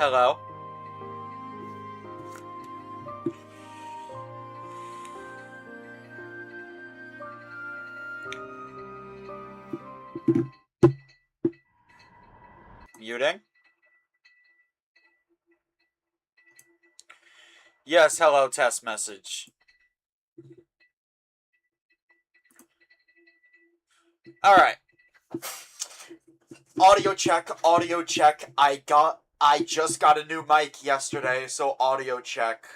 Hello. Muting? Yes, hello, test message. Alright. Audio check, audio check. I just got a new mic yesterday, so audio check.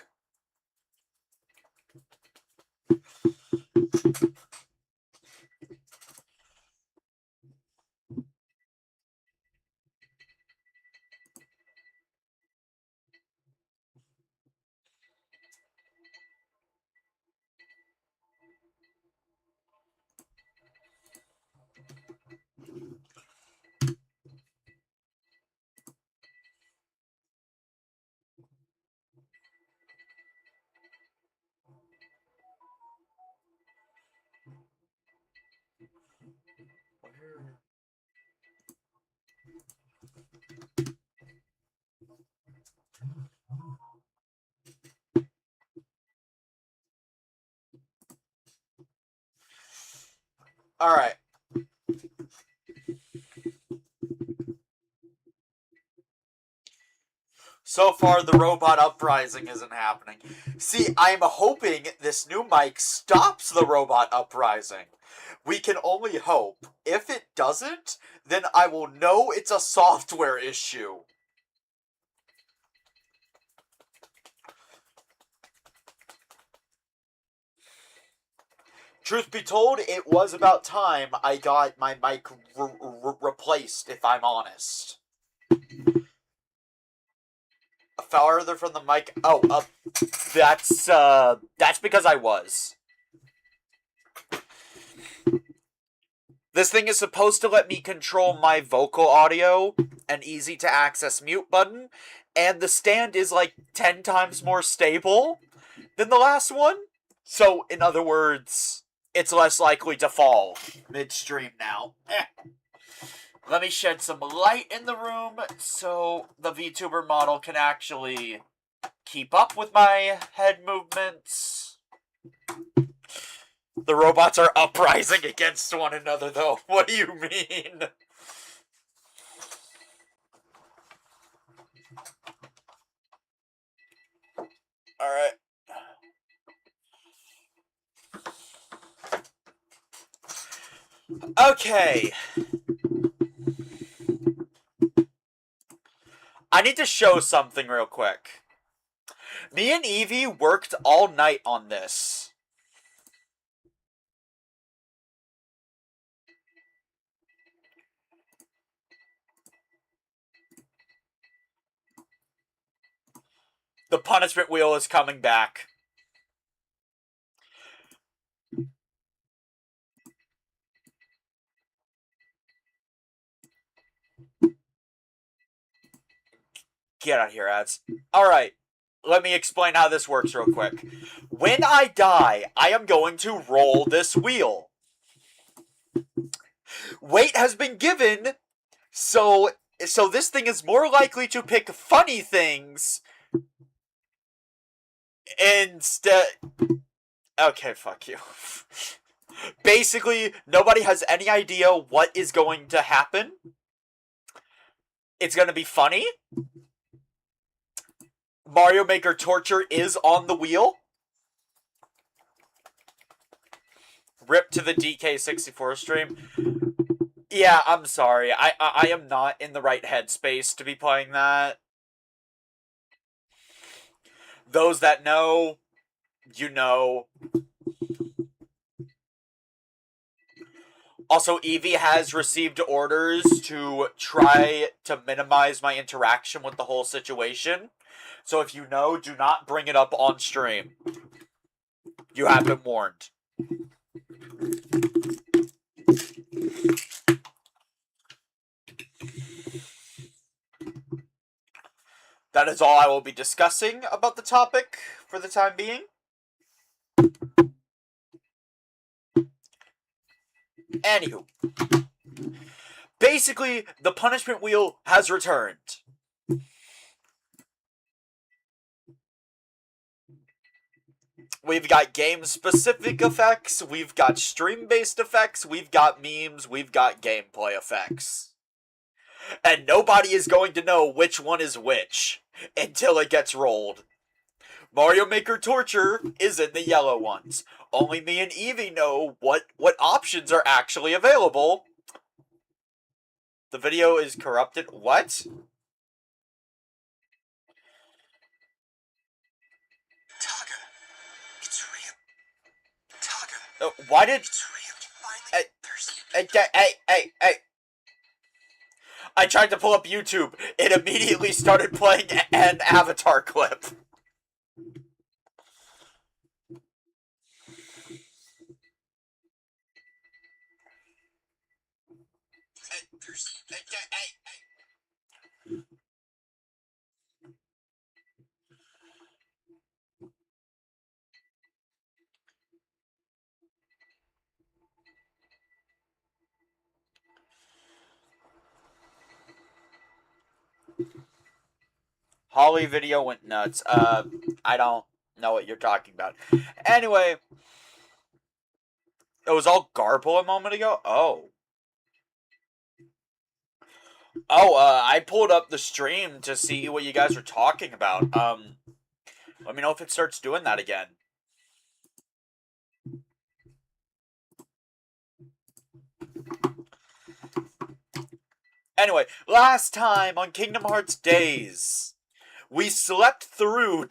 Alright. So far, the robot uprising isn't happening. See, I'm hoping this new mic stops the robot uprising. We can only hope. If it doesn't, then I will know it's a software issue. Truth be told, it was about time I got my mic replaced, if I'm honest. Farther from the mic. Oh, that's because I was. This thing is supposed to let me control my vocal audio, an easy to access mute button, and the stand is like 10 times more stable than the last one. So, in other words, it's less likely to fall midstream now. Let me shed some light in the room so the VTuber model can actually keep up with my head movements. The robots are uprising against one another, though. What do you mean? Alright. Okay. I need to show something real quick. Me and Evie worked all night on this. The punishment wheel is coming back. Get out of here, ads. Alright, let me explain how this works real quick. When I die, I am going to roll this wheel. Weight has been given, so this thing is more likely to pick funny things instead... Okay, fuck you. Basically, nobody has any idea what is going to happen. It's going to be funny. Mario Maker Torture is on the wheel. Rip to the DK64 stream. Yeah, I'm sorry. I am not in the right headspace to be playing that. Those that know, you know. Also, Evie has received orders to try to minimize my interaction with the whole situation. So if you know, do not bring it up on stream. You have been warned. That is all I will be discussing about the topic for the time being. Anywho. Basically, the punishment wheel has returned. We've got game-specific effects, we've got stream-based effects, we've got memes, we've got gameplay effects. And nobody is going to know which one is which until it gets rolled. Mario Maker Torture is in the yellow ones. Only me and Evie know what options are actually available. The video is corrupted. What? Taga, it's real. Taga, why did... it's real. Finally, hey. I tried to pull up YouTube. It immediately started playing an Avatar clip. Holly video went nuts. I don't know what you're talking about. Anyway, it was all garble a moment ago? Oh, I pulled up the stream to see what you guys were talking about. Let me know if it starts doing that again. Anyway, last time on Kingdom Hearts Days, we slept through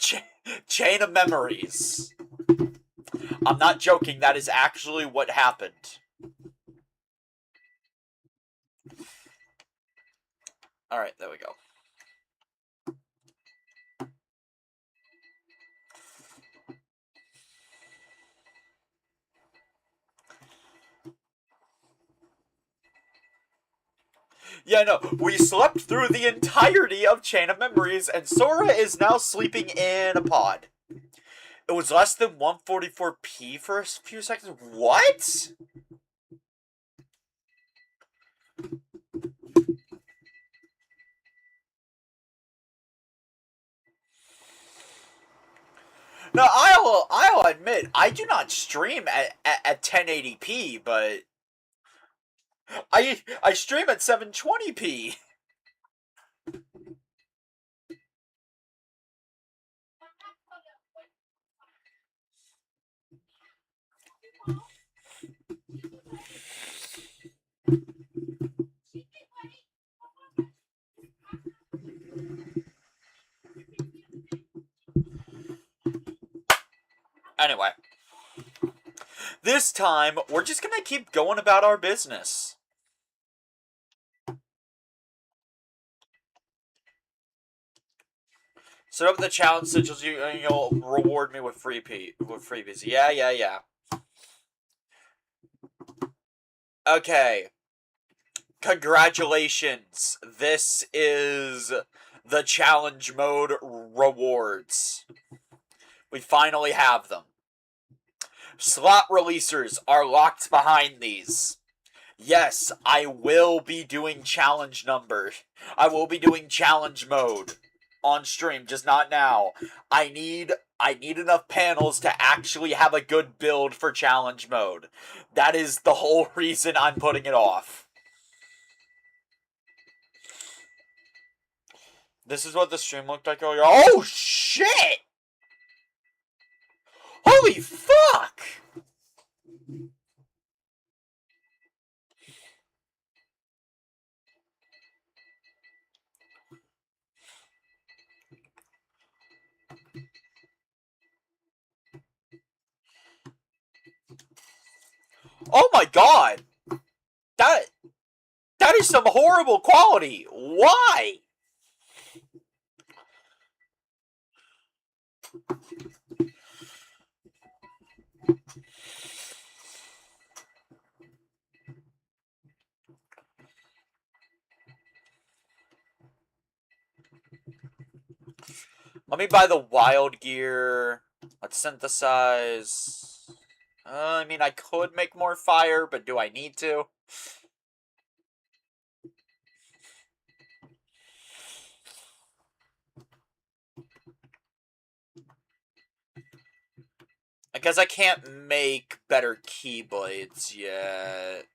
Chain of Memories. I'm not joking, that is actually what happened. Alright, there we go. Yeah, no, we slept through the entirety of Chain of Memories, and Sora is now sleeping in a pod. It was less than 144p for a few seconds. What? Now, I'll admit, I do not stream at 1080p, but I stream at 720p. Anyway, this time, we're just gonna keep going about our business. Set up the challenge sigils, you'll reward me with freebies. Yeah. Okay. Congratulations. This is the challenge mode rewards. We finally have them. Slot releasers are locked behind these. Yes, I will be doing challenge numbers. I will be doing challenge mode on stream, just not now. I need enough panels to actually have a good build for challenge mode. That is the whole reason I'm putting it off. This is what the stream looked like earlier. Oh shit! Holy fuck! Oh my god! That is some horrible quality! Why? Let me buy the wild gear. Let's synthesize. I mean, I could make more fire, but do I need to? Because I can't make better keyblades yet.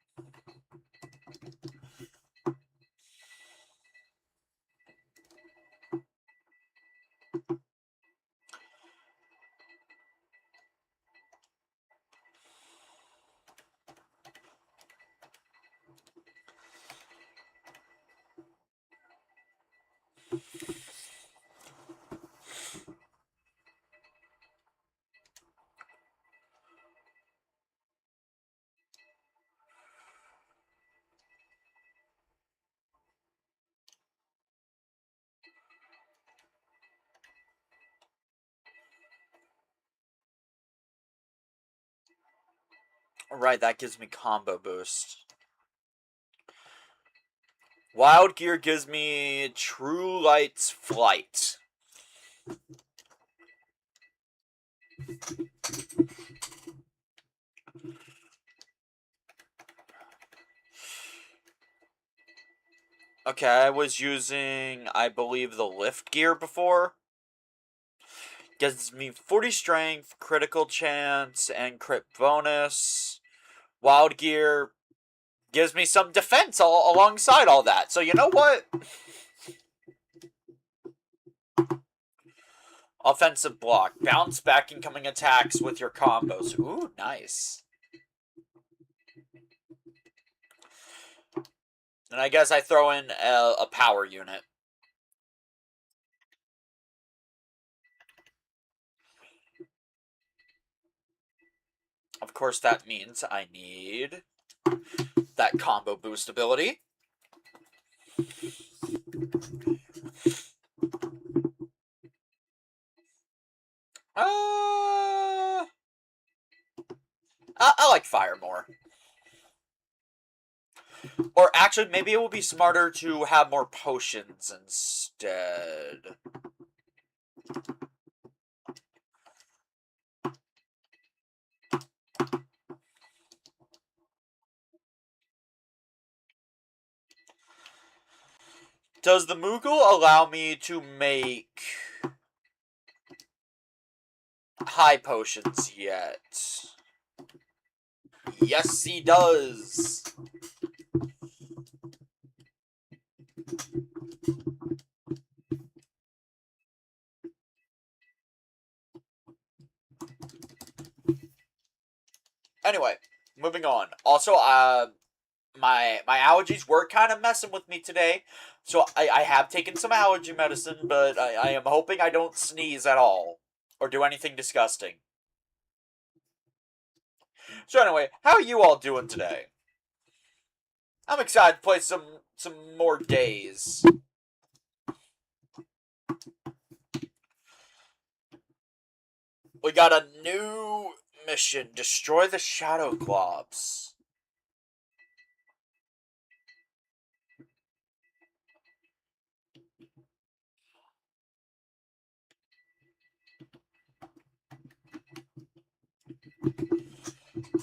Right, that gives me combo boost. Wild Gear gives me True Light's Flight. Okay, I was using, I believe, the Lift Gear before. Gives me 40 strength, critical chance, and crit bonus. Wild Gear gives me some defense alongside all that. So you know what? Offensive block. Bounce back incoming attacks with your combos. Ooh, nice. And I guess I throw in a power unit. Of course, that means I need that combo boost ability. I like fire more. Or actually, maybe it will be smarter to have more potions instead. Does the Moogle allow me to make high potions yet? Yes, he does. Anyway, moving on. Also, my allergies were kind of messing with me today, so I have taken some allergy medicine, but I am hoping I don't sneeze at all or do anything disgusting. So anyway, how are you all doing today? I'm excited to play some more days. We got a new mission: destroy the Shadow Globs.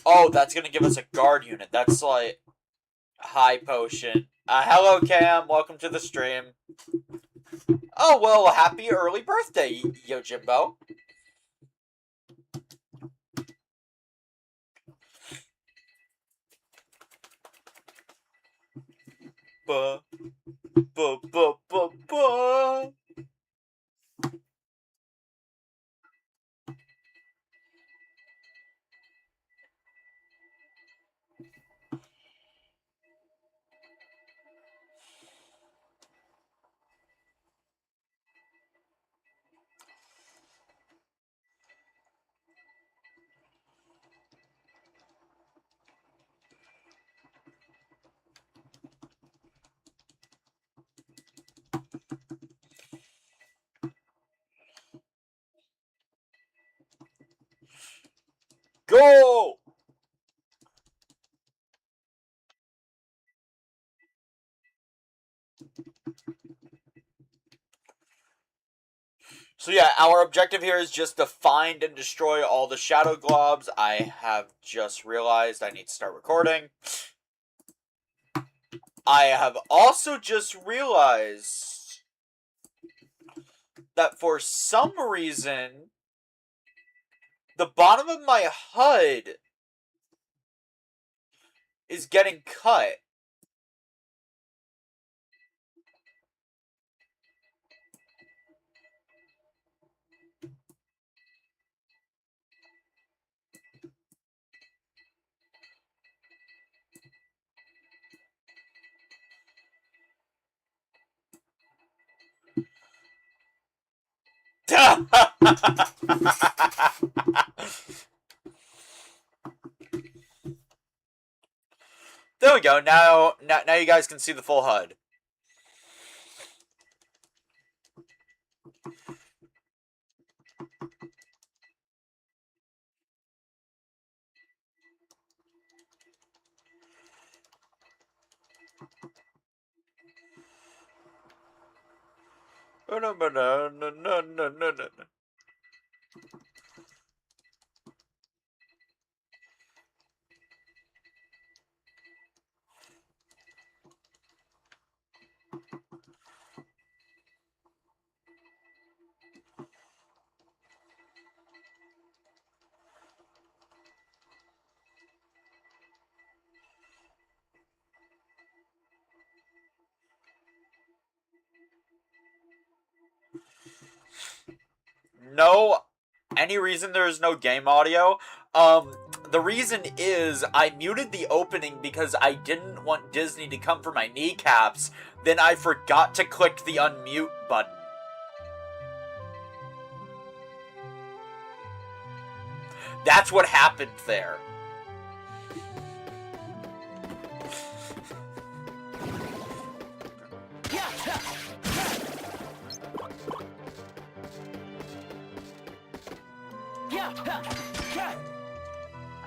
Oh, that's gonna give us a guard unit. That's like high potion. Hello, Cam. Welcome to the stream. Oh, well, happy early birthday, Yojimbo. Ba, ba, ba, ba, ba. Go! So yeah, our objective here is just to find and destroy all the Shadow Globs. I have just realized I need to start recording. I have also just realized that for some reason The bottom of my HUD is getting cut. There we go. Now you guys can see the full HUD. No, any reason there is no game audio? The reason is I muted the opening because I didn't want Disney to come for my kneecaps. Then I forgot to click the unmute button. That's what happened there.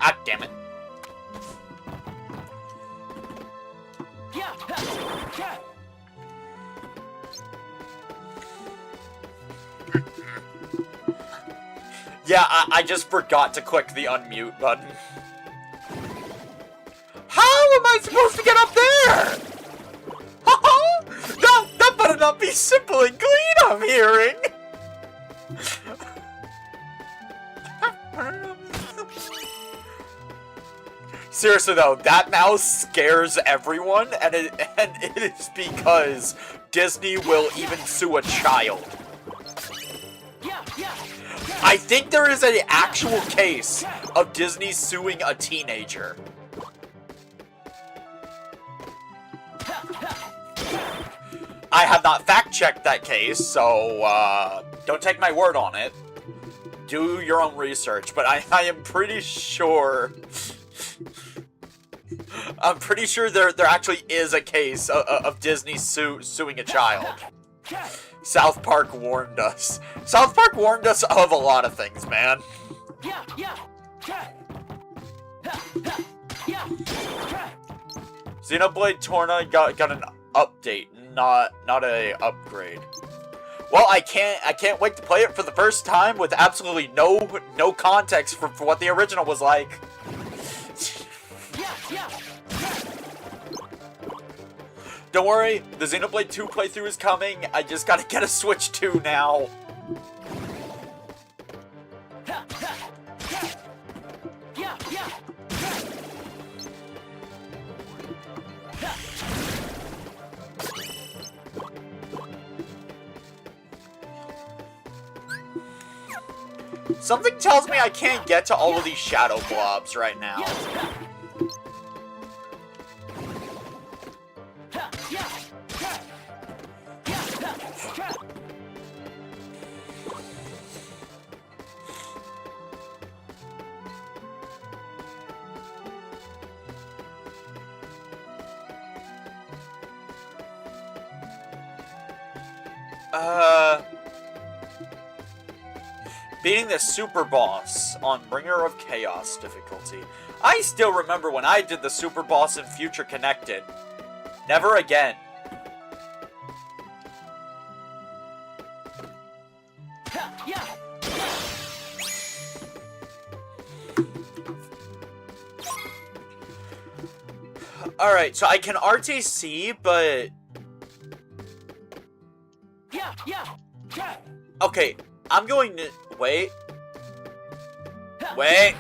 Ah, damn it. Yeah, I just forgot to click the unmute button. How am I supposed to get up there? That better not be simple and clean, I'm hearing. Seriously though, that mouse scares everyone, and it is because Disney will even sue a child. I think there is an actual case of Disney suing a teenager. I have not fact-checked that case, so don't take my word on it. Do your own research, but I am pretty sure... I'm pretty sure there actually is a case of Disney suing a child. South Park warned us. South Park warned us of a lot of things, man. Xenoblade Torna got an update, not a upgrade. Well, I can't wait to play it for the first time with absolutely no context for what the original was like. Don't worry, the Xenoblade 2 playthrough is coming. I just gotta get a Switch 2 now. Something tells me I can't get to all of these shadow blobs right now. Beating the super boss on Bringer of Chaos difficulty. I still remember when I did the super boss in Future Connected. Never again. Alright, so I can RTC, but... Okay, I'm going to... Wait. Wait.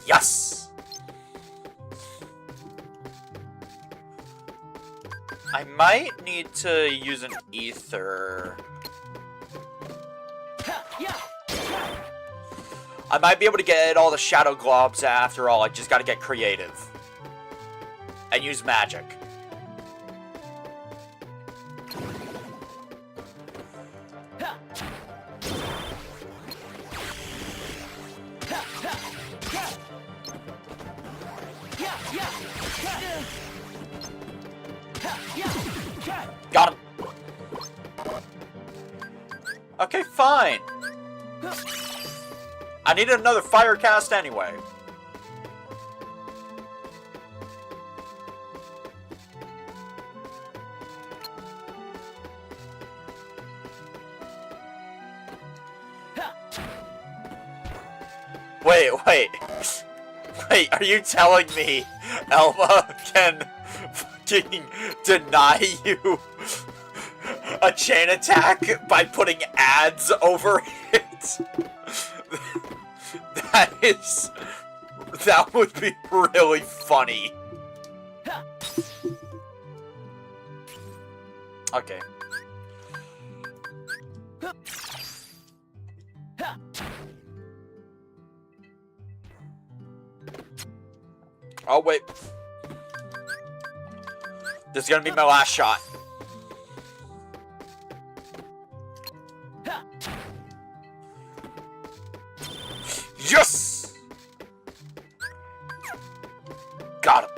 Yes. I might need to use an ether. I might be able to get all the shadow globs after all. I just gotta get creative. And use magic. Got him. Okay, fine. I needed another fire cast anyway. Wait, are you telling me Elma can fucking deny you a chain attack by putting ads over it? That would be really funny. Okay. Oh, wait. This is gonna be my last shot. Yes! Got him.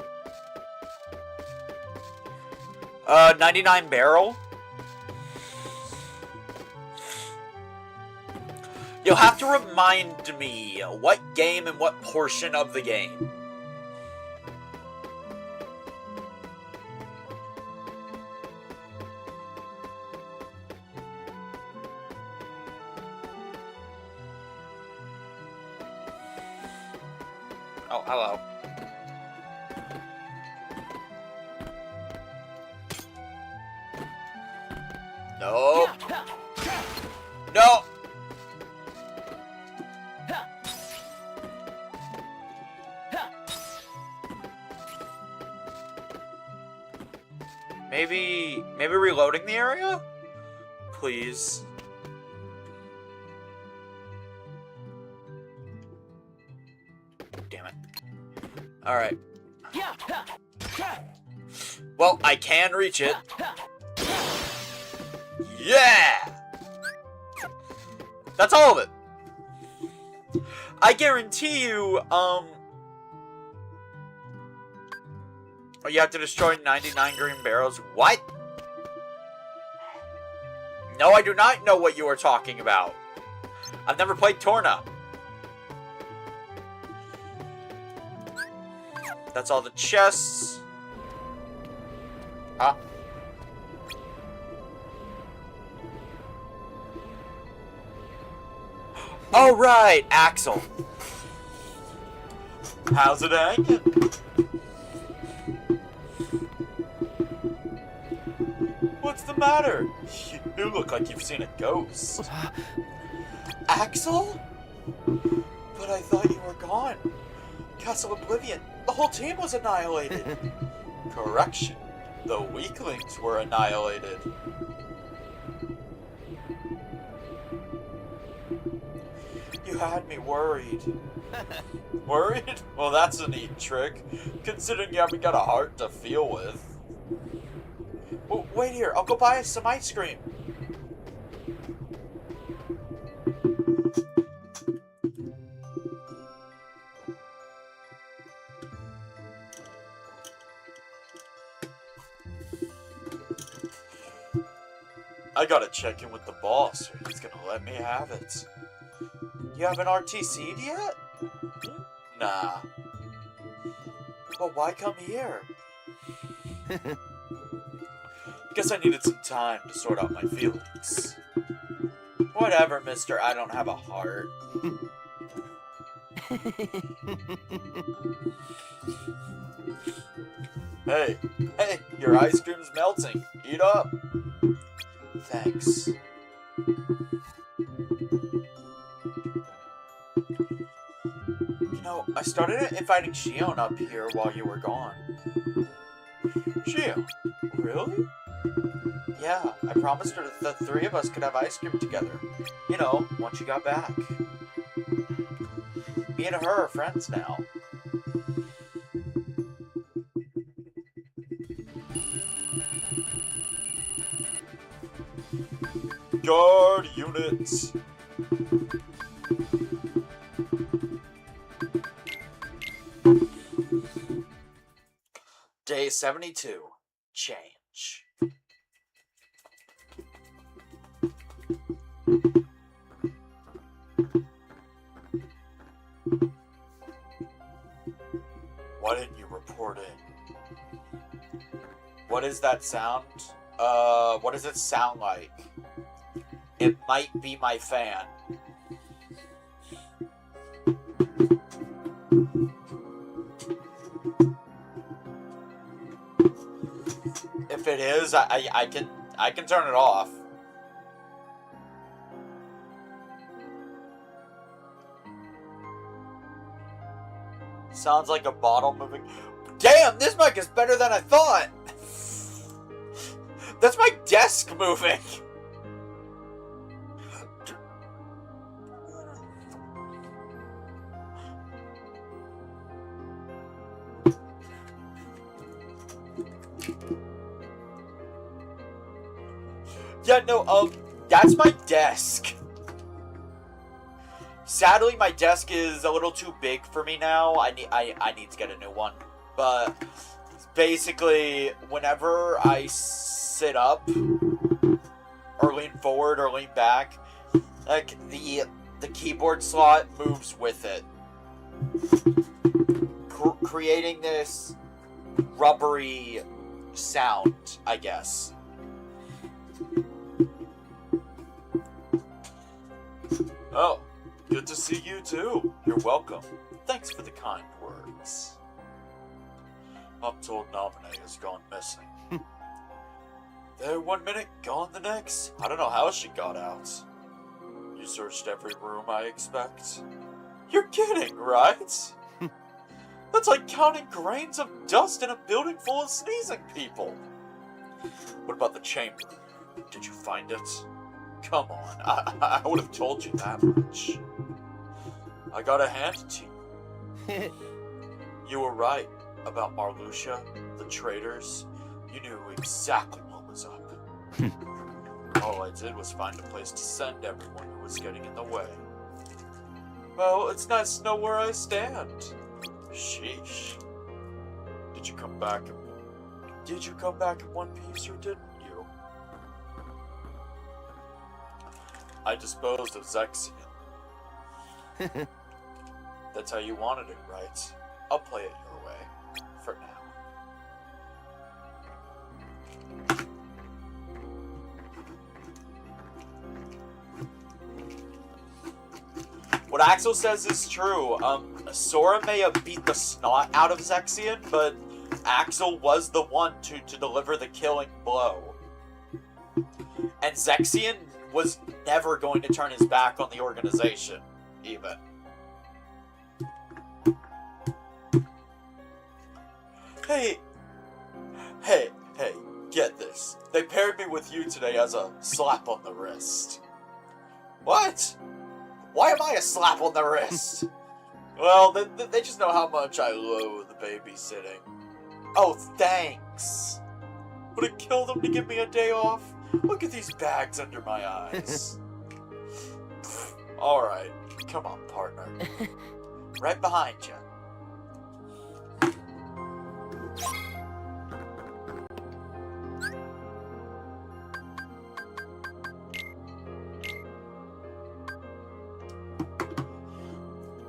99 barrel. You'll have to remind me what game and what portion of the game. Oh, hello. No. No. Maybe reloading the area? Please. Damn it. Alright. Well, I can reach it. Yeah! That's all of it. I guarantee you, oh, you have to destroy 99 green barrels. What? No, I do not know what you are talking about. I've never played Torna. That's all the chests. Huh? Oh, right, Axel. How's it hanging? What's the matter? You look like you've seen a ghost. Axel? But I thought you were gone. Castle Oblivion. The whole team was annihilated. Correction. The weaklings were annihilated. You had me worried. Worried? Well, that's a neat trick, considering you haven't got a heart to feel with. Well, wait here, I'll go buy us some ice cream. I gotta check in with the boss, or he's gonna let me have it. You haven't RTC'd yet? Nah. Well, why come here? Guess I needed some time to sort out my feelings. Whatever, mister, I don't have a heart. Hey, your ice cream's melting. Eat up. Thanks. started inviting Shion up here while you were gone. Shion? Really? Yeah, I promised her that the three of us could have ice cream together. You know, once she got back. Me and her are friends now. Guard units! Day 72. Change. Why didn't you report in? What is that sound? What does it sound like? It might be my fan. If it is, I can turn it off. Sounds like a bottle moving. Damn, this mic is better than I thought. That's my desk moving. Yeah, no, that's my desk. Sadly, my desk is a little too big for me now. I need to get a new one. But basically, whenever I sit up, or lean forward, or lean back, like the keyboard slot moves with it, creating this rubbery sound, I guess. Oh, good to see you too. You're welcome. Thanks for the kind words. I'm told Naminé has gone missing. There 1 minute, gone the next. I don't know how she got out. You searched every room, I expect. You're kidding, right? That's like counting grains of dust in a building full of sneezing people. What about the chamber? Did you find it? Come on, I would have told you that much. I gotta hand it to you. You were right about Marluxia, the traitors. You knew exactly what was up. All I did was find a place to send everyone who was getting in the way. Well, it's nice to know where I stand. Sheesh. Did you come back in one piece, or didn't you? I disposed of Zexion. That's how you wanted it, right? I'll play it your way. For now. What Axel says is true. Sora may have beat the snot out of Zexion, but Axel was the one to deliver the killing blow. And Zexion was never going to turn his back on the organization, even. Hey, get this. They paired me with you today as a slap on the wrist. What? Why am I a slap on the wrist? Well, they just know how much I loathe babysitting. Oh, thanks. Would it kill them to give me a day off? Look at these bags under my eyes. Alright, come on, partner. Right behind you.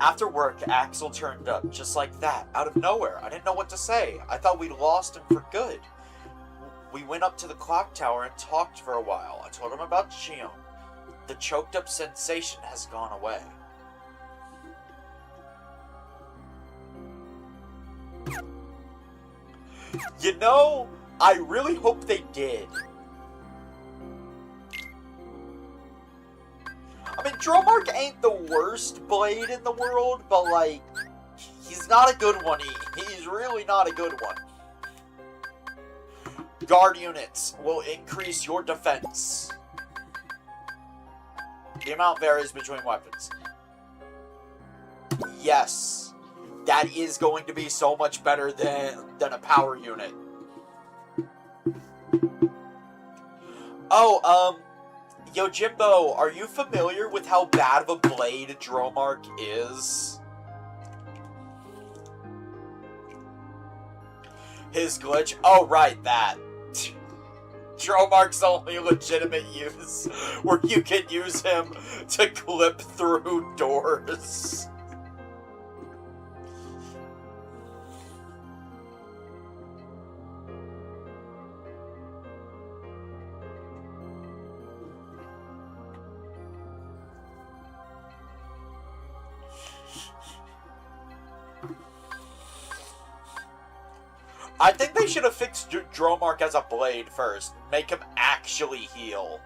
After work, Axel turned up, just like that, out of nowhere. I didn't know what to say. I thought we'd lost him for good. We went up to the clock tower and talked for a while. I told him about Shion. The choked up sensation has gone away. You know, I really hope they did. I mean, Dromark ain't the worst blade in the world, but like, He's not a good one. He's really not a good one. Guard units will increase your defense. The amount varies between weapons. Yes. That is going to be so much better than a power unit. Oh, Yojimbo, are you familiar with how bad of a blade Dromark is? His glitch? Oh, right, that. Dromark's only legitimate use, where you can use him to clip through doors. I think they should have fixed Dromark as a blade first. Make him actually heal.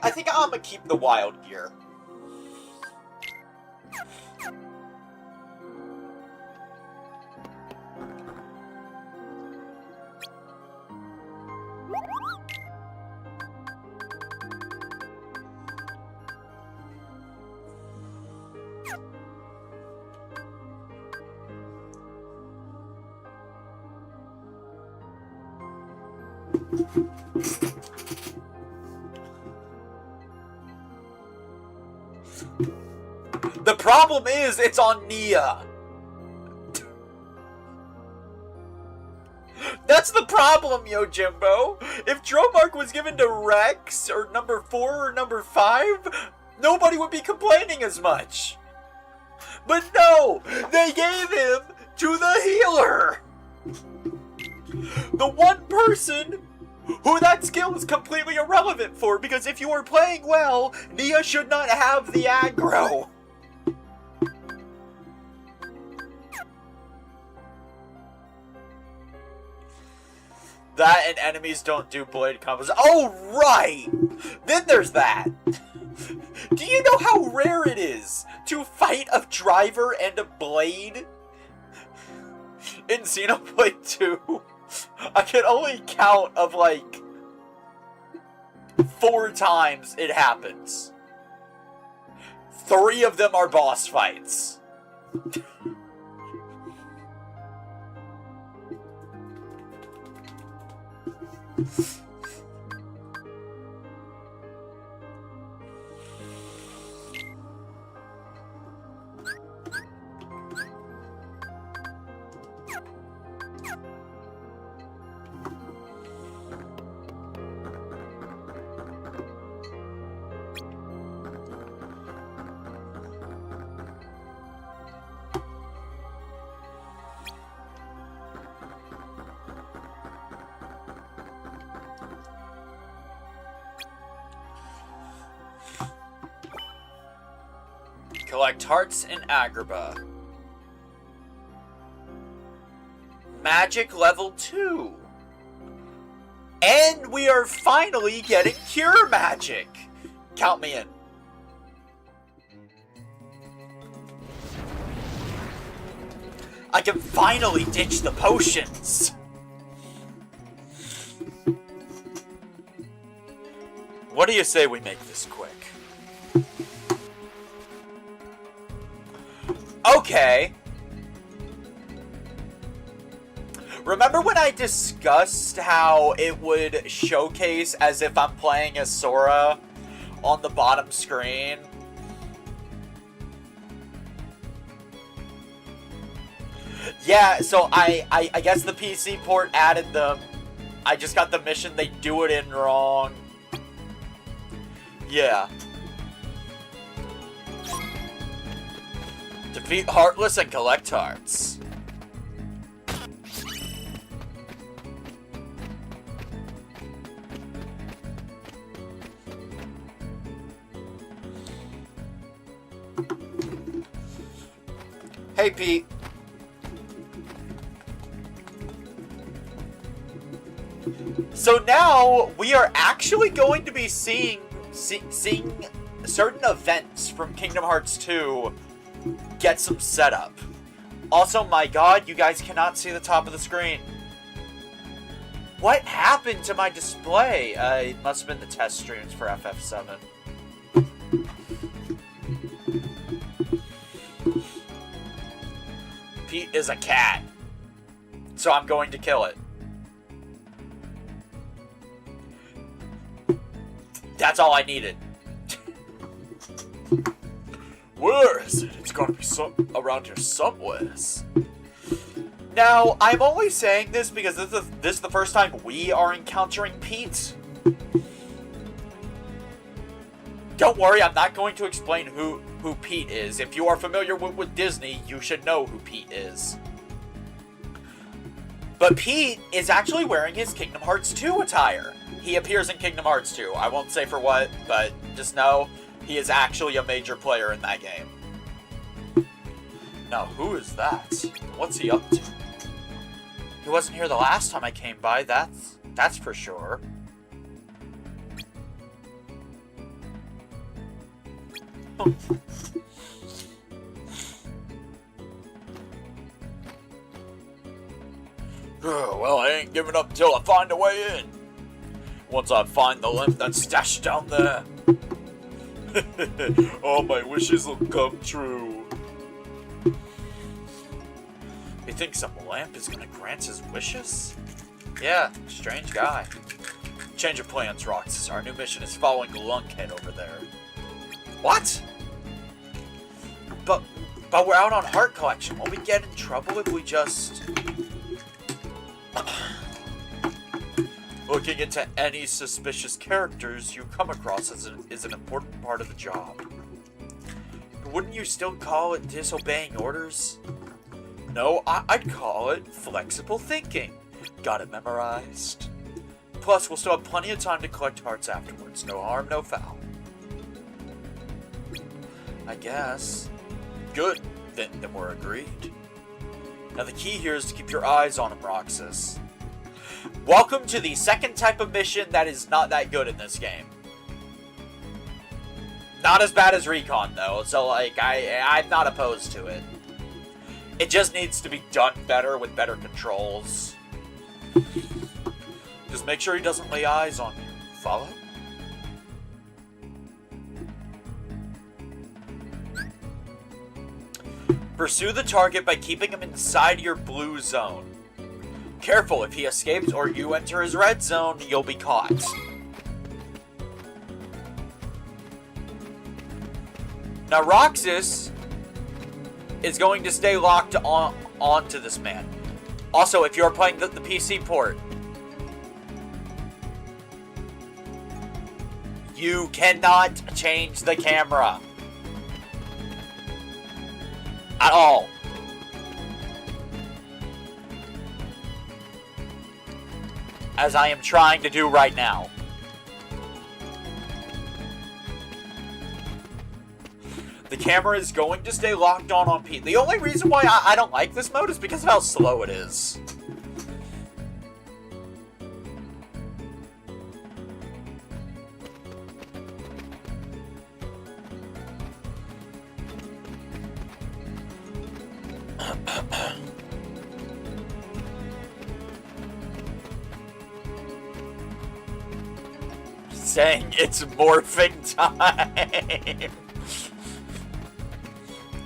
I think I'm gonna keep the wild gear. The problem is, it's on Nia. That's the problem, Yojimbo. If Dromark was given to Rex, or number 4, or number 5, nobody would be complaining as much. But no! They gave him to the healer! The one person who that skill is completely irrelevant for, because if you are playing well, Nia should not have the aggro. That and enemies don't do blade combos. Oh, right! Then there's that. Do you know how rare it is to fight a driver and a blade? In Xenoblade 2, I can only count of like 4 times it happens. 3 of them are boss fights. Collect hearts in Agrabah. Magic level 2. And we are finally getting Cure Magic. Count me in. I can finally ditch the potions. What do you say we make this quick? Okay. Remember when I discussed how it would showcase as if I'm playing as Sora on the bottom screen? Yeah, so I guess the PC port added them. I just got the mission they do it in wrong. Yeah. Defeat Heartless and collect hearts. Hey, Pete. So now we are actually going to be seeing certain events from Kingdom Hearts 2 get some setup. Also, my god, you guys cannot see the top of the screen. What happened to my display? It must have been the test streams for FF7. Pete is a cat, so I'm going to kill it. That's all I needed. Where is it? It's gotta be around here somewheres. Now, I'm only saying this because this is the first time we are encountering Pete. Don't worry, I'm not going to explain who Pete is. If you are familiar with Disney, you should know who Pete is. But Pete is actually wearing his Kingdom Hearts 2 attire. He appears in Kingdom Hearts 2. I won't say for what, but just know he is actually a major player in that game. Now, who is that? What's he up to? He wasn't here the last time I came by, that's for sure. Well, I ain't giving up till I find a way in. Once I find the limp that's stashed down there. All my wishes will come true. You think some lamp is gonna grant his wishes? Yeah, strange guy. Change of plans, Roxas. Our new mission is following the lunkhead over there. What? But we're out on heart collection. Won't we get in trouble if we just... Looking into any suspicious characters you come across is an important part of the job. Wouldn't you still call it disobeying orders? No, I'd call it flexible thinking. Got it memorized. Plus, we'll still have plenty of time to collect hearts afterwards. No harm, no foul. I guess. Good. Then we're agreed. Now the key here is to keep your eyes on him, Roxas. Welcome to the second type of mission that is not that good in this game. Not as bad as Recon, though, so, like, I'm not opposed to it. It just needs to be done better with better controls. Just make sure he doesn't lay eyes on you. Follow? Pursue the target by keeping him inside your blue zone. Careful, if he escapes or you enter his red zone, you'll be caught. Now, Roxas is going to stay locked onto this man. Also, if you're playing the PC port, you cannot change the camera. At all. As I am trying to do right now. The camera is going to stay locked on Pete. The only reason why I don't like this mode is because of how slow it is. Saying it's morphing time.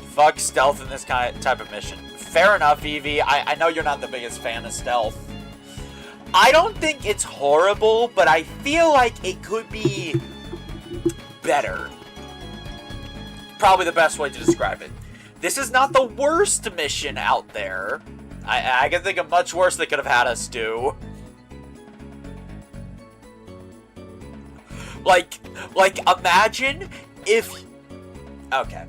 Fuck stealth in this type of mission. Fair enough, Evie. I know you're not the biggest fan of stealth. I don't think it's horrible, but I feel like it could be better. Probably the best way to describe it. This is not the worst mission out there. I can think of much worse they could have had us do. Like, imagine if... Okay.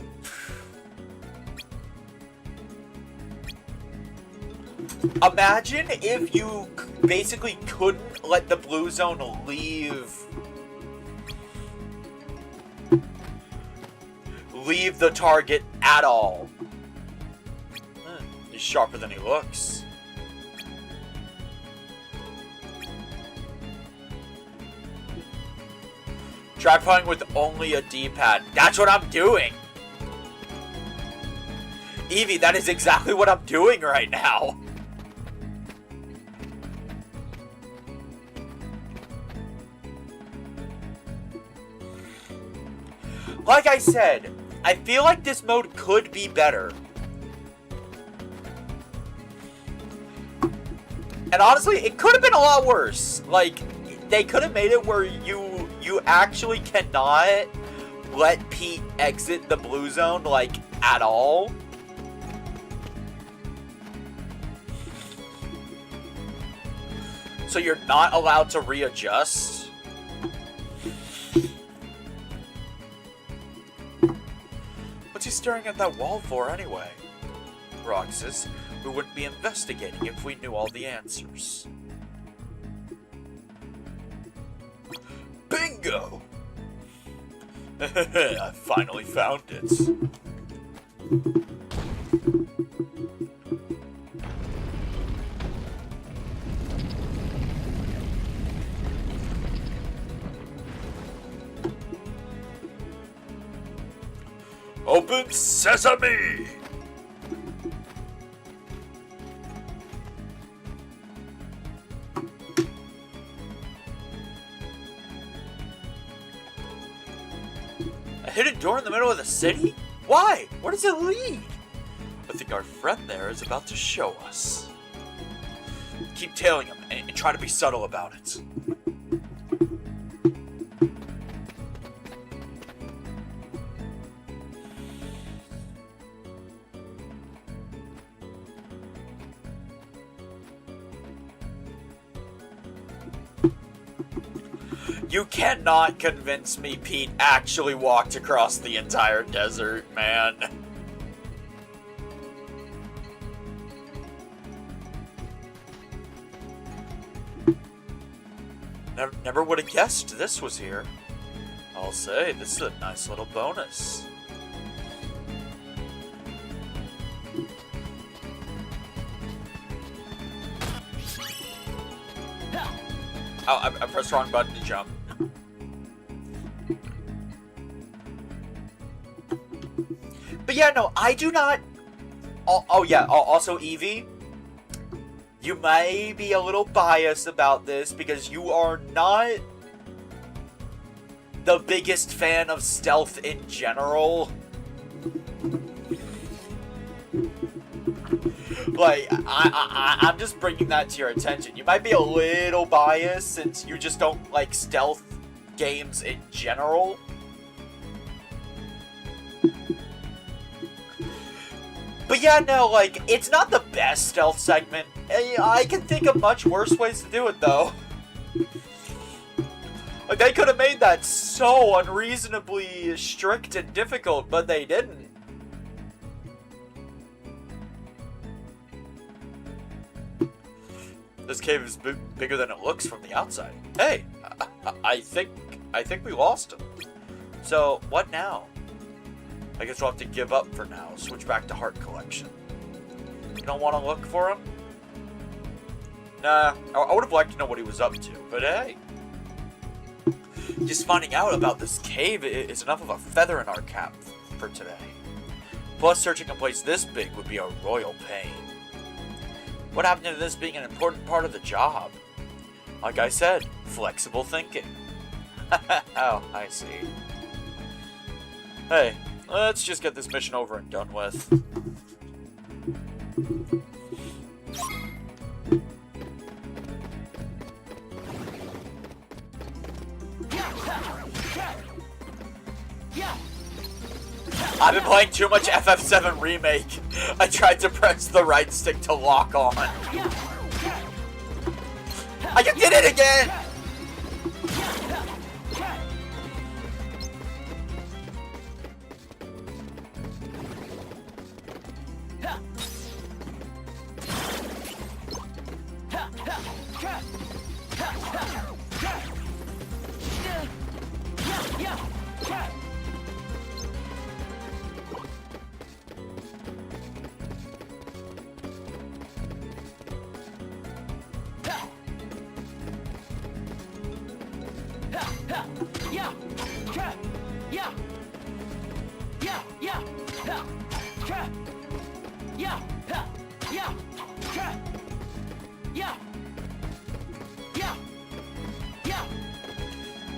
Imagine if you basically couldn't let the blue zone leave the target at all. He's sharper than he looks. Try playing with only a D-pad. That's what I'm doing. Evie, that is exactly what I'm doing right now. Like I said, I feel like this mode could be better. And honestly, it could have been a lot worse. Like, they could have made it where you actually cannot let Pete exit the blue zone, like, at all. So you're not allowed to readjust. What's he staring at that wall for anyway? Roxas, we wouldn't be investigating if we knew all the answers. Bingo! I finally found it. Open sesame! A hidden door in the middle of the city? Why? Where does it lead? I think our friend there is about to show us. Keep tailing him and try to be subtle about it. You cannot convince me Pete actually walked across the entire desert, man. Never would have guessed this was here. I'll say, this is a nice little bonus. Oh, I pressed the wrong button to jump. But yeah, no, I do not... Oh yeah, also Evie, you may be a little biased about this because you are not the biggest fan of stealth in general. Like, I'm just bringing that to your attention. You might be a little biased since you just don't like stealth games in general. But yeah, no, like, it's not the best stealth segment. I can think of much worse ways to do it, though. Like, they could have made that so unreasonably strict and difficult, but they didn't. This cave is bigger than it looks from the outside. Hey, I think we lost him. So, what now? I guess we'll have to give up for now. Switch back to Heart Collection. You don't want to look for him? Nah, I would have liked to know what he was up to, but hey. Just finding out about this cave is enough of a feather in our cap for today. Plus, searching a place this big would be a royal pain. What happened to this being an important part of the job? Like I said, flexible thinking. Oh, I see. Hey, let's just get this mission over and done with. I've been playing too much FF7 Remake. I tried to press the right stick to lock on. I did it again!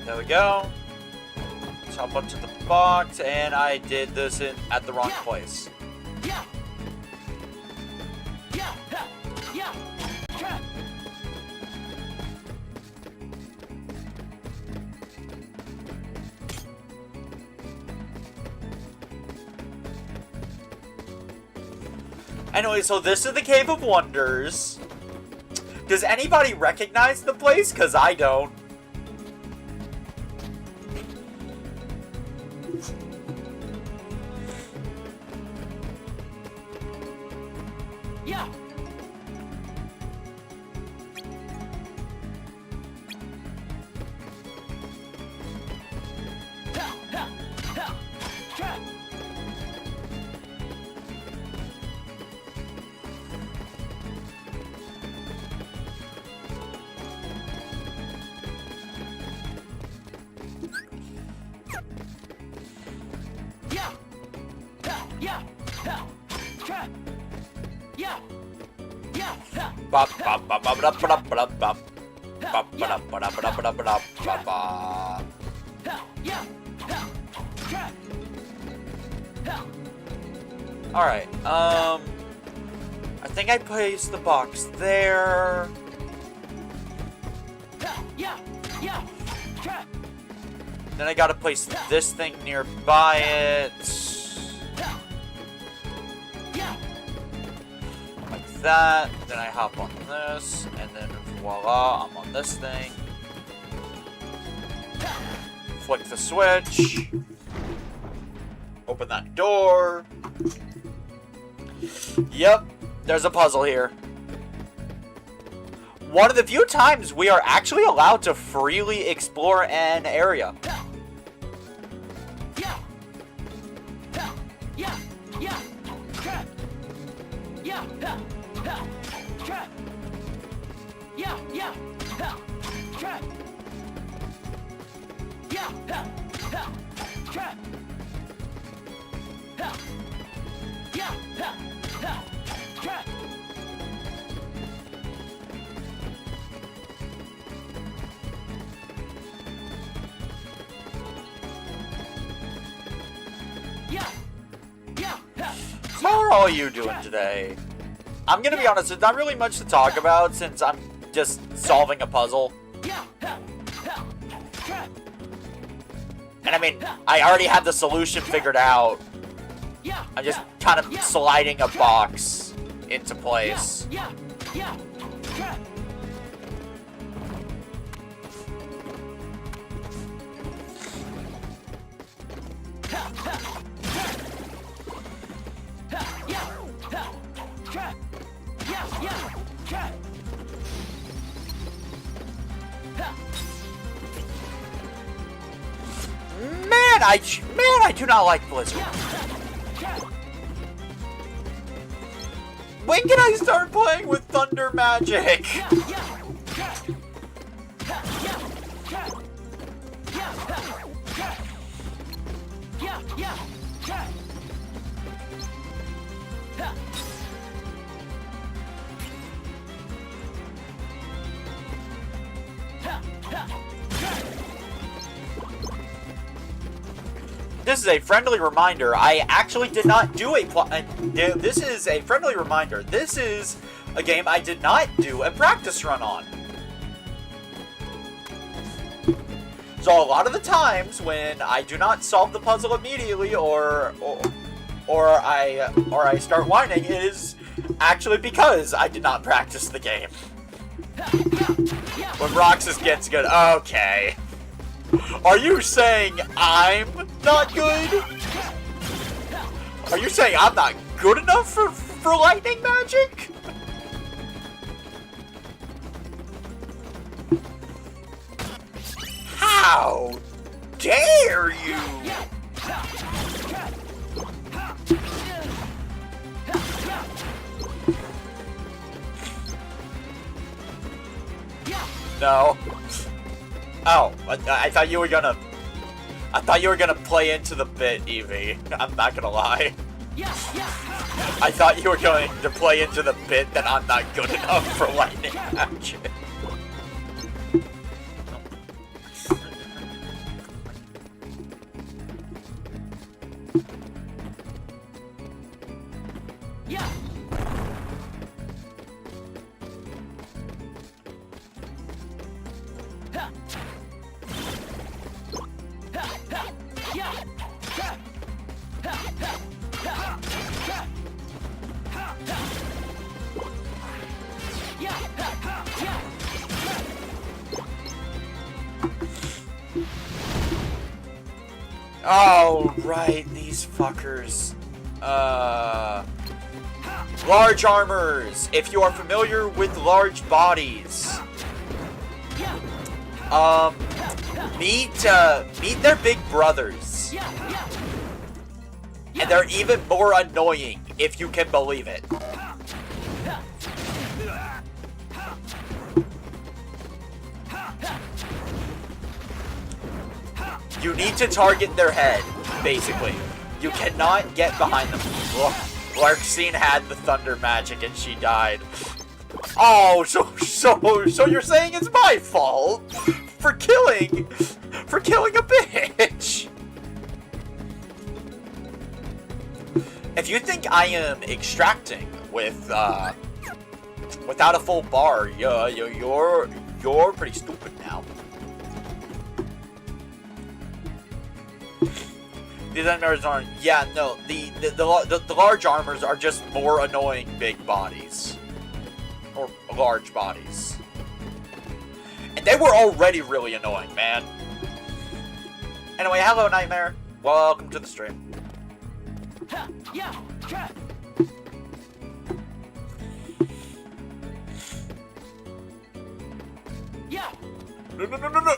There we go. Jump up to the box, and I did this at the wrong place. Anyway, so this is the Cave of Wonders. Does anybody recognize the place? 'Cause I don't. Alright, I think I placed the box there. Then I gotta place this thing nearby it. Like that. Then I hop on this, and then voila, I'm on this thing. Flick the switch. Open that door. Yep, there's a puzzle here. One of the few times we are actually allowed to freely explore an area. So how are all you doing today? I'm gonna be honest, there's not really much to talk about since I'm just solving a puzzle. And I mean, I already have the solution figured out. I'm just kind of sliding a box into place. Man, I do not like Blizzard. When can I start playing with Thunder Magic? This is a friendly reminder. I actually did not do this is a friendly reminder. This is a game I did not do a practice run on. So a lot of the times when I do not solve the puzzle immediately or I start whining, it is actually because I did not practice the game. When Roxas gets good, okay. Are you saying I'm not good? Are you saying I'm not good enough for lightning magic? How dare you? No. Oh, I thought you were gonna... I thought you were gonna play into the bit, Evie. I'm not gonna lie. I thought you were going to play into the bit that I'm not good enough for lightning action. Oh, right, these fuckers. Large armors. If you are familiar with large bodies, meet their big brothers. And they're even more annoying, if you can believe it. You need to target their head, basically. You cannot get behind them. Larxene had the thunder magic and she died. Oh, so you're saying it's my fault for killing a bitch? If you think I am extracting with without a full bar, you're pretty stupid now. These armors aren't. Yeah, no. The large armors are just more annoying big bodies, or large bodies, and they were already really annoying, man. Anyway, hello Nightmare. Welcome to the stream. Yeah. No.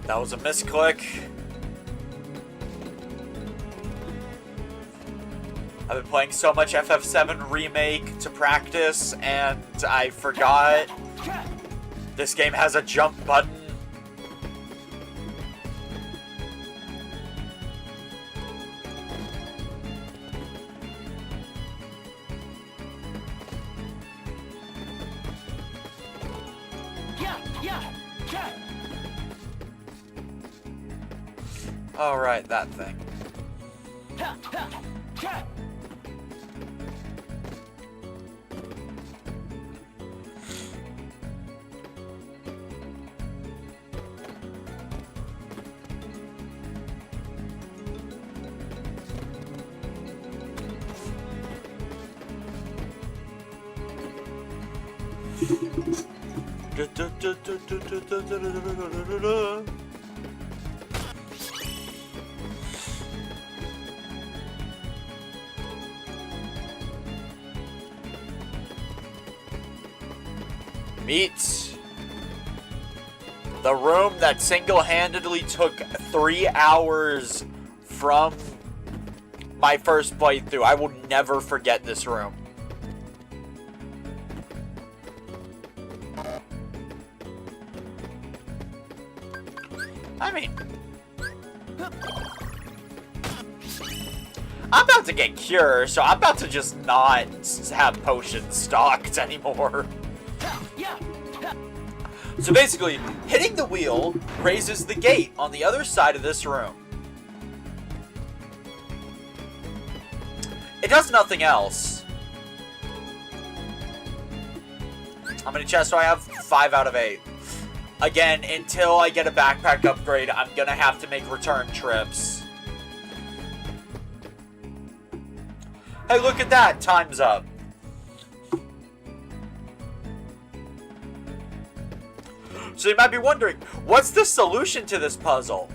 That was a misclick. I've been playing so much FF7 Remake to practice, and I forgot this game has a jump button. Oh, right, that thing. Meet the room that single-handedly took 3 hours from my first playthrough. I will never forget this room. I mean, I'm about to get cured, so I'm about to just not have potions stocked anymore. So basically, hitting the wheel raises the gate on the other side of this room. It does nothing else. How many chests do I have? 5 out of 8. Again, until I get a backpack upgrade, I'm gonna have to make return trips. Hey, look at that! Time's up. So you might be wondering, what's the solution to this puzzle?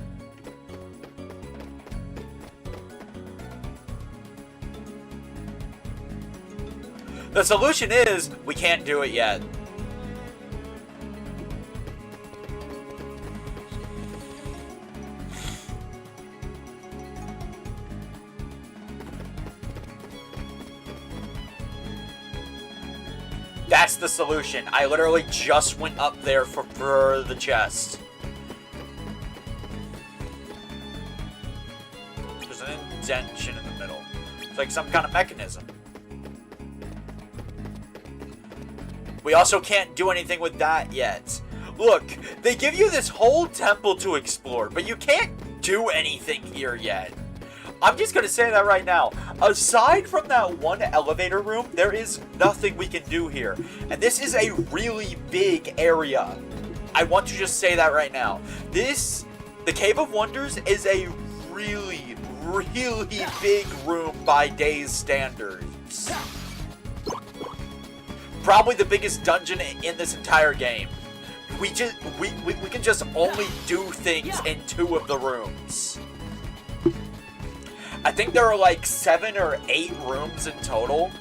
The solution is, we can't do it yet. That's the solution. I literally just went up there for the chest. extension in the middle. It's like some kind of mechanism. We also can't do anything with that yet. Look, they give you this whole temple to explore, but you can't do anything here yet. I'm just gonna say that right now. Aside from that one elevator room, there is nothing we can do here. And this is a really big area. I want to just say that right now. The Cave of Wonders is a really, really big room by Day's standards. Probably the biggest dungeon in this entire game. We can just only do things in 2 of the rooms. I think there are like 7 or 8 rooms in total.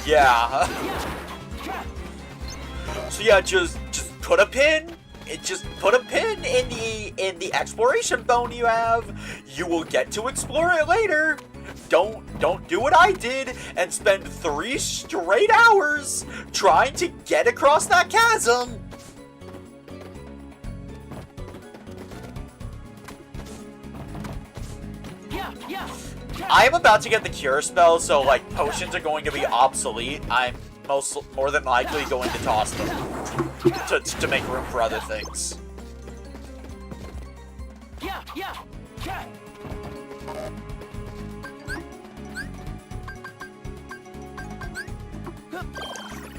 Yeah. So yeah, just put a pin. Just put a pin in the exploration bone you have. You will get to explore it later. Don't do what I did and spend 3 straight hours trying to get across that chasm. I am about to get the cure spell, so like potions are going to be obsolete. I'm more than likely going to toss them to make room for other things.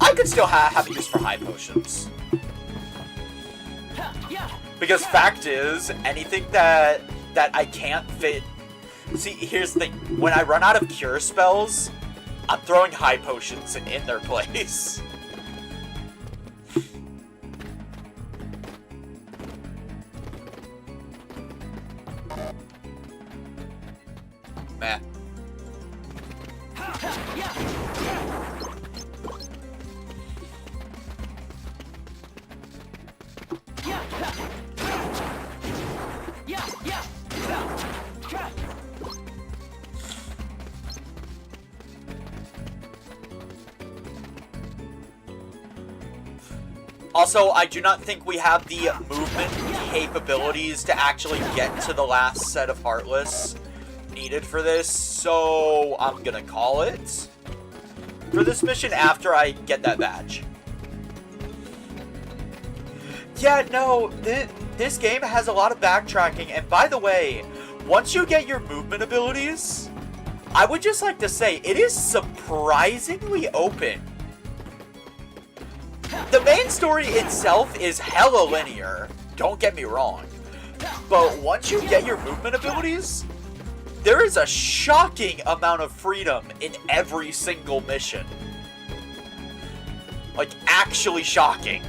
I could still have use for high potions. Because fact is, anything that I can't fit... See, here's the thing. When I run out of cure spells, I'm throwing high potions in their place. Man. Also, I do not think we have the movement capabilities to actually get to the last set of Heartless needed for this, so I'm gonna call it for this mission after I get that badge. Yeah, no, this game has a lot of backtracking, and by the way, once you get your movement abilities, I would just like to say, it is surprisingly open. The main story itself is hella linear, don't get me wrong, but once you get your movement abilities, there is a shocking amount of freedom in every single mission. Like, actually shocking.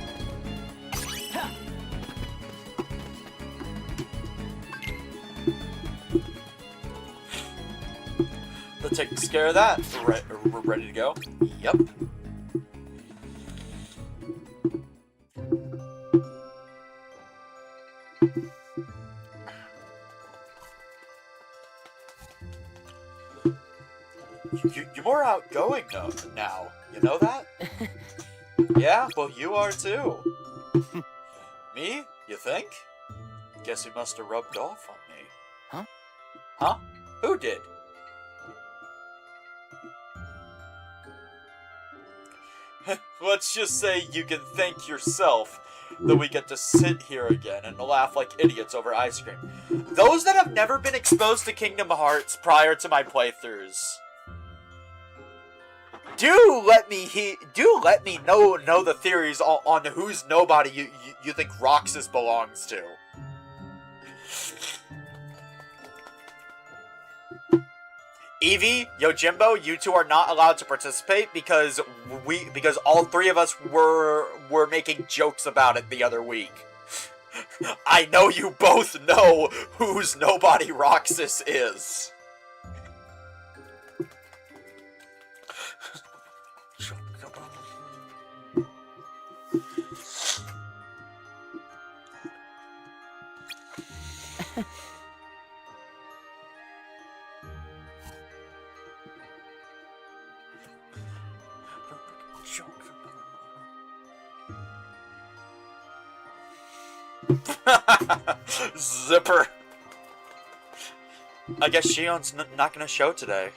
That takes care of that. We're ready to go. Yep. You're more outgoing now. You know that? Yeah, well, you are too. Me? You think? Guess he must have rubbed off on me. Huh? Huh? Who did? Let's just say you can thank yourself that we get to sit here again and laugh like idiots over ice cream. Those that have never been exposed to Kingdom Hearts prior to my playthroughs, do let me know the theories on whose nobody you think Roxas belongs to. Evie, Yojimbo, you two are not allowed to participate because all 3 of us were making jokes about it the other week. I know you both know whose nobody Roxas is. Zipper. I guess Shion's not gonna show today.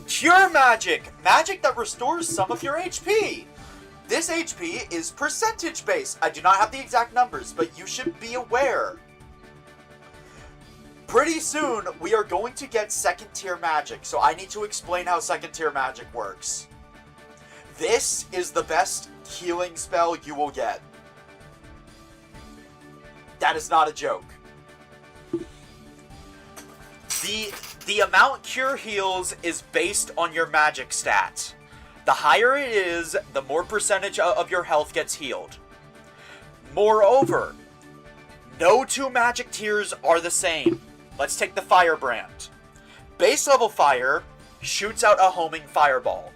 Cure magic! Magic that restores some of your HP! This HP is percentage based. I do not have the exact numbers, but you should be aware. Pretty soon, we are going to get second tier magic, so I need to explain how second tier magic works. This is the best healing spell you will get. That is not a joke. The amount Cure heals is based on your magic stat. The higher it is, the more percentage of your health gets healed. Moreover, no two magic tiers are the same. Let's take the Firebrand. Base level Fire shoots out a homing fireball.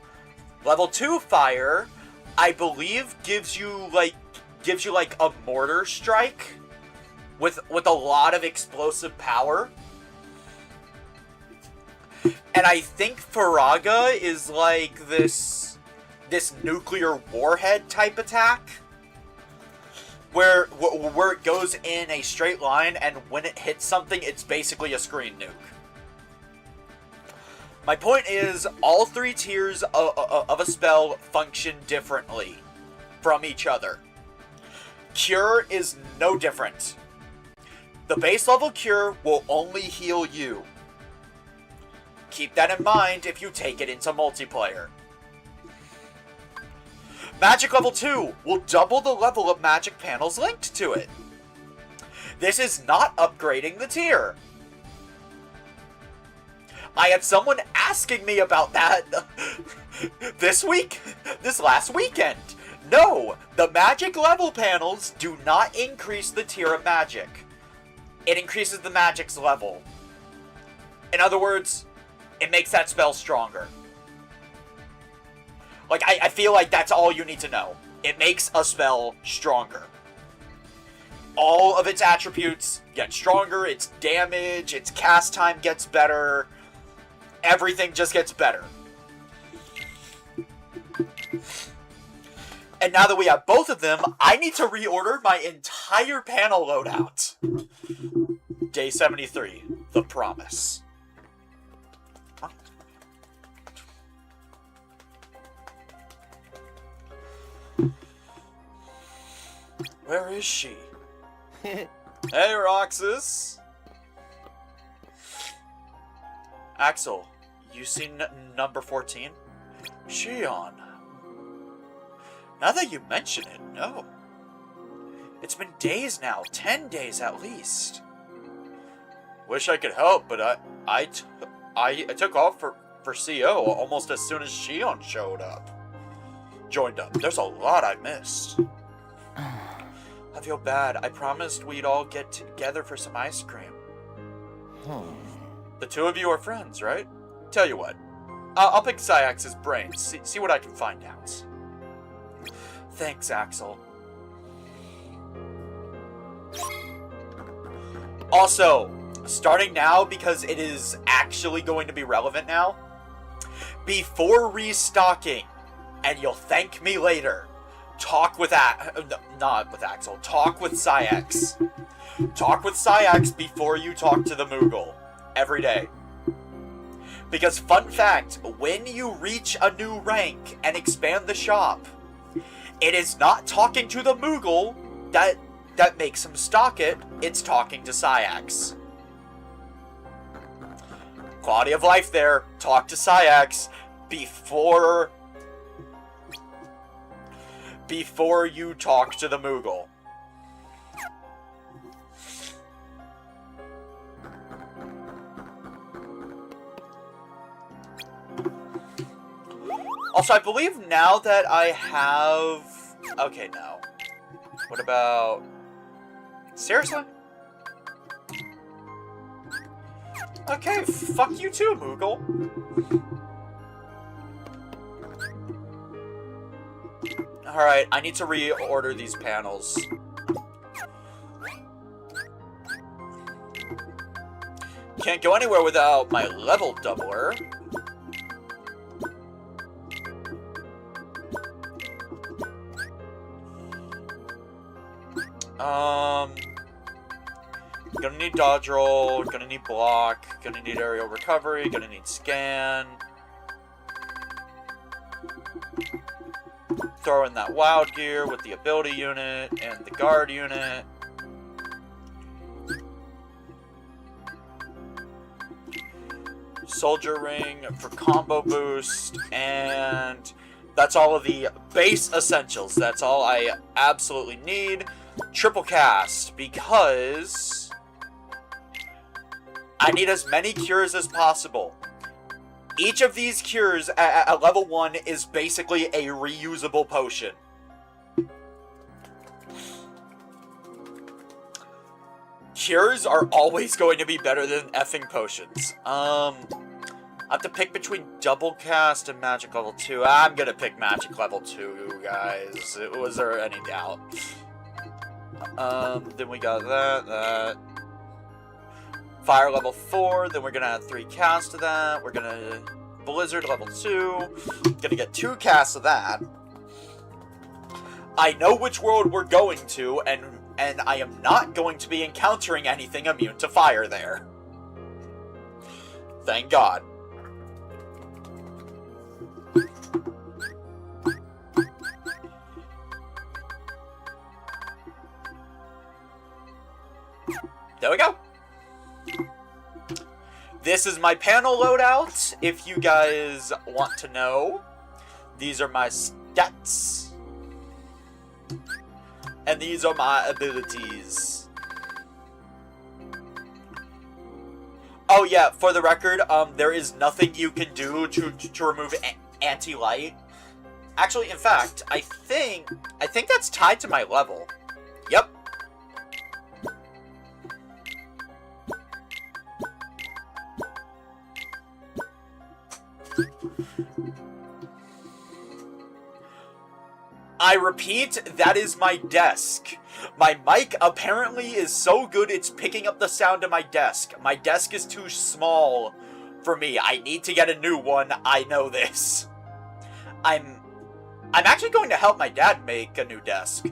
Level 2 Fire, I believe, gives you like a mortar strike with a lot of explosive power. And I think Faraga is like this nuclear warhead type attack, where it goes in a straight line, and when it hits something, it's basically a screen nuke. My point is, all three tiers of a spell function differently from each other. Cure is no different. The base level Cure will only heal you. Keep that in mind if you take it into multiplayer. Magic level 2 will double the level of magic panels linked to it. This is not upgrading the tier. I had someone asking me about that this last weekend. No, the magic level panels do not increase the tier of magic. It increases the magic's level. In other words, it makes that spell stronger. Like, I feel like that's all you need to know. It makes a spell stronger. All of its attributes get stronger, its damage, its cast time gets better. Everything just gets better. And now that we have both of them, I need to reorder my entire panel loadout. Day 73, The Promise. Where is she? Hey, Roxas. Axel, you seen number 14? Shion. Now that you mention it, no. It's been days now, 10 days at least. Wish I could help, but I took off for CO almost as soon as Shion joined up. There's a lot I missed. I feel bad. I promised we'd all get together for some ice cream. The two of you are friends, right? Tell you what, I'll pick Syax's brains, see what I can find out. Thanks, Axel. Also, starting now, because it is actually going to be relevant now, before restocking, and you'll thank me later, talk with Axel, talk with Syax. Talk with Syax before you talk to the Moogle. Every day. Because, fun fact, when you reach a new rank and expand the shop, it is not talking to the Moogle that makes him stock it, it's talking to Syax. Quality of life there. Talk to Syax before you talk to the Moogle. Also, I believe now that I have... Okay, no. What about... Seriously? Okay, fuck you too, Moogle. Alright, I need to reorder these panels. Can't go anywhere without my level doubler. Gonna need dodge roll, gonna need block, gonna need aerial recovery, gonna need scan. Throw in that wild gear with the ability unit and the guard unit. Soldier ring for combo boost, and that's all of the base essentials. That's all I absolutely need. Triple cast, because I need as many cures as possible. Each of these cures at level 1 is basically a reusable potion. Cures are always going to be better than effing potions. I have to pick between double cast and magic level 2. I'm gonna pick magic level 2, guys. Was there any doubt? Then we got that. Fire level 4, then we're gonna add 3 casts to that. We're gonna Blizzard level 2. Gonna get 2 casts of that. I know which world we're going to, and I am not going to be encountering anything immune to fire there. Thank God. There we go. This is my panel loadout, if you guys want to know. These are my stats. And these are my abilities. Oh yeah, for the record, there is nothing you can do to remove anti-light. Actually, in fact, I think that's tied to my level. Yep. I repeat, that is my desk. My mic apparently is so good it's picking up the sound of my desk. My desk is too small for me. I need to get a new one. I know this. I'm actually going to help my dad make a new desk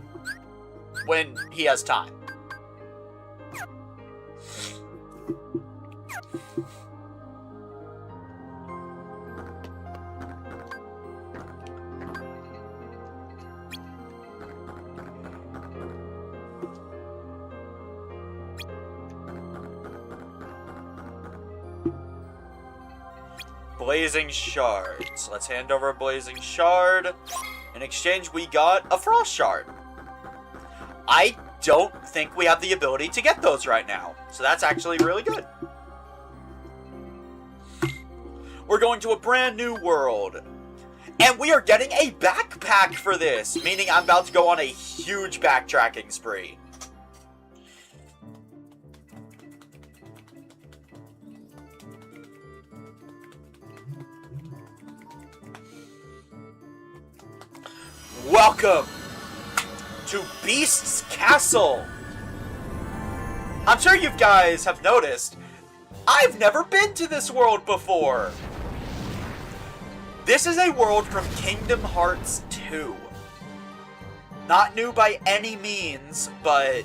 when he has time. Blazing shards. Let's hand over a blazing shard. In exchange, we got a frost shard. I don't think we have the ability to get those right now, so that's actually really good. We're going to a brand new world, and we are getting a backpack for this, meaning I'm about to go on a huge backtracking spree. Welcome to Beast's Castle. I'm sure you guys have noticed, I've never been to this world before. This is a world from Kingdom Hearts 2. Not new by any means, but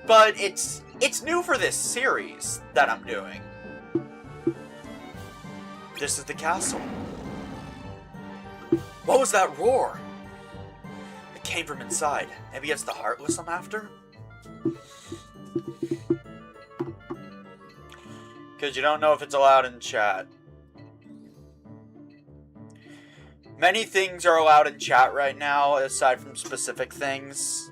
it's new for this series that I'm doing. This is the castle. What was that roar? It came from inside. Maybe it's the Heartless I'm after? Because you don't know if it's allowed in chat. Many things are allowed in chat right now, aside from specific things.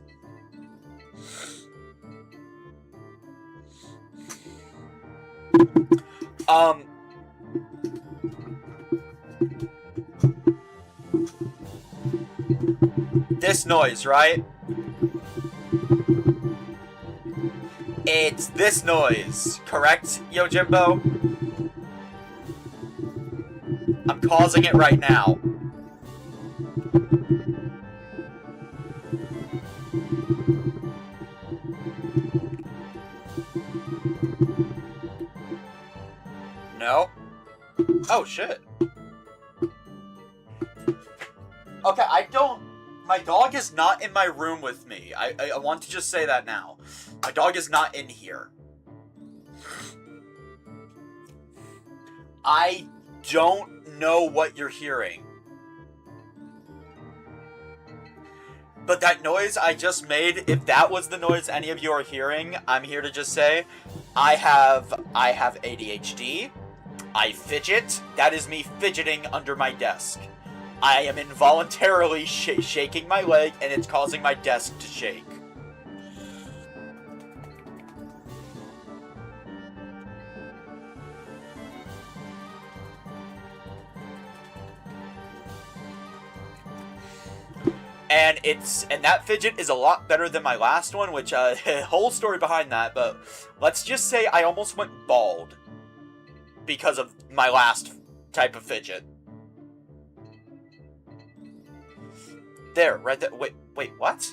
This noise, right? It's this noise, correct, Yojimbo? I'm causing it right now. No? Oh, shit. Okay, I don't My dog is not in my room with me. I want to just say that now. My dog is not in here. I don't know what you're hearing. But that noise I just made, if that was the noise any of you are hearing, I'm here to just say, I have ADHD. I fidget. That is me fidgeting under my desk. I am involuntarily shaking my leg, and it's causing my desk to shake. And that fidget is a lot better than my last one, which whole story behind that, but let's just say I almost went bald because of my last type of fidget. There, right there. Wait, what?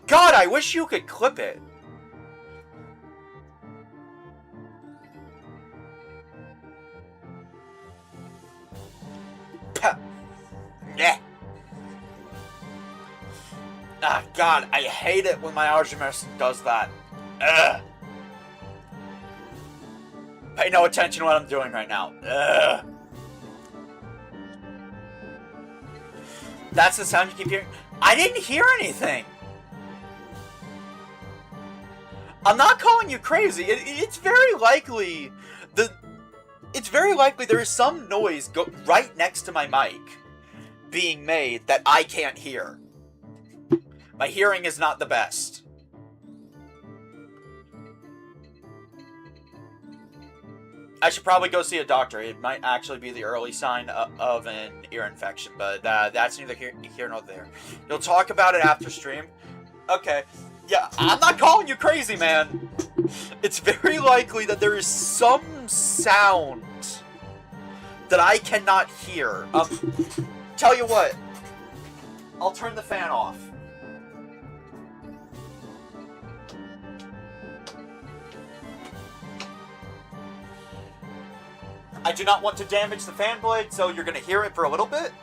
God, I wish you could clip it. Yeah. Ah, God, I hate it when my Archimedes does that. Ugh. Pay no attention to what I'm doing right now. Ugh. That's the sound you keep hearing? I didn't hear anything. I'm not calling you crazy. It's very likely there is some noise right next to my mic being made that I can't hear. My hearing is not the best. I should probably go see a doctor. It might actually be the early sign of an ear infection, but that's neither here nor there. You'll talk about it after stream. Okay. Yeah, I'm not calling you crazy, man. It's very likely that there is some sound that I cannot hear. Tell you what. I'll turn the fan off. I do not want to damage the fan blade, so you're going to hear it for a little bit.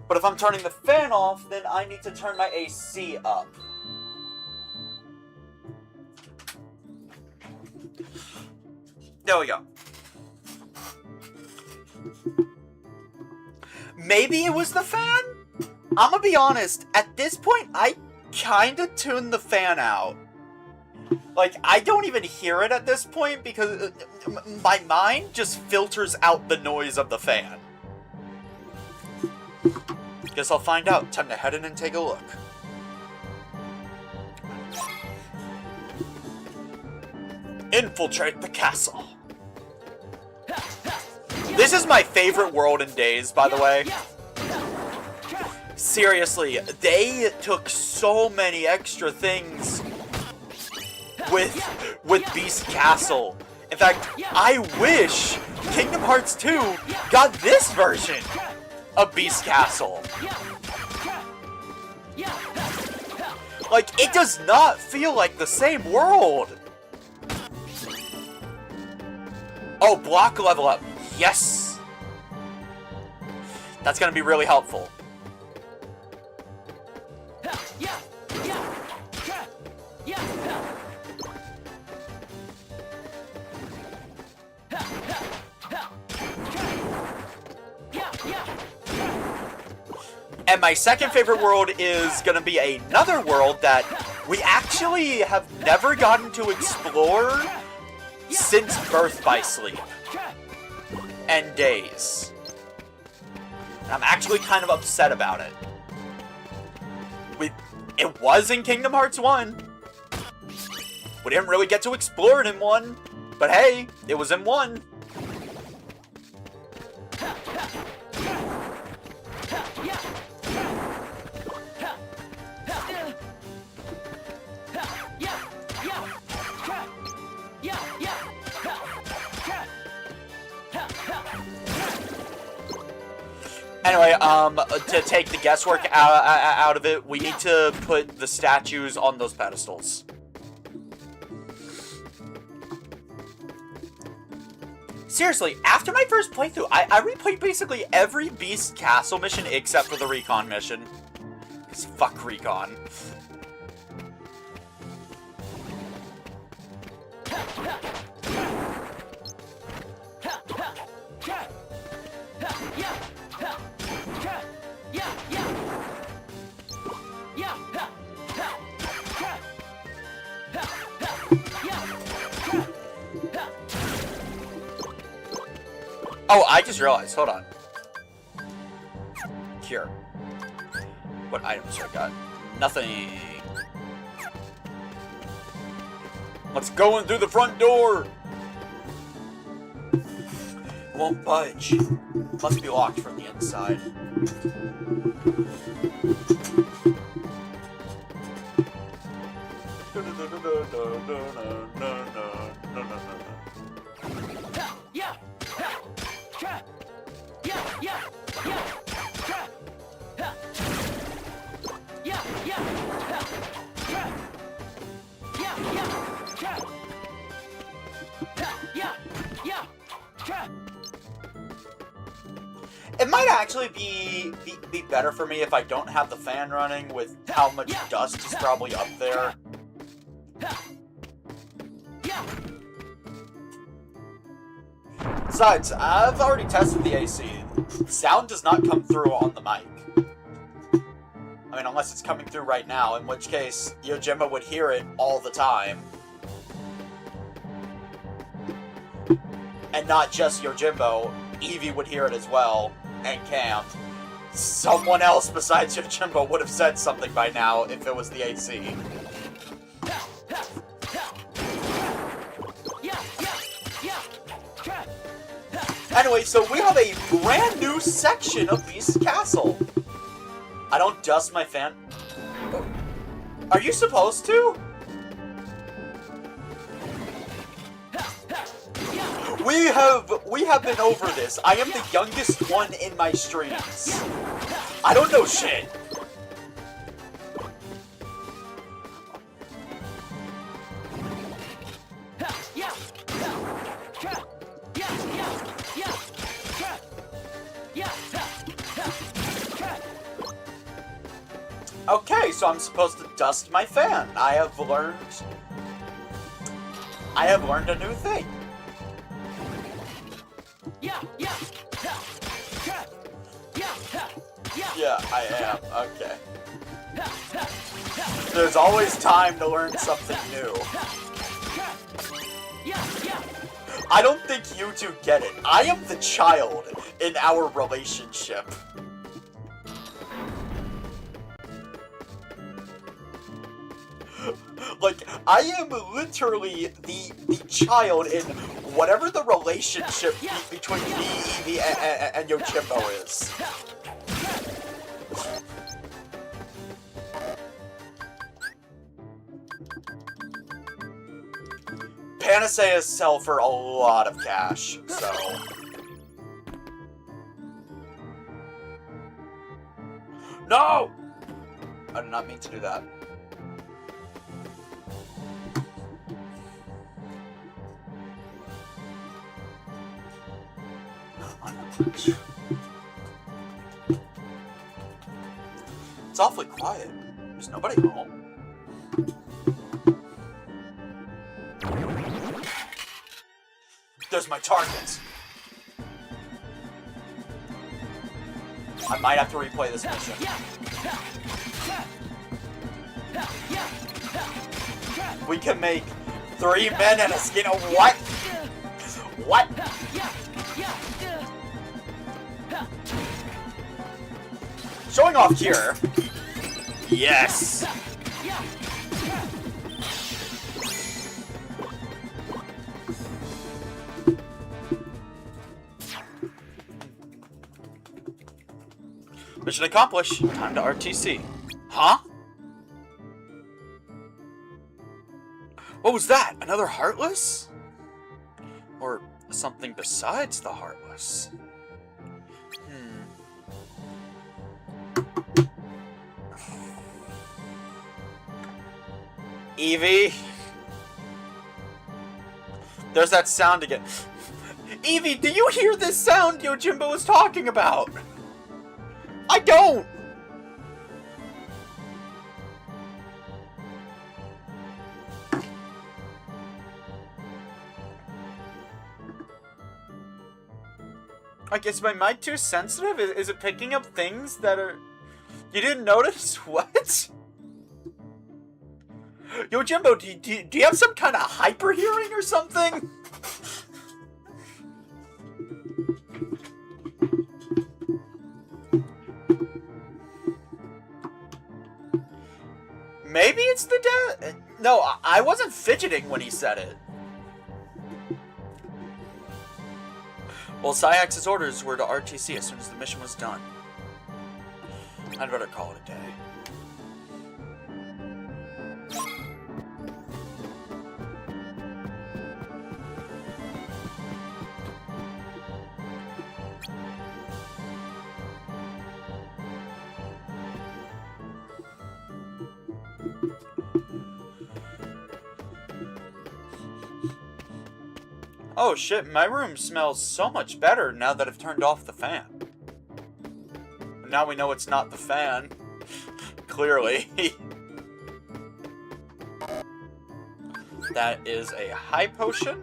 But if I'm turning the fan off, then I need to turn my AC up. There we go. Maybe it was the fan? I'm gonna be honest, at this point, I kinda tuned the fan out. Like, I don't even hear it at this point because my mind just filters out the noise of the fan. Guess I'll find out. Time to head in and take a look. Infiltrate the castle. This is my favorite world in Days, by the way. Seriously, they took so many extra things with Beast Castle. In fact, I wish Kingdom Hearts 2 got this version of Beast Castle. Like, it does not feel like the same world. Oh, block level up. Yes! That's gonna be really helpful. And my second favorite world is gonna be another world that we actually have never gotten to explore since Birth by Sleep and Days. And I'm actually kind of upset about it. It was in Kingdom Hearts 1. We didn't really get to explore it in 1, but hey, it was in 1. Anyway, to take the guesswork out of it, we need to put the statues on those pedestals. seriously, after my first playthrough, I replayed basically every Beast Castle mission except for the Recon mission. Because fuck Recon. Oh, I just realized. Hold on. Here. What items do I got? Nothing. Let's go in through the front door. Won't budge. Must be locked from the inside. It might actually be better for me if I don't have the fan running with how much dust is probably up there. Besides, I've already tested the AC. Sound does not come through on the mic. I mean, unless it's coming through right now, in which case, Yojimbo would hear it all the time. And not just Yojimbo, Eevee would hear it as well, and Cam. Someone else besides Yojimbo would have said something by now if it was the AC. Anyway, so we have a brand new section of Beast Castle. I don't dust my fan. Are you supposed to? We have been over this. I am the youngest one in my streams. I don't know shit. Okay, so I'm supposed to dust my fan. I have learned a new thing. Yeah, I am. Okay. There's always time to learn something new. I don't think you two get it. I am the child in our relationship. Like, I am literally the child in whatever the relationship between me, Eevee, and Yojimbo is. Panaceas sell for a lot of cash, so... No! I did not mean to do that. It's awfully quiet. There's nobody home. There's my target. I might have to replay this mission. We can make 3 men and a skin of what? What? Showing off here. Yes. Mission accomplished. Time to RTC. Huh? What was that? Another Heartless? Or something besides the Heartless? Eevee? There's that sound again. Eevee, Evie, do you hear this sound Yojimbo was talking about? I don't! Like, is my mic too sensitive? Is it picking up things that are... You didn't notice? What? Yojimbo, do you have some kind of hyper hearing or something? Maybe it's the No, I wasn't fidgeting when he said it. Well, Syax's orders were to RTC as soon as the mission was done. I'd better call it a day. Oh shit, my room smells so much better now that I've turned off the fan. Now we know it's not the fan. Clearly. That is a high potion.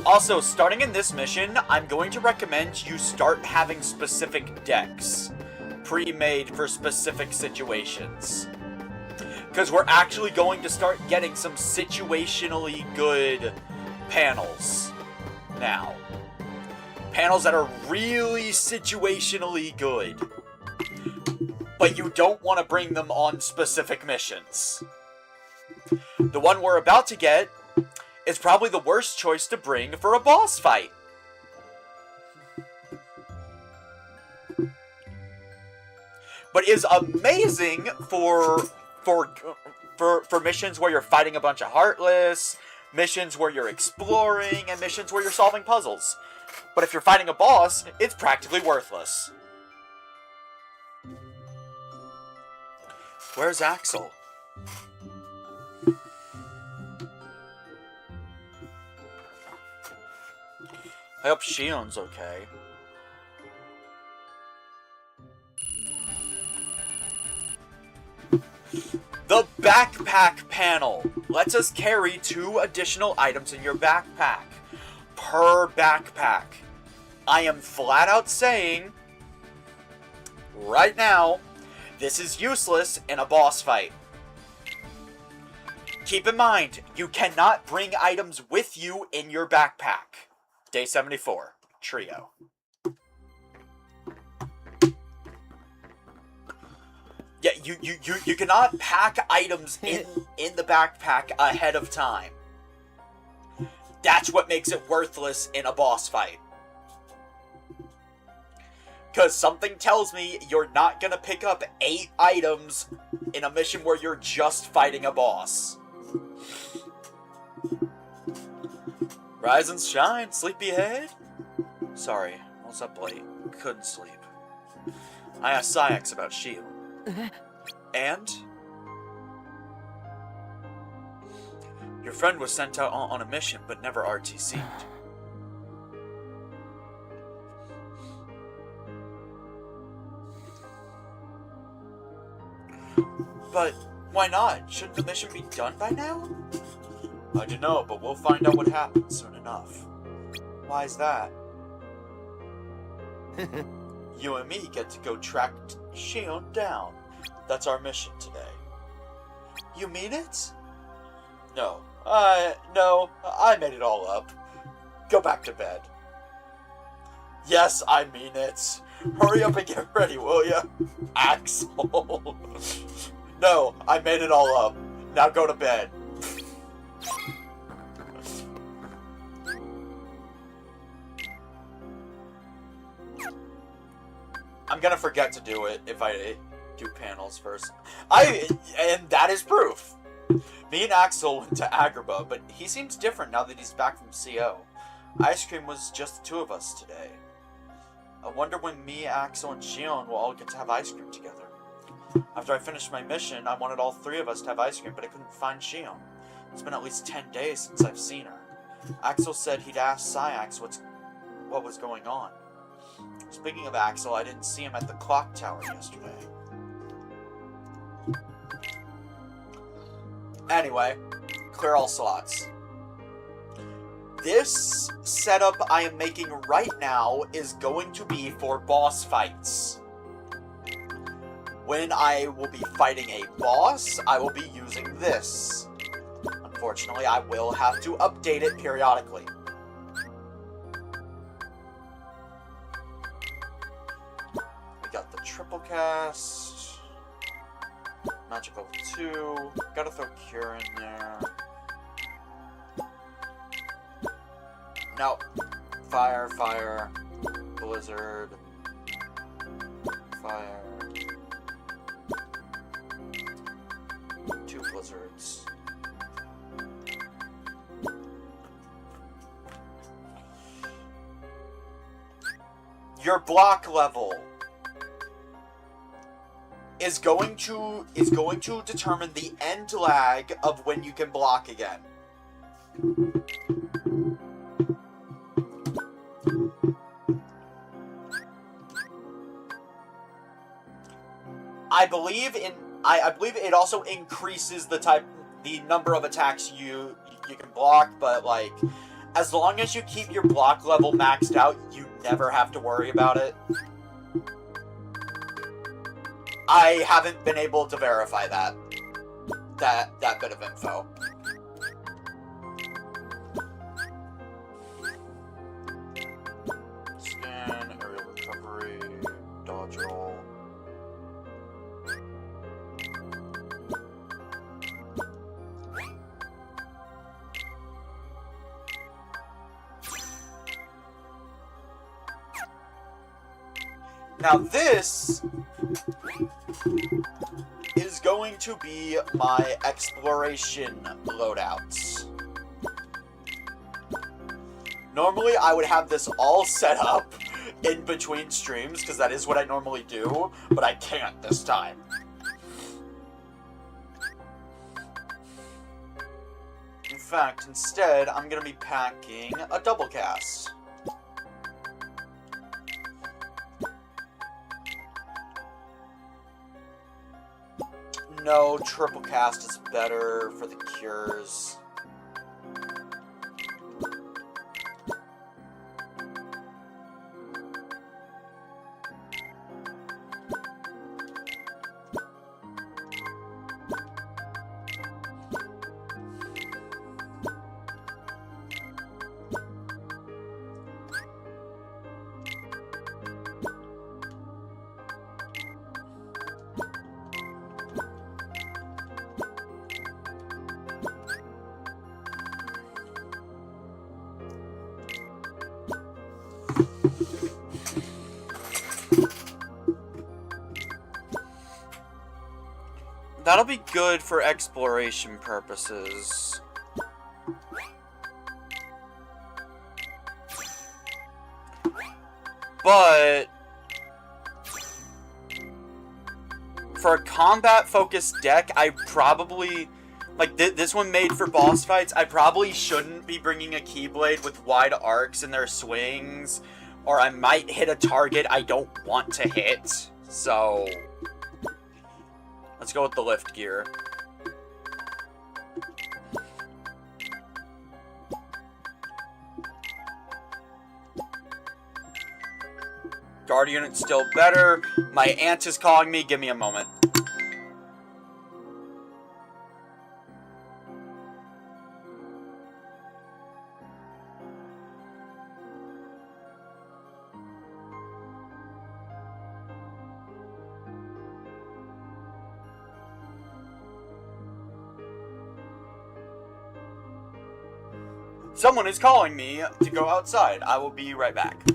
Also, starting in this mission, I'm going to recommend you start having specific decks pre-made for specific situations. Because we're actually going to start getting some situationally good panels now. Panels that are really situationally good. But you don't want to bring them on specific missions. The one we're about to get is probably the worst choice to bring for a boss fight. But is amazing for missions where you're fighting a bunch of Heartless, missions where you're exploring, and missions where you're solving puzzles. But if you're fighting a boss, it's practically worthless. Where's Axel? I hope Shion's okay. The backpack panel lets us carry 2 additional items in your backpack per backpack. I am flat out saying right now, this is useless in a boss fight. Keep in mind, you cannot bring items with you in your backpack. Day 74, Trio. Yeah, you cannot pack items in the backpack ahead of time. That's what makes it worthless in a boss fight. Because something tells me you're not going to pick up 8 items in a mission where you're just fighting a boss. Rise and shine, sleepyhead. Sorry, I was up late. Couldn't sleep. I asked Syax about Shield. And? Your friend was sent out on a mission, but never RTC'd. But why not? Shouldn't the mission be done by now? I don't know, but we'll find out what happens soon enough. Why's that? You and me get to go track Shion down. That's our mission today. You mean it? No, I made it all up. Go back to bed. Yes, I mean it. Hurry up and get ready, will ya? Axel. No, I made it all up. Now go to bed. I'm gonna forget to do it if I do panels first. And that is proof. Me and Axel went to Agrabah, but he seems different now that he's back from CO. Ice cream was just the 2 of us today. I wonder when me, Axel, and Shion will all get to have ice cream together. After I finished my mission, I wanted all three of us to have ice cream, but I couldn't find Shion. It's been at least 10 days since I've seen her. Axel said he'd asked Syax what was going on. Speaking of Axel, I didn't see him at the clock tower yesterday. Anyway, clear all slots. This setup I am making right now is going to be for boss fights. When I will be fighting a boss, I will be using this. Unfortunately, I will have to update it periodically. We got the triple cast. Magic level 2. Gotta throw Cure in there. No. Fire, fire. Blizzard. Fire. 2 blizzards. Your block level is going to determine the end lag of when you can block again. I believe it also increases the number of attacks you can block, but like as long as you keep your block level maxed out, you never have to worry about it. I haven't been able to verify that bit of info. Scan, aerial recovery, dodge roll. Now this is going to be my exploration loadouts. Normally I would have this all set up in between streams, because that is what I normally do, but I can't this time. In fact, instead, I'm going to be packing a double cast. No, triple cast is better for the cures. That'll be good for exploration purposes. But for a combat-focused deck, I probably... Like, this one made for boss fights, I probably shouldn't be bringing a Keyblade with wide arcs in their swings, or I might hit a target I don't want to hit, so... Let's go with the lift gear. Guard unit's still better. My aunt is calling me. Give me a moment. Someone is calling me to go outside. I will be right back.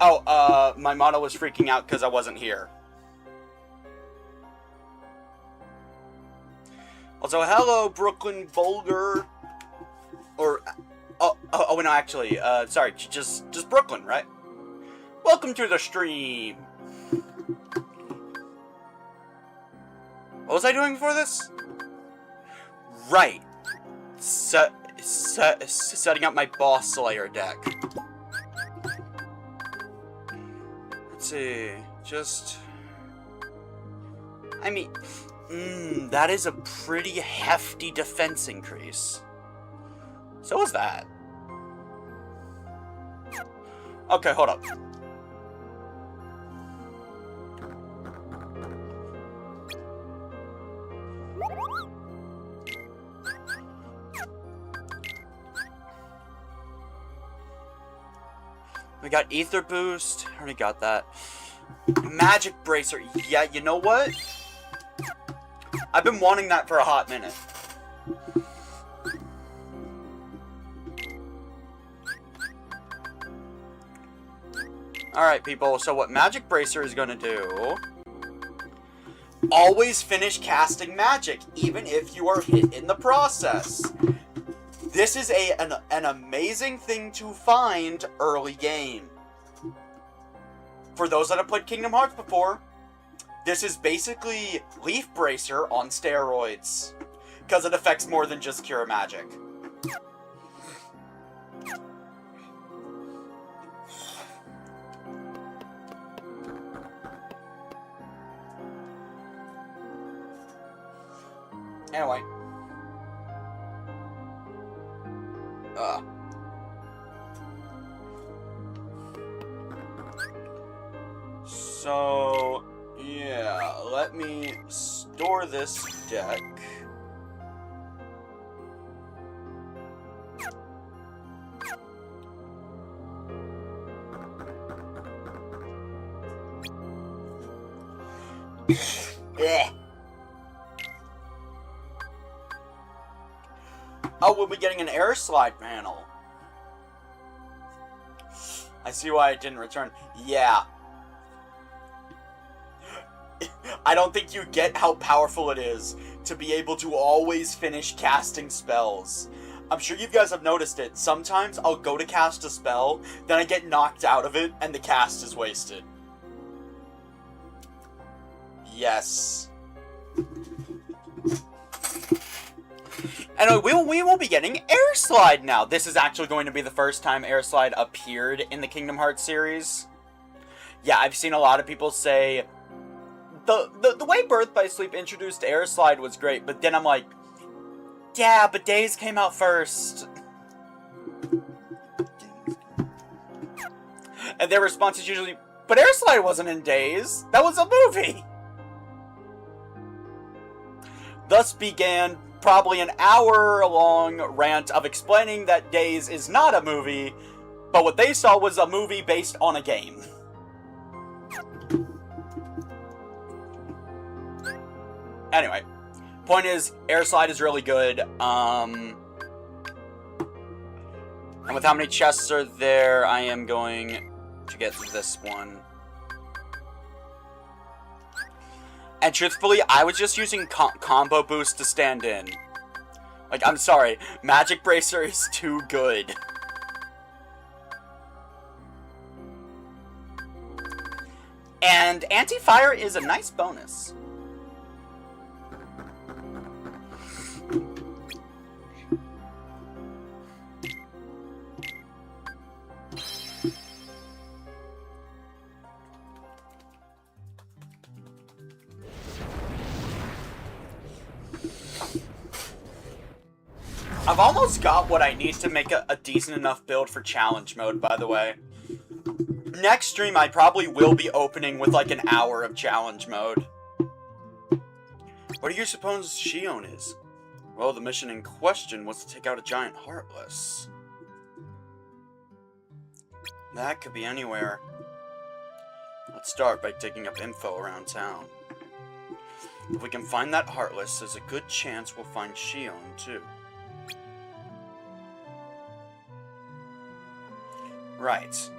Oh, my model was freaking out because I wasn't here. Also, hello, Brooklyn Boulder. Or, oh, no, actually, sorry, just Brooklyn, right? Welcome to the stream. What was I doing before this? Right. Setting up my Boss Slayer deck. Let's see, I mean, that is a pretty hefty defense increase. So is that. Okay, hold up. We got Ether Boost. I already got that. Magic Bracer. Yeah, you know what? I've been wanting that for a hot minute. Alright, people. So what Magic Bracer is going to do... Always finish casting magic, even if you are hit in the process. This is an amazing thing to find early game. For those that have played Kingdom Hearts before, this is basically Leaf Bracer on steroids. Because it affects more than just Cure Magic. Anyway. So, yeah, let me store this deck. Oh, we'll be getting an air slide panel. I see why it didn't return. Yeah. I don't think you get how powerful it is to be able to always finish casting spells. I'm sure you guys have noticed it. Sometimes I'll go to cast a spell, then I get knocked out of it, and the cast is wasted. Yes. And we will be getting Air Slide now. This is actually going to be the first time Air Slide appeared in the Kingdom Hearts series. Yeah, I've seen a lot of people say the way Birth by Sleep introduced Air Slide was great, but then I'm like, yeah, but Days came out first. And their response is usually, but Air Slide wasn't in Days. That was a movie. Thus began probably an hour-long rant of explaining that Days is not a movie, but what they saw was a movie based on a game. Anyway, point is, Air Slide is really good, and with how many chests are there, I am going to get this one. And truthfully, I was just using combo boost to stand in. Like, I'm sorry, Magic Bracer is too good. And Anti-Fire is a nice bonus. I've almost got what I need to make a decent enough build for challenge mode, by the way. Next stream, I probably will be opening with like an hour of challenge mode. What do you suppose Shion is? Well, the mission in question was to take out a giant Heartless. That could be anywhere. Let's start by digging up info around town. If we can find that Heartless, there's a good chance we'll find Shion, too. Right.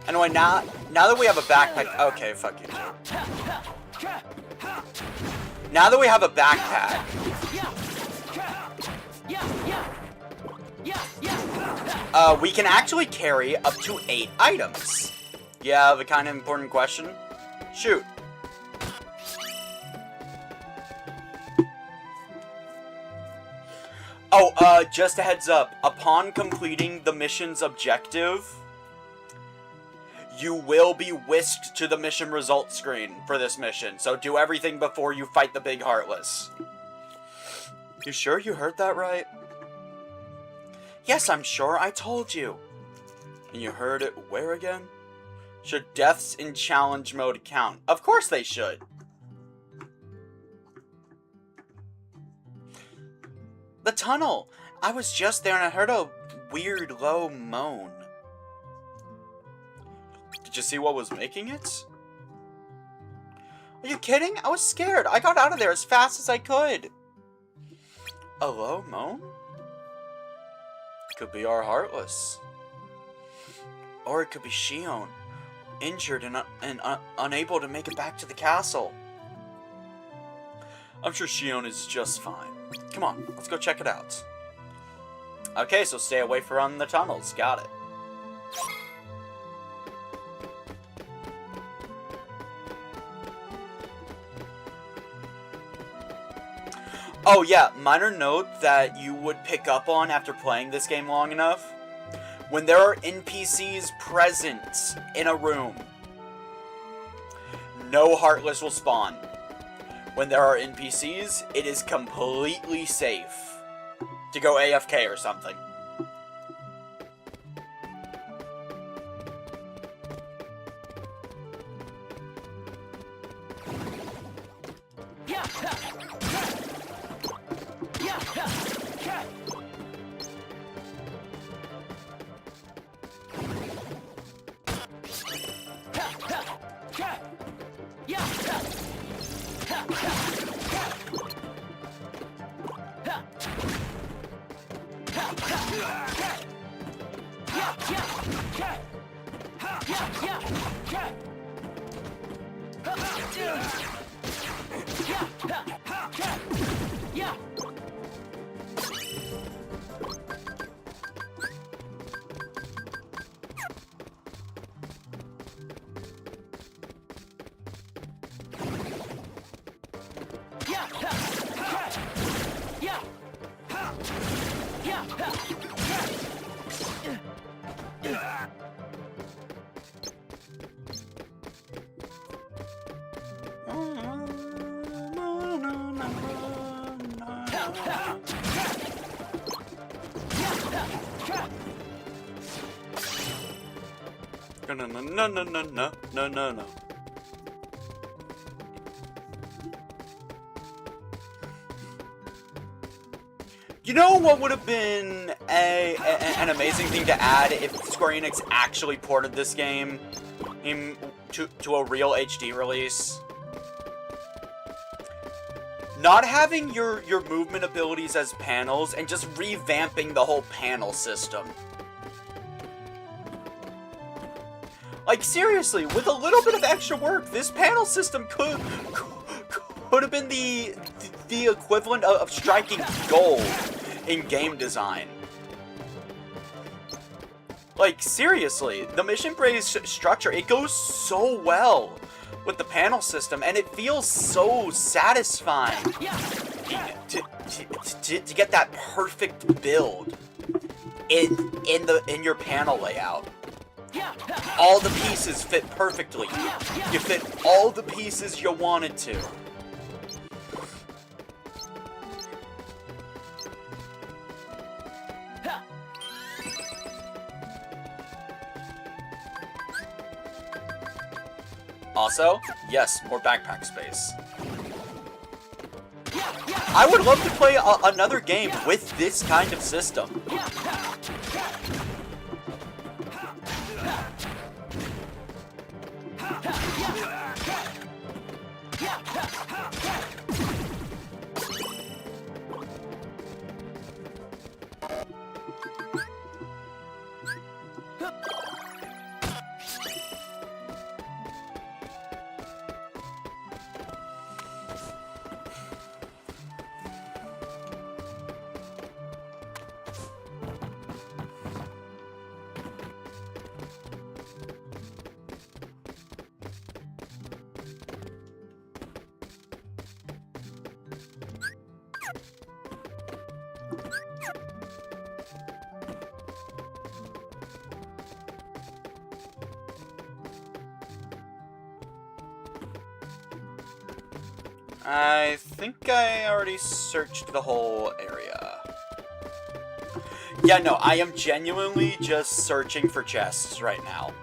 Anyway, now that we have a backpack... Okay, fuck you. Now that we have a backpack... we can actually carry up to 8 items. Yeah, the kind of important question? Shoot. Oh, just a heads up. Upon completing the mission's objective, you will be whisked to the mission results screen for this mission. So do everything before you fight the big Heartless. You sure you heard that right? Yes, I'm sure. I told you. And you heard it where again? Should deaths in challenge mode count? Of course they should. The tunnel! I was just there and I heard a weird low moan. Did you see what was making it? Are you kidding? I was scared. I got out of there as fast as I could. A low moan? Could be our Heartless. Or it could be Shion, injured and unable to make it back to the castle. I'm sure Shion is just fine. Come on, let's go check it out. Okay, so stay away from the tunnels. Got it. Oh yeah, minor note that you would pick up on after playing this game long enough. When there are NPCs present in a room, no Heartless will spawn. When there are NPCs, it is completely safe to go AFK or something. No. You know what would have been an amazing thing to add if Square Enix actually ported this game to a real HD release? Not having your movement abilities as panels and just revamping the whole panel system. Like, seriously, with a little bit of extra work, this panel system could have been the equivalent of striking gold in game design. Like, seriously, the mission-based structure, it goes so well with the panel system, and it feels so satisfying to get that perfect build in your panel layout. All the pieces fit perfectly. You fit all the pieces you wanted to. Also, yes, more backpack space. I would love to play another game with this kind of system. I think I already searched the whole area. Yeah, no, I am genuinely just searching for chests right now.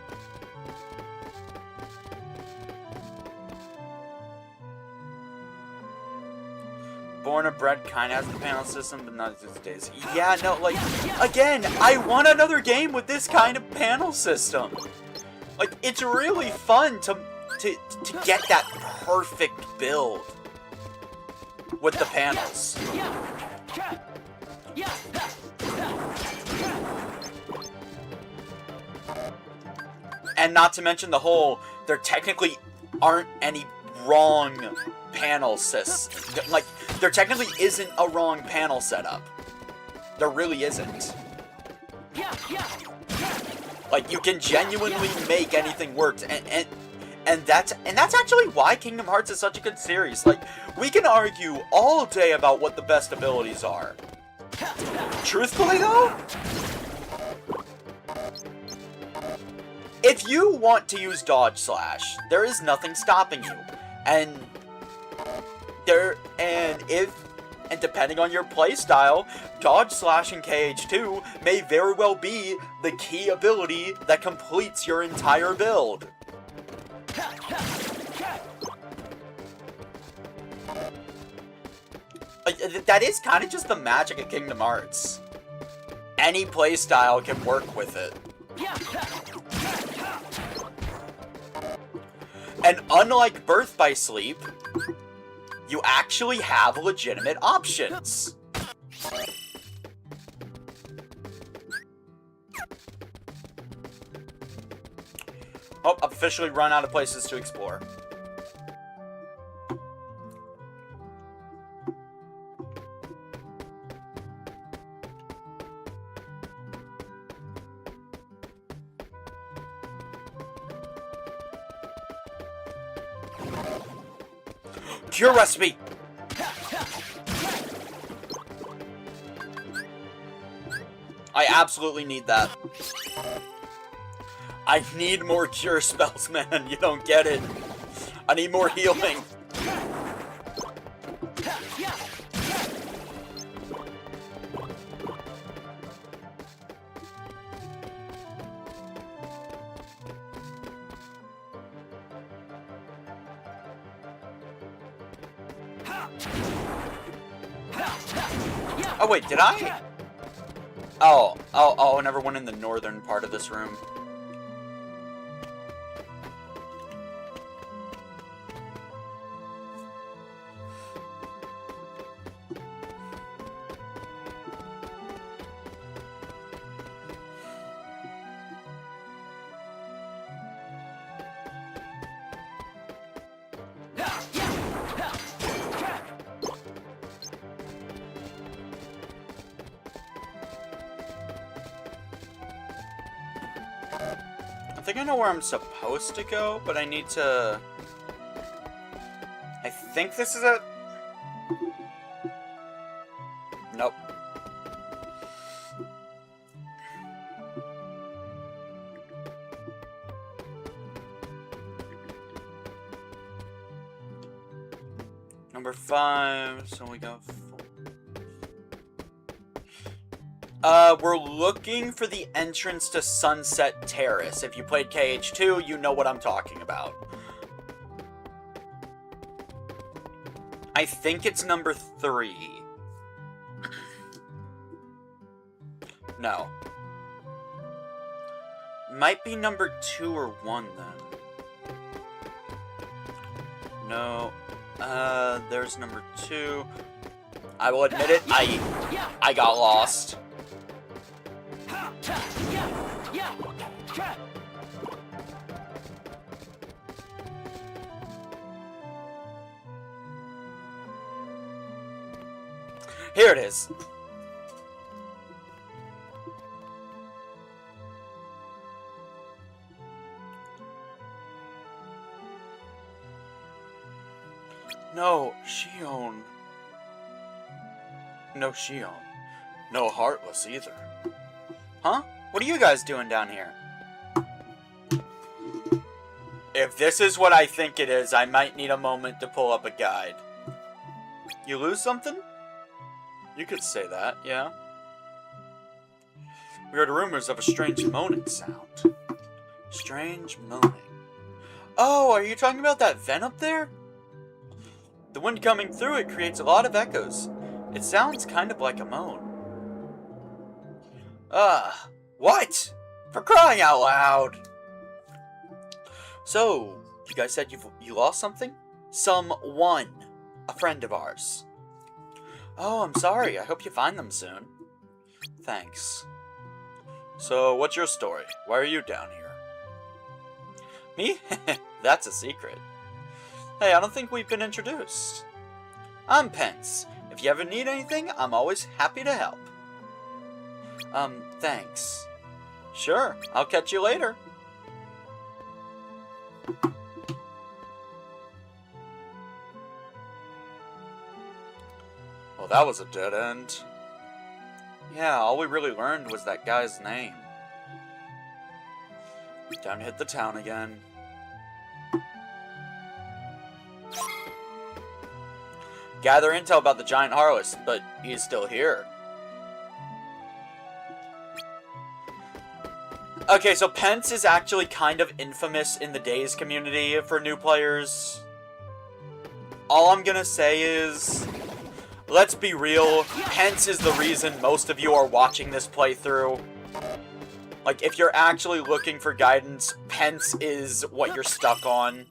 Born and Bred kind of has the panel system, but not these days. Yeah, no, like, again, I want another game with this kind of panel system. Like, it's really fun to get that perfect build with the panels. And not to mention the whole, there technically aren't any wrong panel systems. Like, there technically isn't a wrong panel setup. There really isn't. Like, you can genuinely make anything work, and that's actually why Kingdom Hearts is such a good series. Like, we can argue all day about what the best abilities are. Truthfully, though, if you want to use Dodge Slash, there is nothing stopping you. And depending on your playstyle, Dodge Slash in KH2 may very well be the key ability that completes your entire build. That is kind of just the magic of Kingdom Hearts. Any playstyle can work with it. And unlike Birth by Sleep, you actually have legitimate options. Oh, I've officially run out of places to explore. Cure recipe! I absolutely need that. I need more cure spells, man. You don't get it. I need more healing. Oh wait, did I? Oh, I never went in the northern part of this room. I think I know where I'm supposed to go, but I need to... I think this is it. Nope. Number 5, so we got 4. We're looking for the entrance to Sunset Terrace. If you played KH2, you know what I'm talking about. I think it's number 3. No. Might be number 2 or 1 then. No. There's number 2. I will admit it, I got lost. Here it is. No, Shion. No Shion. No Heartless either. Huh? What are you guys doing down here? If this is what I think it is, I might need a moment to pull up a guide. You lose something? You could say that, yeah. We heard rumors of a strange moaning sound. Strange moaning. Oh, are you talking about that vent up there? The wind coming through it creates a lot of echoes. It sounds kind of like a moan. What? For crying out loud! So, you guys said you lost something? Someone. A friend of ours. Oh, I'm sorry. I hope you find them soon. Thanks. So, what's your story? Why are you down here? Me? That's a secret. Hey, I don't think we've been introduced. I'm Pence. If you ever need anything, I'm always happy to help. Thanks. Sure, I'll catch you later. Well, that was a dead end. Yeah, all we really learned was that guy's name. Time to hit the town again. Gather intel about the giant harvest, but he's still here. Okay, so Pence is actually kind of infamous in the Days community for new players. All I'm gonna say is, let's be real, Pence is the reason most of you are watching this playthrough. Like, if you're actually looking for guidance, Pence is what you're stuck on.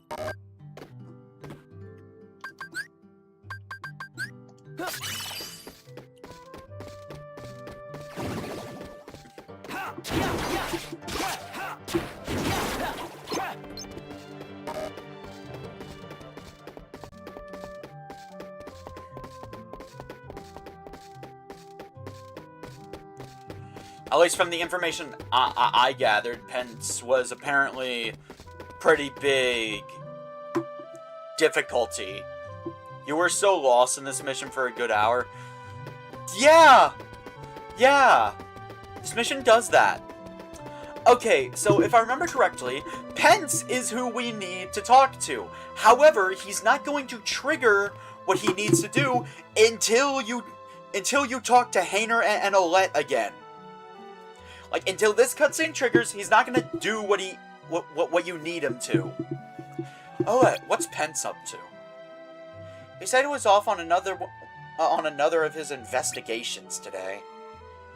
At least from the information I gathered, Pence was apparently pretty big difficulty. You were so lost in this mission for a good hour. Yeah! This mission does that. Okay, so if I remember correctly, Pence is who we need to talk to. However, he's not going to trigger what he needs to do until you talk to Hainer and Olette again. Like, until this cutscene triggers, he's not gonna do what you need him to. Olette, what's Pence up to? He said he was off on another of his investigations today.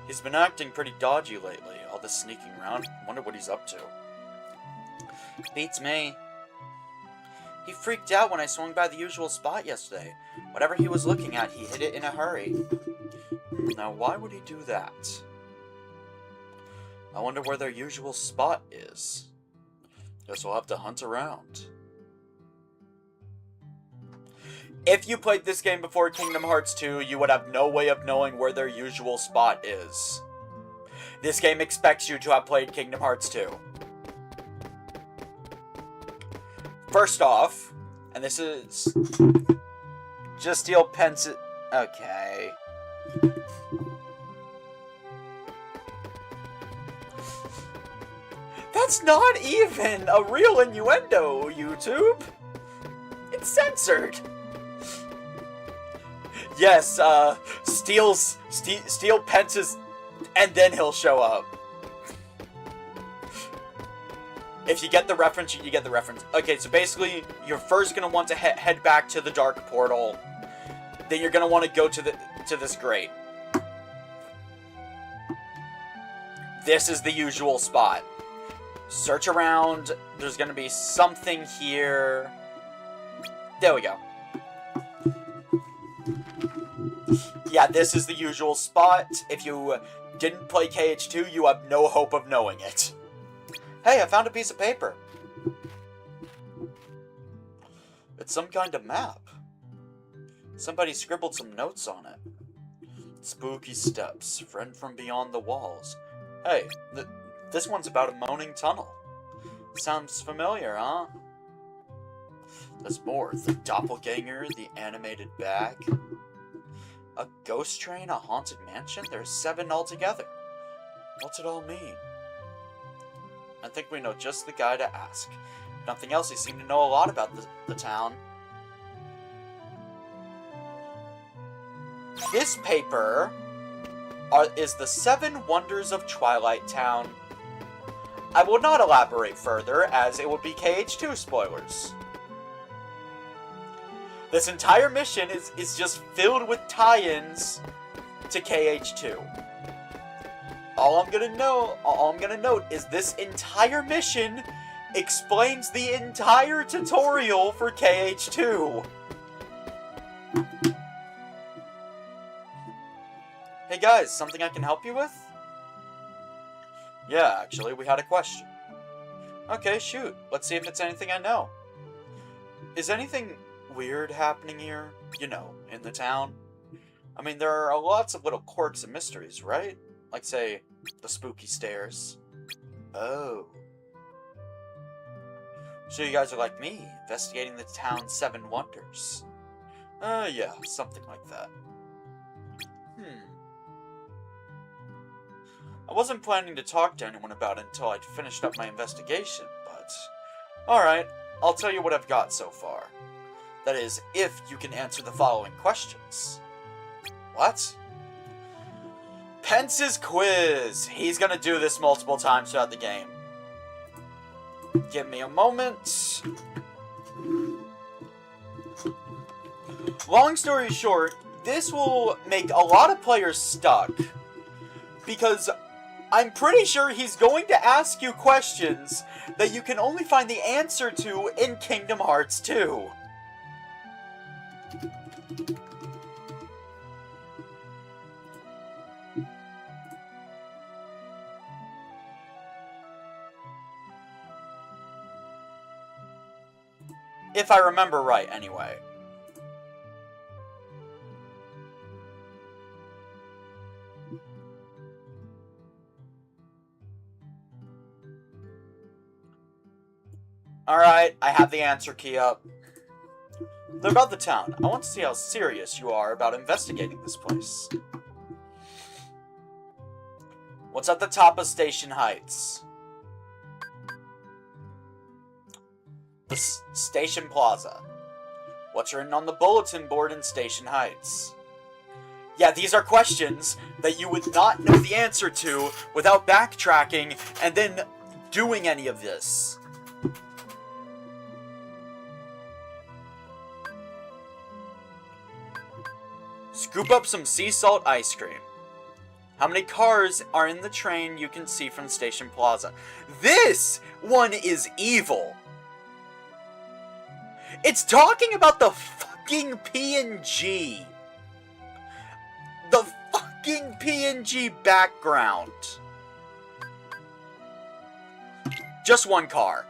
He's been acting pretty dodgy lately, all this sneaking around. Wonder what he's up to. Beats me. He freaked out when I swung by the usual spot yesterday. Whatever he was looking at, he hit it in a hurry. Now, why would he do that? I wonder where their usual spot is. Guess we'll have to hunt around. If you played this game before Kingdom Hearts 2, you would have no way of knowing where their usual spot is. This game expects you to have played Kingdom Hearts 2. First off, and this is just steal Pence. Okay. That's not even a real innuendo, YouTube. It's censored. Yes, steal Pence's, and then he'll show up. If you get the reference, you get the reference. Okay, so basically, you're first gonna want to head back to the Dark Portal. Then you're gonna want to go to this grate. This is the usual spot. Search around. There's gonna be something here. There we go. Yeah, this is the usual spot. If you didn't play KH2, you have no hope of knowing it. Hey, I found a piece of paper. It's some kind of map. Somebody scribbled some notes on it. Spooky steps, friend from beyond the walls. Hey, this one's about a moaning tunnel. Sounds familiar, huh? There's more. The doppelganger, the animated bag. A ghost train, a haunted mansion? There's 7 altogether. What's it all mean? I think we know just the guy to ask. If nothing else, he seemed to know a lot about the town. This paper is the 7 Wonders of Twilight Town. I will not elaborate further, as it would be KH2 spoilers. This entire mission is just filled with tie-ins to KH2. All I'm gonna note is this entire mission explains the entire tutorial for KH2. Hey guys, something I can help you with? Yeah, actually, we had a question. Okay, shoot. Let's see if it's anything I know. Is anything weird happening here? You know, in the town? I mean, there are lots of little quirks and mysteries, right? Like, say, the spooky stairs. Oh. So you guys are like me, investigating the town's 7 wonders. Yeah, something like that. I wasn't planning to talk to anyone about it until I'd finished up my investigation, but... Alright, I'll tell you what I've got so far. That is, if you can answer the following questions. What? Pence's quiz! He's gonna do this multiple times throughout the game. Give me a moment. Long story short, this will make a lot of players stuck. Because I'm pretty sure he's going to ask you questions that you can only find the answer to in Kingdom Hearts 2. If I remember right, anyway. Alright, I have the answer key up. They're about the town. I want to see how serious you are about investigating this place. What's at the top of Station Heights? The Station Plaza. What's written on the bulletin board in Station Heights? Yeah, these are questions that you would not know the answer to without backtracking and then doing any of this. Scoop up some sea salt ice cream. How many cars are in the train you can see from Station Plaza? This one is evil. It's talking about the fucking PNG. The fucking PNG background. Just one car.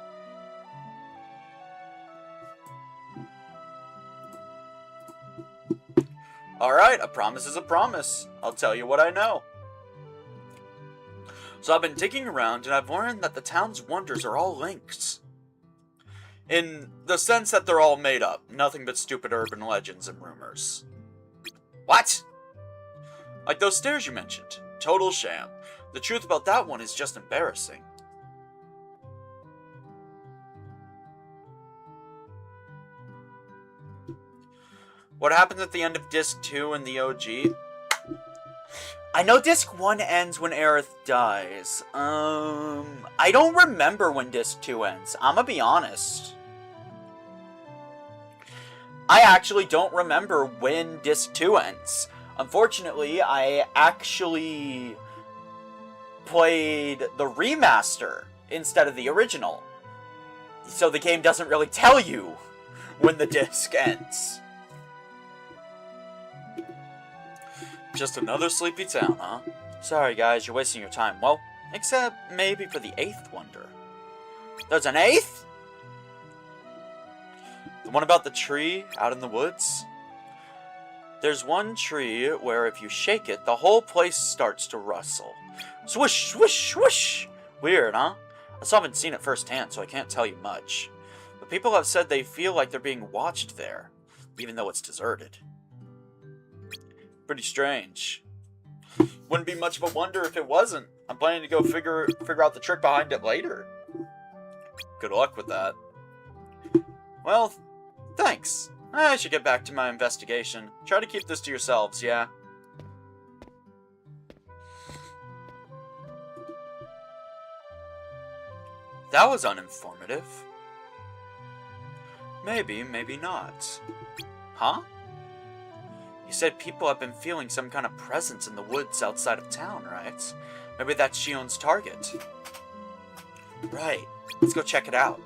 Alright, a promise is a promise. I'll tell you what I know. So I've been digging around and I've learned that the town's wonders are all linked. In the sense that they're all made up. Nothing but stupid urban legends and rumors. What? Like those stairs you mentioned. Total sham. The truth about that one is just embarrassing. What happened at the end of Disc 2 in the OG? I know Disc 1 ends when Aerith dies. I don't remember when Disc 2 ends. I'ma be honest. I actually don't remember when Disc 2 ends. Unfortunately, I actually played the remaster instead of the original. So the game doesn't really tell you when the disc ends. Just another sleepy town, huh? Sorry guys, you're wasting your time. Well, except maybe for the 8th wonder. There's an 8th? The one about the tree out in the woods? There's one tree where if you shake it, the whole place starts to rustle. Swish, swish, swish! Weird, huh? I still haven't seen it firsthand, so I can't tell you much. But people have said they feel like they're being watched there, even though it's deserted. Pretty strange. Wouldn't be much of a wonder if it wasn't. I'm planning to go figure out the trick behind it later. Good luck with that. Well, thanks. I should get back to my investigation. Try to keep this to yourselves, yeah? That was uninformative. Maybe, maybe not. Huh? You said people have been feeling some kind of presence in the woods outside of town, right? Maybe that's Shion's target. Right. Let's go check it out.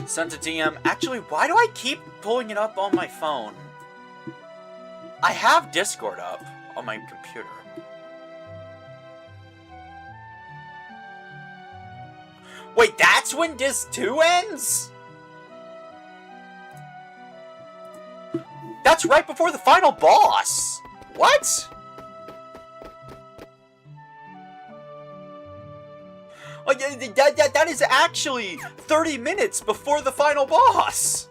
Sent to DM. Actually, why do I keep pulling it up on my phone? I have Discord up on my computer. Wait, that's when Dis 2 ends? That's right before the final boss! What? Oh, that is actually 30 minutes before the final boss!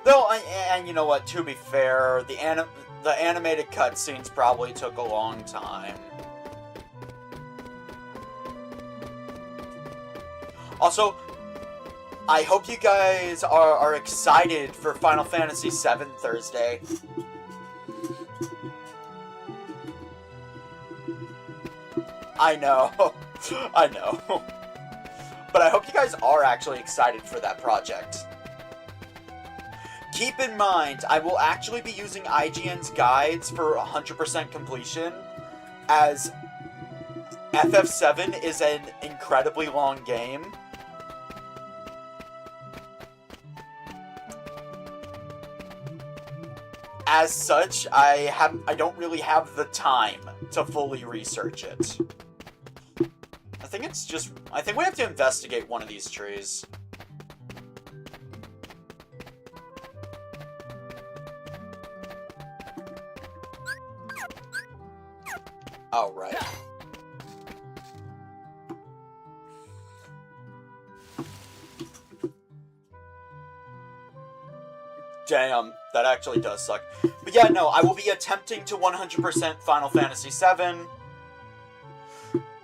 Though, and you know what, to be fair, the animated cutscenes probably took a long time. Also, I hope you guys are excited for Final Fantasy VII Thursday. I know. I know. But I hope you guys are actually excited for that project. Keep in mind, I will actually be using IGN's guides for 100% completion, as FF7 is an incredibly long game. As such, I don't really have the time to fully research it. I think we have to investigate one of these trees. Oh, right. Damn, that actually does suck. But yeah, no, I will be attempting to 100% Final Fantasy VII,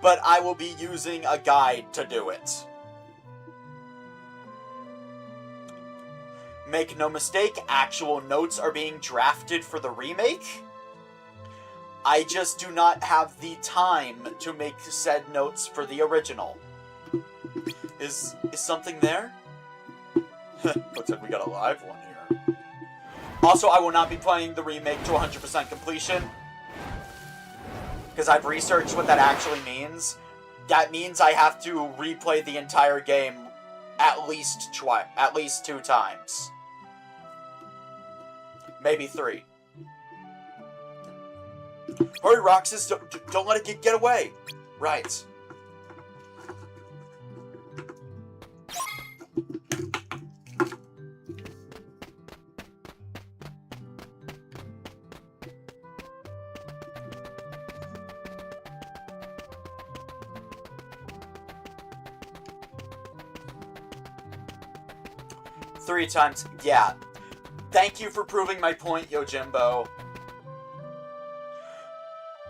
but I will be using a guide to do it. Make no mistake, actual notes are being drafted for the remake. I just do not have the time to make said notes for the original. Is something there? Looks like we got a live one here. Also, I will not be playing the remake to 100% completion, because I've researched what that actually means. That means I have to replay the entire game at least 2 times. Maybe 3. Hurry, Roxas! Don't let it get away! Right. Three times. Yeah. Thank you for proving my point, Yojimbo.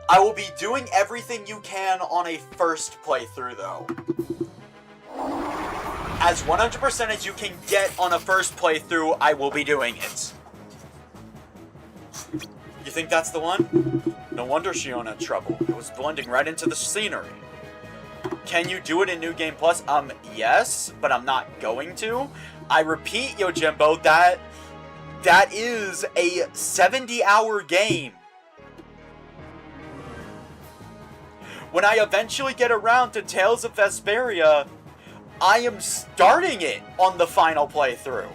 I will be doing everything you can on a first playthrough, though. As 100% as you can get on a first playthrough, I will be doing it. You think that's the one? No wonder Shion had trouble. It was blending right into the scenery. Can you do it in New Game Plus? Yes, but I'm not going to. I repeat, Yojimbo, that is a 70-hour game. When I eventually get around to Tales of Vesperia, I am starting it on the final playthrough.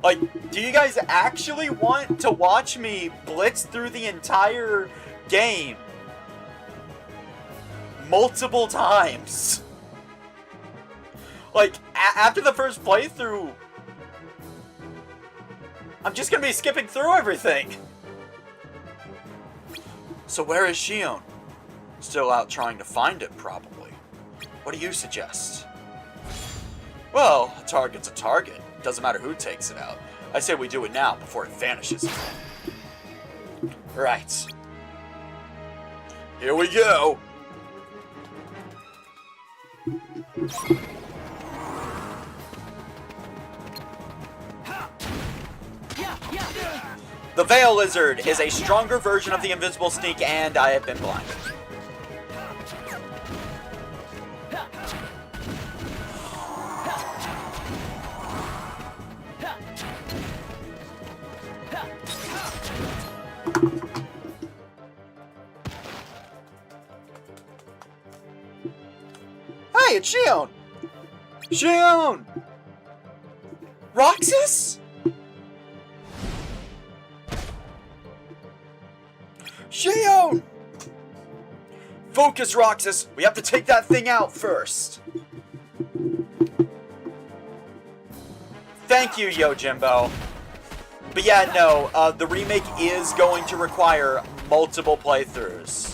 Like, do you guys actually want to watch me blitz through the entire game multiple times? Like, after the first playthrough, I'm just gonna be skipping through everything. So where is Shion? Still out trying to find it, probably. What do you suggest? Well, a target's a target. Doesn't matter who takes it out. I say we do it now before it vanishes. Right. Here we go. The Veil Lizard is a stronger version of the Invisible Sneak, and I have been blinded. Hey, it's Shion! Shion! Roxas? Shion! Focus, Roxas! We have to take that thing out first! Thank you, Yojimbo. But yeah, no, the remake is going to require multiple playthroughs.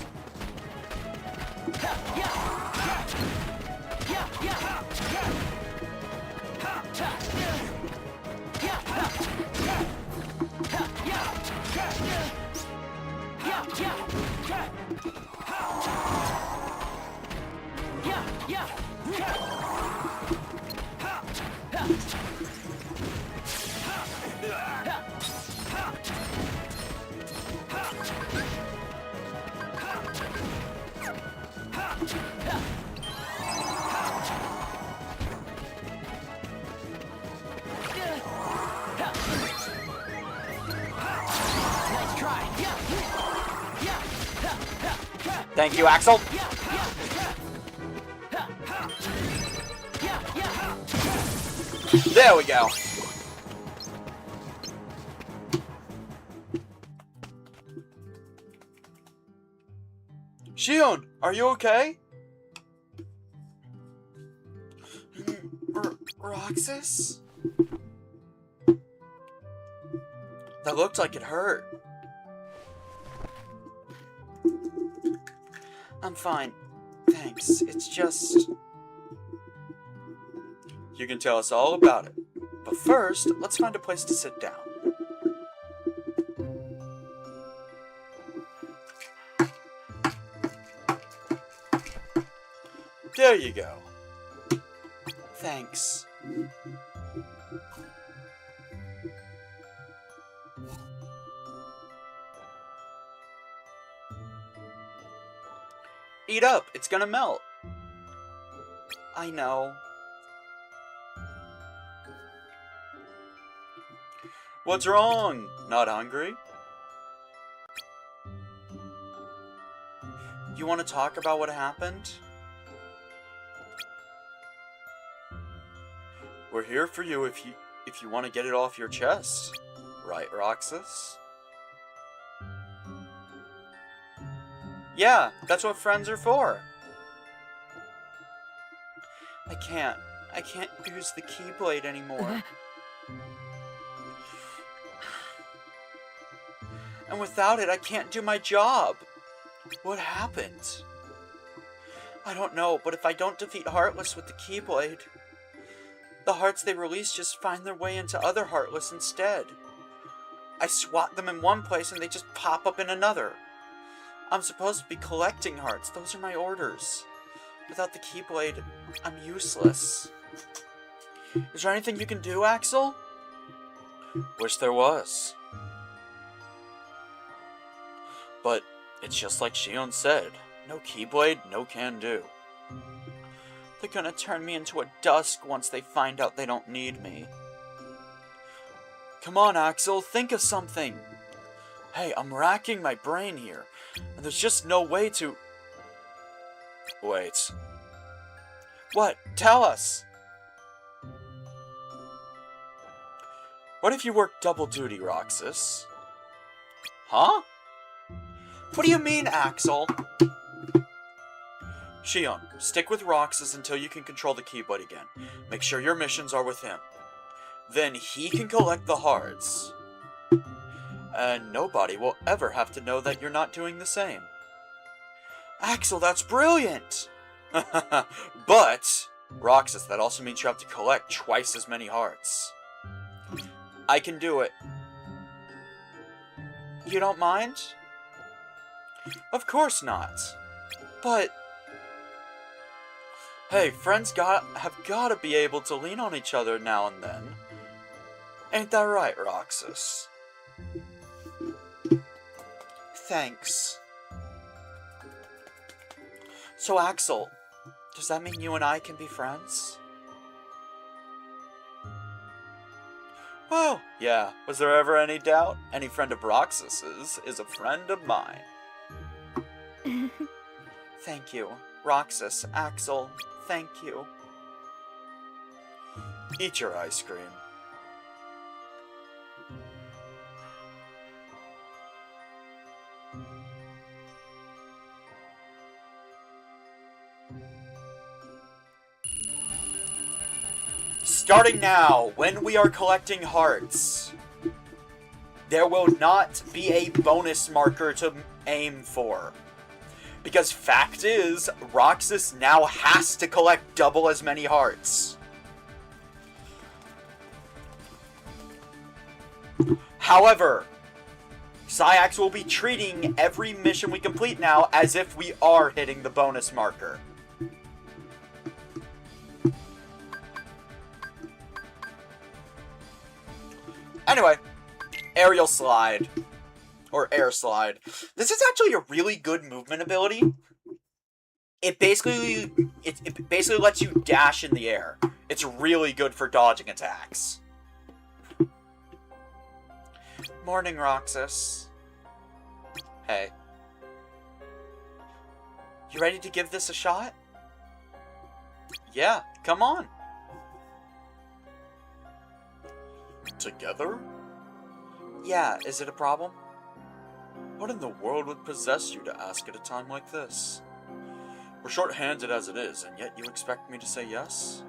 Thank you, Axel. There we go. Shion, are you okay? Roxas? That looked like it hurt. I'm fine. Thanks. It's just... You can tell us all about it. But first, let's find a place to sit down. There you go. Thanks. Eat up, it's gonna melt. I know. What's wrong? Not hungry? You want to talk about what happened? We're here for you if you want to get it off your chest. Right, Roxas? Yeah, that's what friends are for. I can't use the Keyblade anymore. And without it, I can't do my job. What happened? I don't know, but if I don't defeat Heartless with the Keyblade, the hearts they release just find their way into other Heartless instead. I swat them in one place and they just pop up in another. I'm supposed to be collecting hearts. Those are my orders. Without the Keyblade, I'm useless. Is there anything you can do, Axel? Wish there was. But it's just like Shion said. No Keyblade, no can do. They're gonna turn me into a dusk once they find out they don't need me. Come on, Axel, think of something. Hey, I'm racking my brain here, and there's just no way to... Wait. What? Tell us! What if you work double duty, Roxas? Huh? What do you mean, Axel? Shion, stick with Roxas until you can control the Keyblade again. Make sure your missions are with him. Then he can collect the hearts. And nobody will ever have to know that you're not doing the same. Axel, that's brilliant! But, Roxas, that also means you have to collect twice as many hearts. I can do it. You don't mind? Of course not. But... hey, friends have gotta be able to lean on each other now and then. Ain't that right, Roxas? Thanks. So, Axel, does that mean you and I can be friends? Well, yeah. Was there ever any doubt? Any friend of Roxas's is a friend of mine. Thank you, Roxas, Axel, thank you. Eat your ice cream. Starting now, when we are collecting hearts, there will not be a bonus marker to aim for. Because fact is, Roxas now has to collect double as many hearts. However, Syax will be treating every mission we complete now as if we are hitting the bonus marker. Anyway, aerial slide. Or air slide. This is actually a really good movement ability. It basically lets you dash in the air. It's really good for dodging attacks. Morning, Roxas. Hey. You ready to give this a shot? Yeah, come on. Together? Yeah, is it a problem? What in the world would possess you to ask at a time like this? We're short-handed as it is, and yet you expect me to say yes?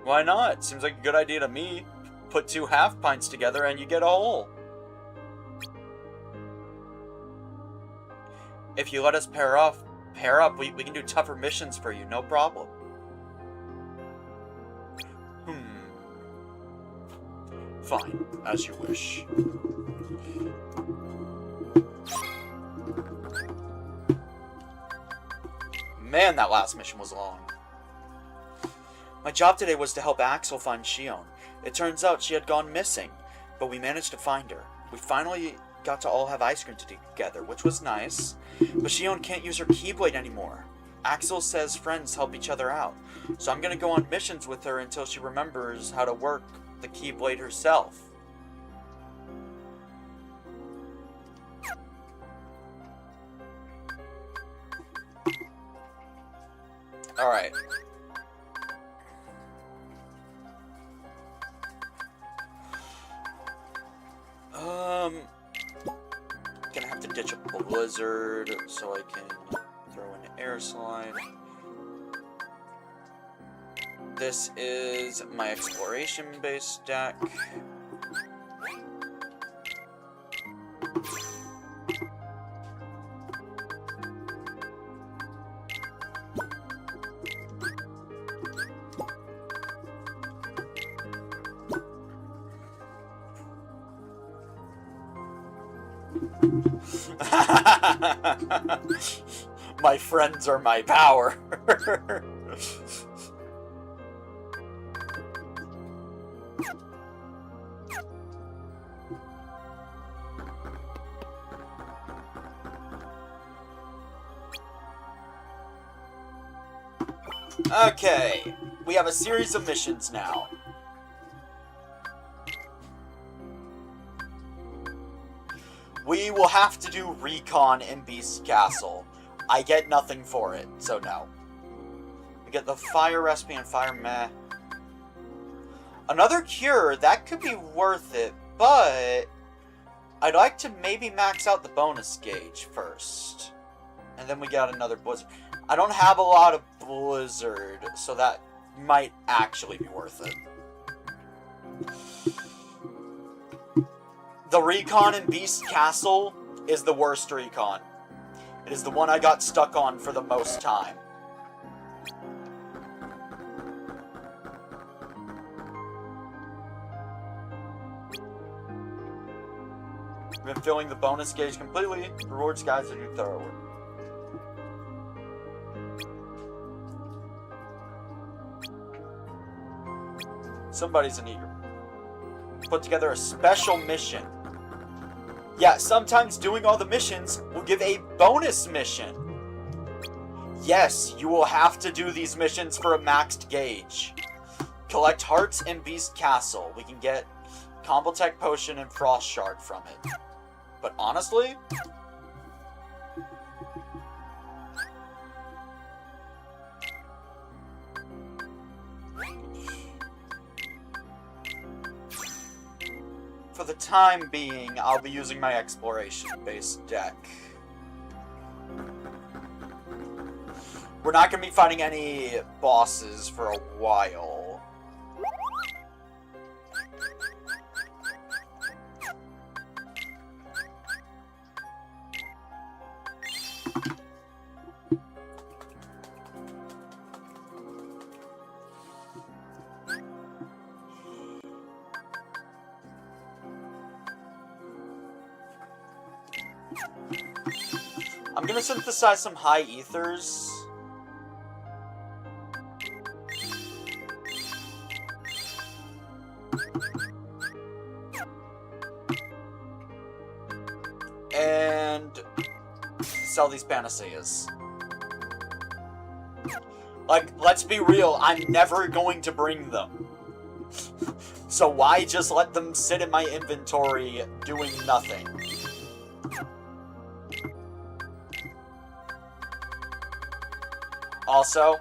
Why not? Seems like a good idea to me. Put 2 half pints together and you get a whole. If you let us pair up, we can do tougher missions for you, no problem. Fine, as you wish. Man, that last mission was long. My job today was to help Axel find Shion. It turns out she had gone missing, but we managed to find her. We finally got to all have ice cream together, which was nice, but Shion can't use her Keyblade anymore. Axel says friends help each other out, so I'm gonna go on missions with her until she remembers how to work the Keyblade herself. Alright. Gonna have to ditch a blizzard so I can throw an air slide. This is my exploration-based deck. My friends are my power. Okay, we have a series of missions now. We will have to do recon in Beast Castle. I get nothing for it, so no. We get the fire recipe and fire meh. Another cure, that could be worth it, but I'd like to maybe max out the bonus gauge first. And then we got another blizzard. I don't have a lot of blizzard, so that might actually be worth it. The recon in Beast Castle is the worst recon. It is the one I got stuck on for the most time. I've been filling the bonus gauge completely. Rewards guides to do thorough work. Somebody's in here. Put together a special mission. Yeah, sometimes doing all the missions will give a bonus mission. Yes, you will have to do these missions for a maxed gauge. Collect hearts in Beast Castle. We can get Combo Tech Potion and Frost Shard from it. But honestly, for the time being, I'll be using my exploration-based deck. We're not going to be fighting any bosses for a while. I'm gonna synthesize some high ethers. And sell these panaceas. Like, let's be real, I'm never going to bring them. So why just let them sit in my inventory doing nothing? Also,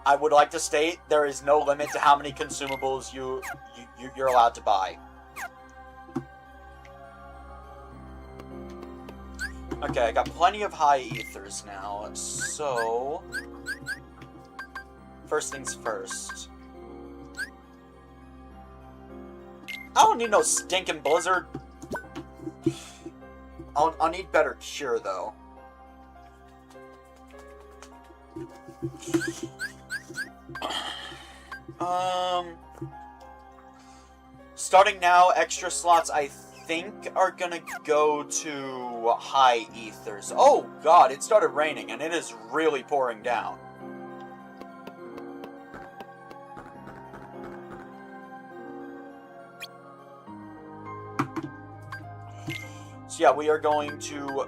I would like to state there is no limit to how many consumables you're allowed to buy. Okay, I got plenty of high ethers now, so first things first. I don't need no stinking blizzard. I'll need better cure though. Starting now, extra slots I think are gonna go to high ethers. Oh god, it started raining and it is really pouring down. So yeah, we are going to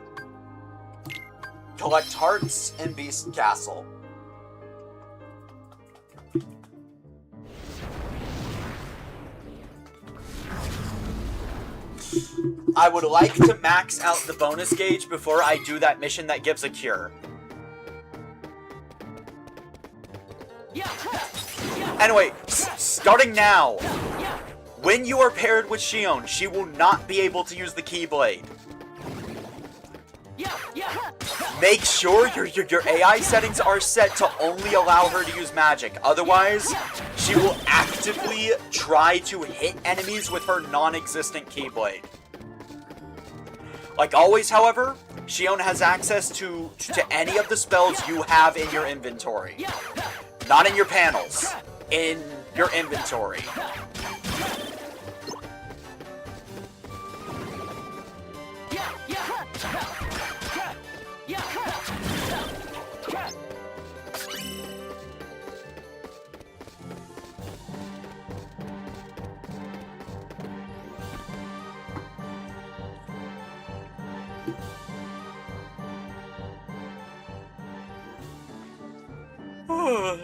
collect hearts in Beast Castle. I would like to max out the bonus gauge before I do that mission that gives a cure. Anyway, starting now, when you are paired with Xion, she will not be able to use the Keyblade. Make sure your AI settings are set to only allow her to use magic. Otherwise, she will actively try to hit enemies with her non-existent Keyblade. Like always, however, Xion has access to any of the spells you have in your inventory. Not in your panels. In your inventory.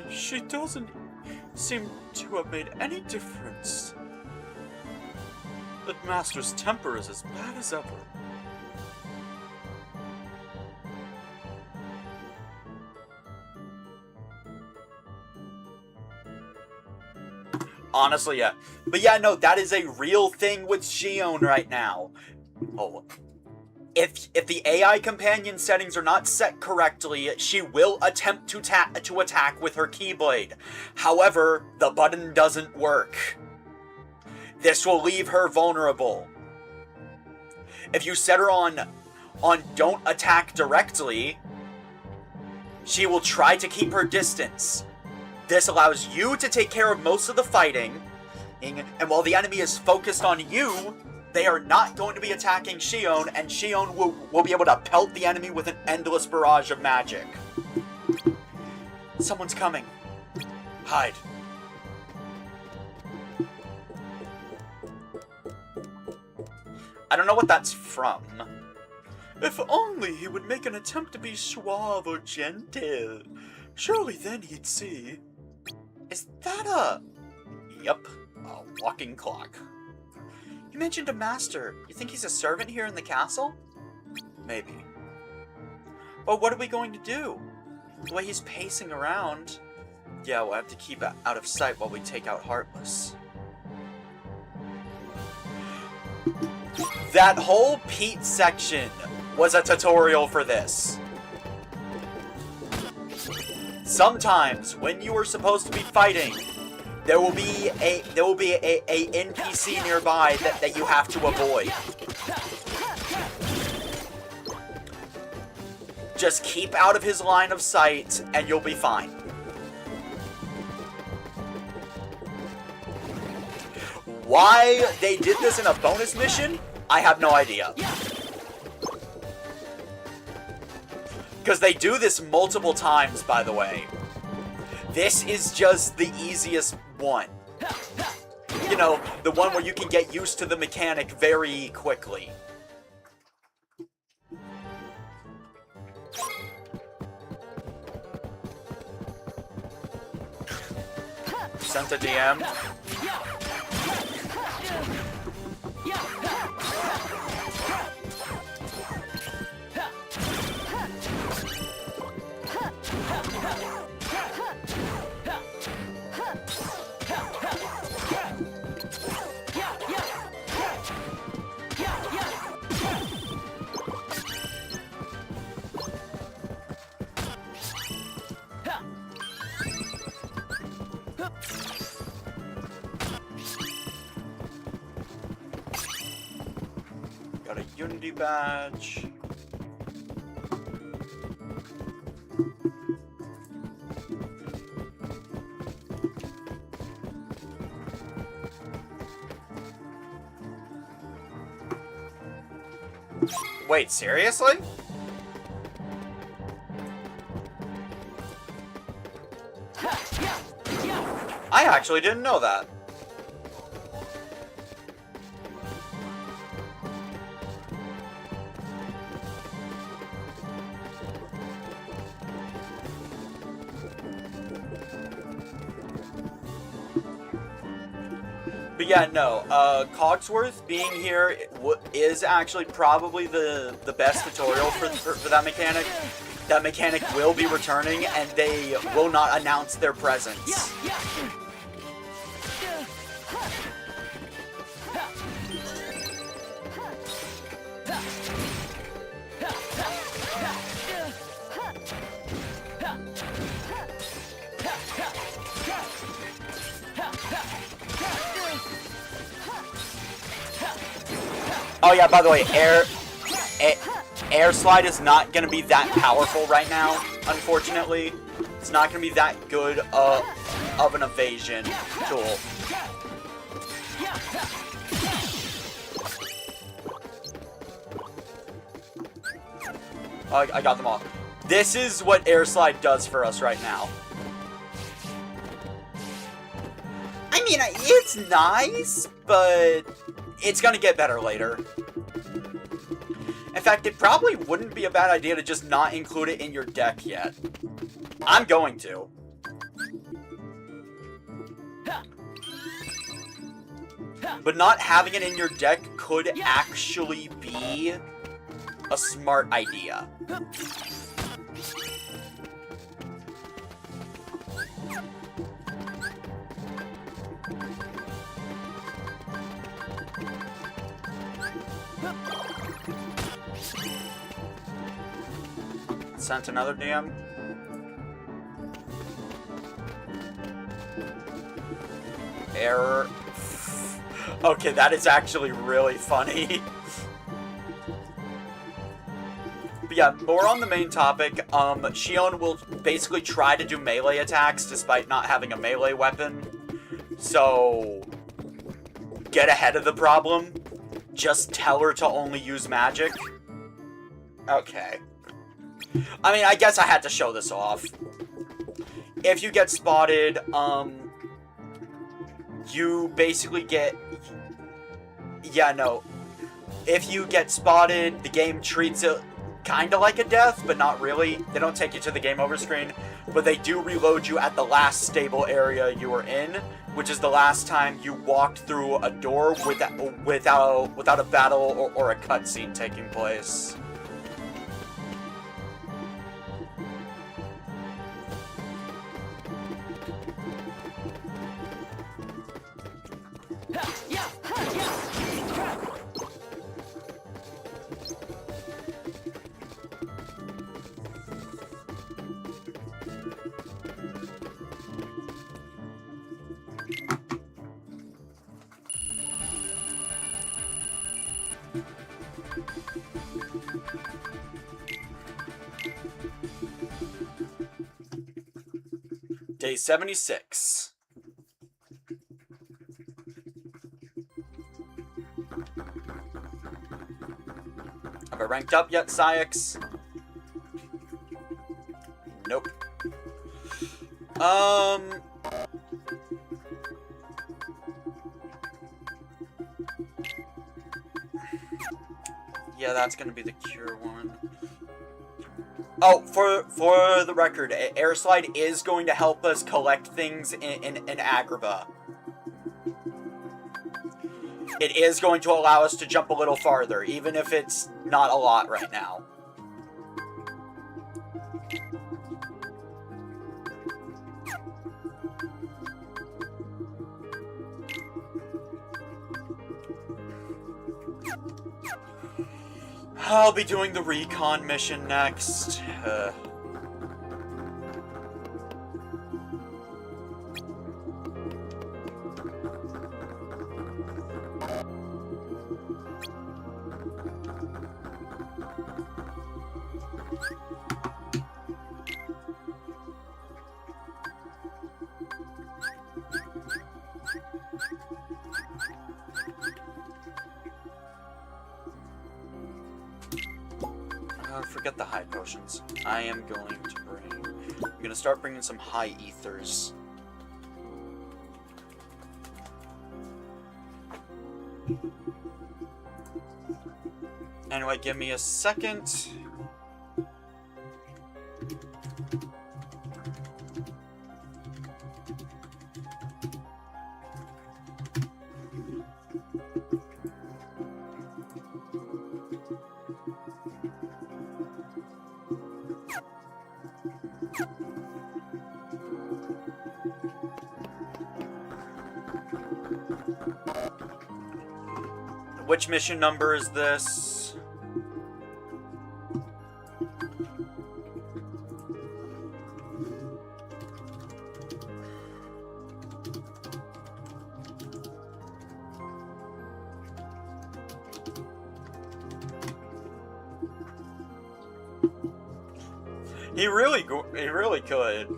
She doesn't seem to have made any difference. That Master's temper is as bad as ever. Honestly, yeah. But yeah, no, that is a real thing with Xion right now. Oh. If the AI companion settings are not set correctly, she will attempt to attack with her Keyblade. However, the button doesn't work. This will leave her vulnerable. If you set her on don't attack directly, she will try to keep her distance. This allows you to take care of most of the fighting, and while the enemy is focused on you, they are not going to be attacking Xion, and Xion will be able to pelt the enemy with an endless barrage of magic. Someone's coming. Hide. I don't know what that's from. If only he would make an attempt to be suave or gentle. Surely then he'd see. Is that a... Yep, a walking clock. You mentioned a master. You think he's a servant here in the castle? Maybe. But what are we going to do? The way he's pacing around... Yeah, we'll have to keep it out of sight while we take out Heartless. That whole Pete section was a tutorial for this. Sometimes, when you are supposed to be fighting, there will be a NPC nearby that you have to avoid. Just keep out of his line of sight, and you'll be fine. Why they did this in a bonus mission, I have no idea. Because they do this multiple times, by the way. This is just the easiest one. You know, the one where you can get used to the mechanic very quickly. Sent a DM. Got a Unity badge. Wait, seriously? I actually didn't know that. But yeah, no, Cogsworth being here is actually probably the best tutorial for that mechanic. That mechanic will be returning, and they will not announce their presence. Oh yeah, by the way, air slide is not going to be that powerful right now, unfortunately. It's not going to be that good of an evasion tool. I got them all. This is what air slide does for us right now. I mean, it's nice, but it's gonna get better later. In fact, it probably wouldn't be a bad idea to just not include it in your deck yet. I'm going to. But not having it in your deck could actually be a smart idea. sent another DM. Error. Okay, that is actually really funny. But yeah, more on the main topic. Shion will basically try to do melee attacks despite not having a melee weapon. So, get ahead of the problem. Just tell her to only use magic. Okay. I mean, I guess I had to show this off. If you get spotted, you basically get... Yeah, no. If you get spotted, the game treats it kind of like a death, but not really. They don't take you to the game over screen, but they do reload you at the last stable area you were in, which is the last time you walked through a door without a battle or a cutscene taking place. Day 76. Have I ranked up yet, Syx? Nope. Yeah, that's gonna be the cure one. Oh, for the record, Air Slide is going to help us collect things in Agrabah. It is going to allow us to jump a little farther, even if it's not a lot right now. I'll be doing the recon mission next. Forget the high potions. I am going to bring... I'm going to start bringing some high ethers. Anyway, give me a second. Which mission number is this? He really could.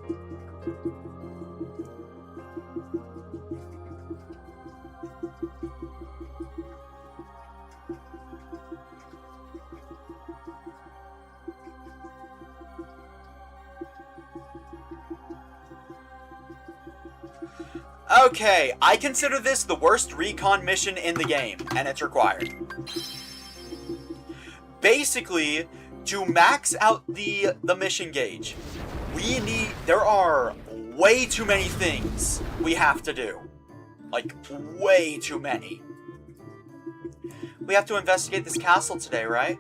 Okay, I consider this the worst recon mission in the game, and it's required. Basically, to max out the mission gauge, there are way too many things we have to do. Like, way too many. We have to investigate this castle today, right?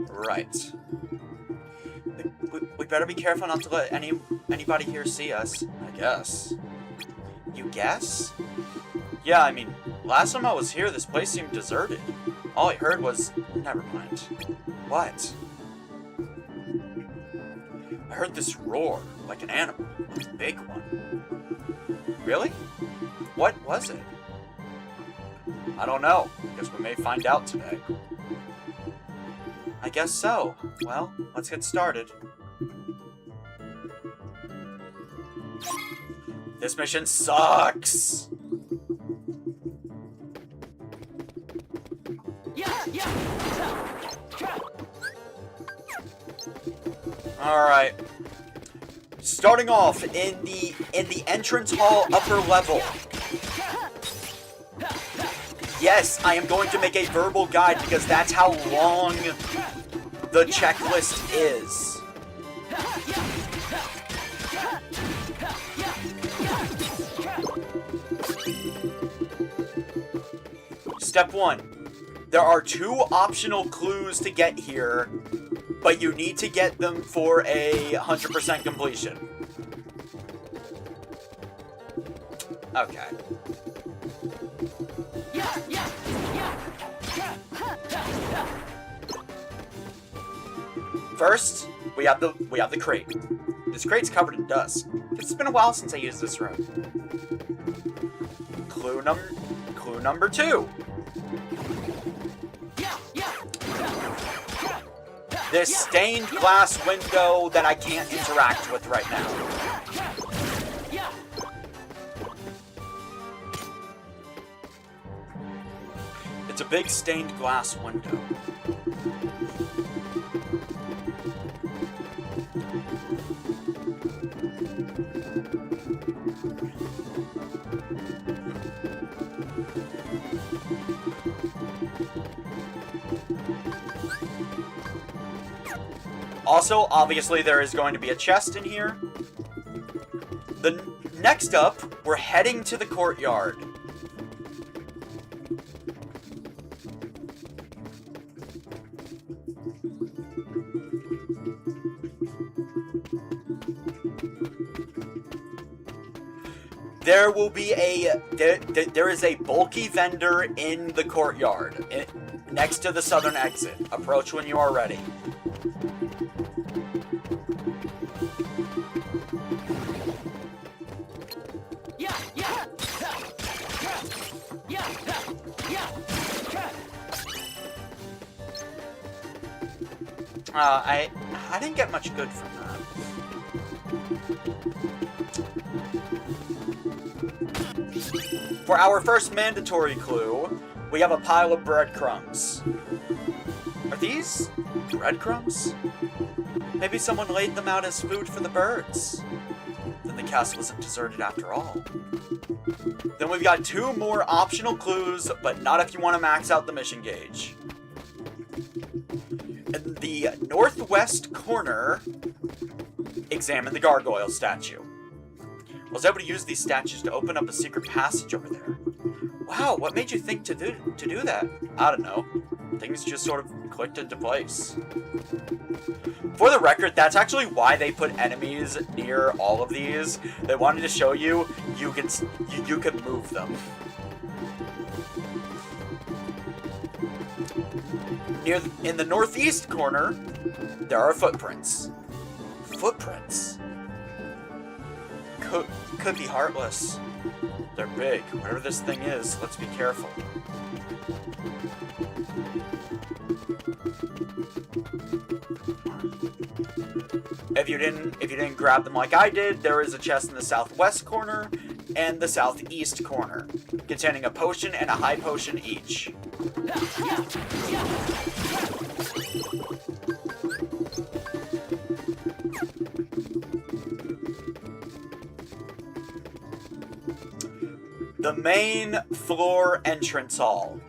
Right. We better be careful not to let anybody here see us, I guess. You guess? Yeah, I mean, last time I was here, this place seemed deserted. All I heard was... Never mind. What? heard this roar, like an animal, a big one. Really? What was it? I don't know. Guess we may find out today. I guess so. Well, let's get started. This mission sucks! Alright. Starting off in the entrance hall upper level. Yes, I am going to make a verbal guide because that's how long the checklist is. Step 1. There are 2 optional clues to get here, but you need to get them for a 100% completion. Okay. First, we have the crate. This crate's covered in dust. It's been a while since I used this room. Clue number 2. This stained glass window that I can't interact with right now. It's a big stained glass window. Also, obviously, there is going to be a chest in here. Next up, we're heading to the courtyard. There will be there is a bulky vendor in the courtyard, next to the southern exit. Approach when you are ready. I didn't get much good from that. For our first mandatory clue, we have a pile of breadcrumbs. Are these breadcrumbs? Maybe someone laid them out as food for the birds. Then the castle wasn't deserted after all. Then we've got 2 more optional clues, but not if you want to max out the mission gauge. In the northwest corner, examine the gargoyle statue. I was able to use these statues to open up a secret passage over there. Wow, what made you think to do that? I don't know. Things just sort of clicked into place. For the record, that's actually why they put enemies near all of these. They wanted to show you can move them. In the northeast corner, there are footprints. Footprints? Could be heartless. They're big. Whatever this thing is, let's be careful. If you didn't grab them like I did, there is a chest in the southwest corner and the southeast corner, containing a potion and a high potion each. The main floor entrance hall.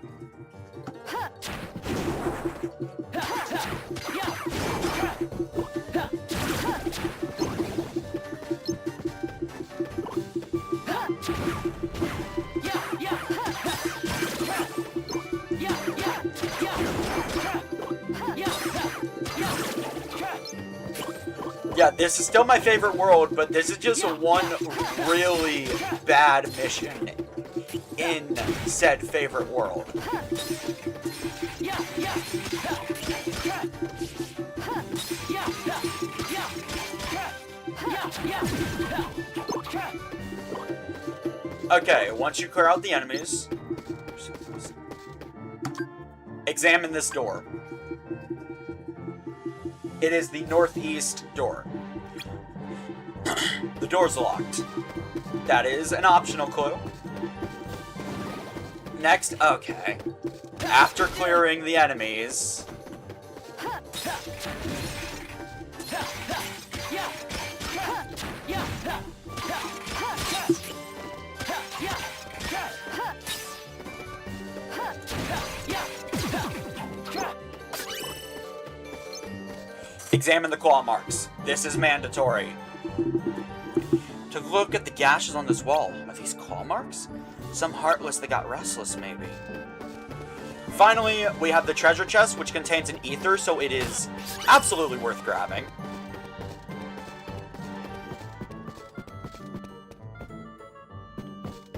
Yeah, this is still my favorite world, but this is just one really bad mission in said favorite world. Okay, once you clear out the enemies, examine this door. It is the northeast door. The door's locked. That is an optional clue. Next, okay. After clearing the enemies... Examine the claw marks. This is mandatory. To look at the gashes on this wall. Are these claw marks? Some heartless that got restless, maybe. Finally, we have the treasure chest, which contains an ether, so it is absolutely worth grabbing.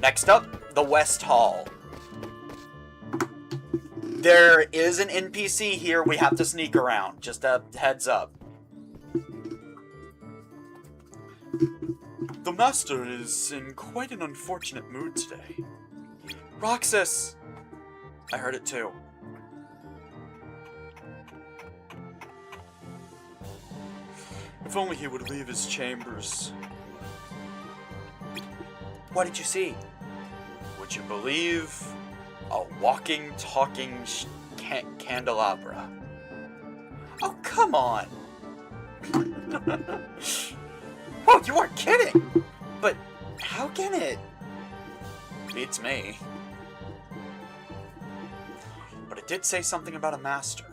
Next up, the West Hall. There is an NPC here we have to sneak around. Just a heads up. The Master is in quite an unfortunate mood today. Roxas! I heard it too. If only he would leave his chambers. What did you see? Would you believe... a walking, talking candelabra. Oh, come on! Oh, you weren't kidding! But how can it? Beats me. But it did say something about a master.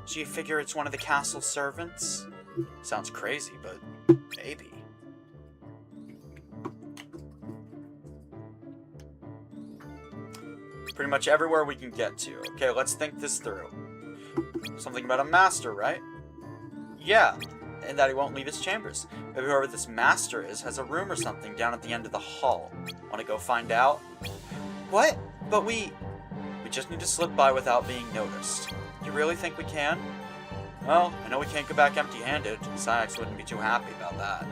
So you figure it's one of the castle's servants? Sounds crazy, but maybe. Pretty much everywhere we can get to. Okay, let's think this through. Something about a master, right? Yeah, and that he won't leave his chambers. Maybe whoever this master is has a room or something down at the end of the hall. Want to go find out? What? But we just need to slip by without being noticed. You really think we can? Well, I know we can't go back empty-handed. Syax wouldn't be too happy about that.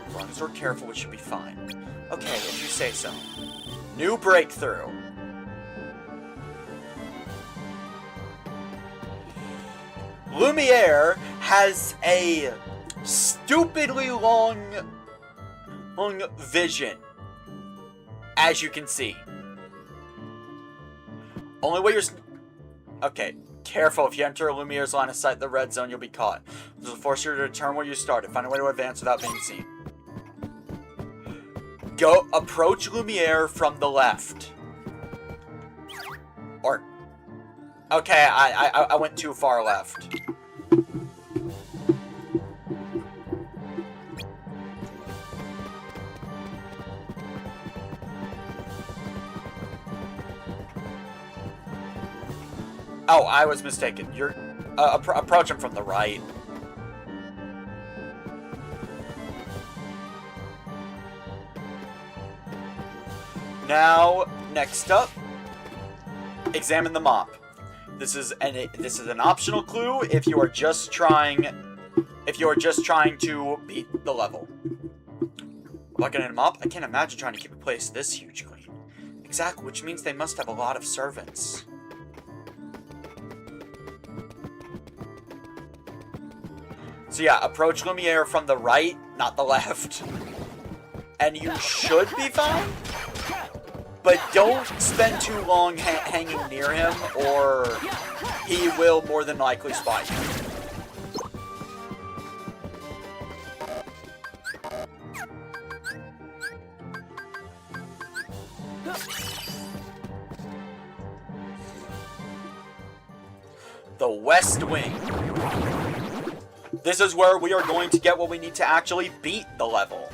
As long as we're careful, we should be fine. Okay, if you say so. New breakthrough. Lumiere has a stupidly long vision, as you can see. Only way you're... Okay, careful. If you enter Lumiere's line of sight, the red zone, you'll be caught. This will force you to return where you started. Find a way to advance without being seen. Go approach Lumiere from the left. Or... Okay, I went too far left. Oh, I was mistaken. You're approach him from the right. Now, next up, examine the mop. This is an optional clue if you are just trying to beat the level. Looking at a mop, I can't imagine trying to keep a place this huge clean. Exactly, which means they must have a lot of servants. So yeah, approach Lumiere from the right, not the left. And you should be fine. But don't spend too long hanging near him, or he will more than likely spot you. The West Wing. This is where we are going to get what we need to actually beat the level.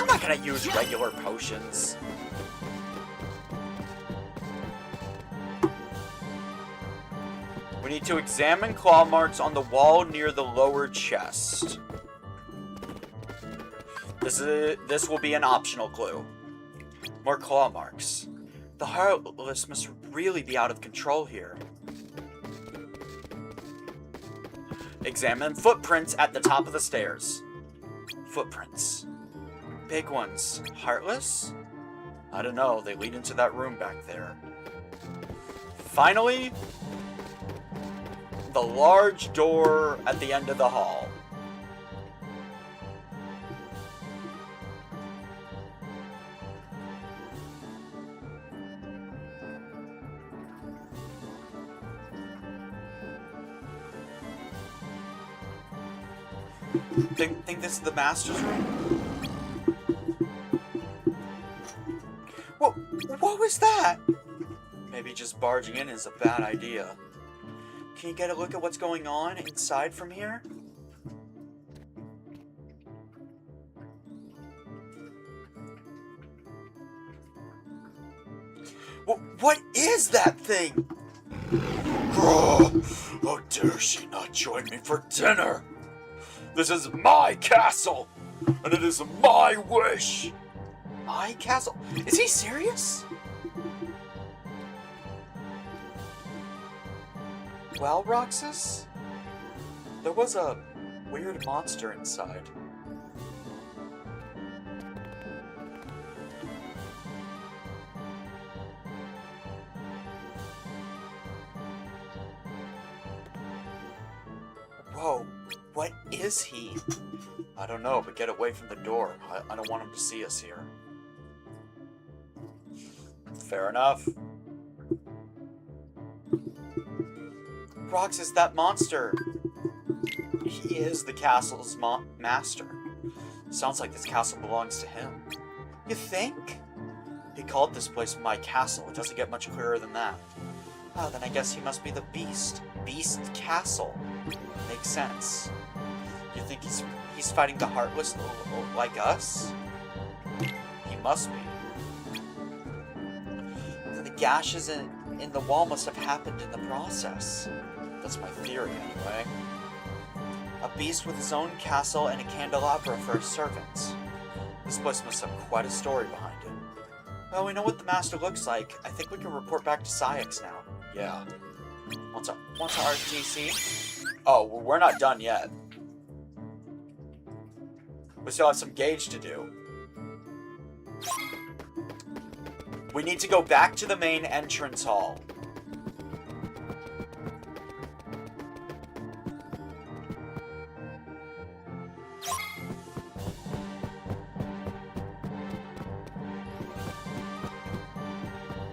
I'm not gonna use regular potions. We need to examine claw marks on the wall near the lower chest. This will be an optional clue. More claw marks. The Heartless must really be out of control here. Examine footprints at the top of the stairs. Footprints. Big ones. Heartless? I don't know. They lead into that room back there. Finally, the large door at the end of the hall. Think this is the master's room? What was that? Maybe just barging in is a bad idea. Can you get a look at what's going on inside from here? What is that thing? How dare she not join me for dinner? This is my castle, and it is my wish. My castle? Is he serious? Well, Roxas, there was a weird monster inside. Whoa, what is he? I don't know, but get away from the door. I don't want him to see us here. Fair enough. Roxas, that monster. He is the castle's master. Sounds like this castle belongs to him. You think? He called this place my castle. It doesn't get much clearer than that. Oh, then I guess he must be the Beast. Beast Castle. Makes sense. You think he's fighting the Heartless like us? He must be. Then the gashes in the wall must have happened in the process. That's my theory, anyway. A beast with his own castle and a candelabra for his servants. This place must have quite a story behind it. Well, we know what the master looks like. I think we can report back to Syx now. Yeah. What's our RTC? Oh, well, we're not done yet. We still have some gauge to do. We need to go back to the main entrance hall.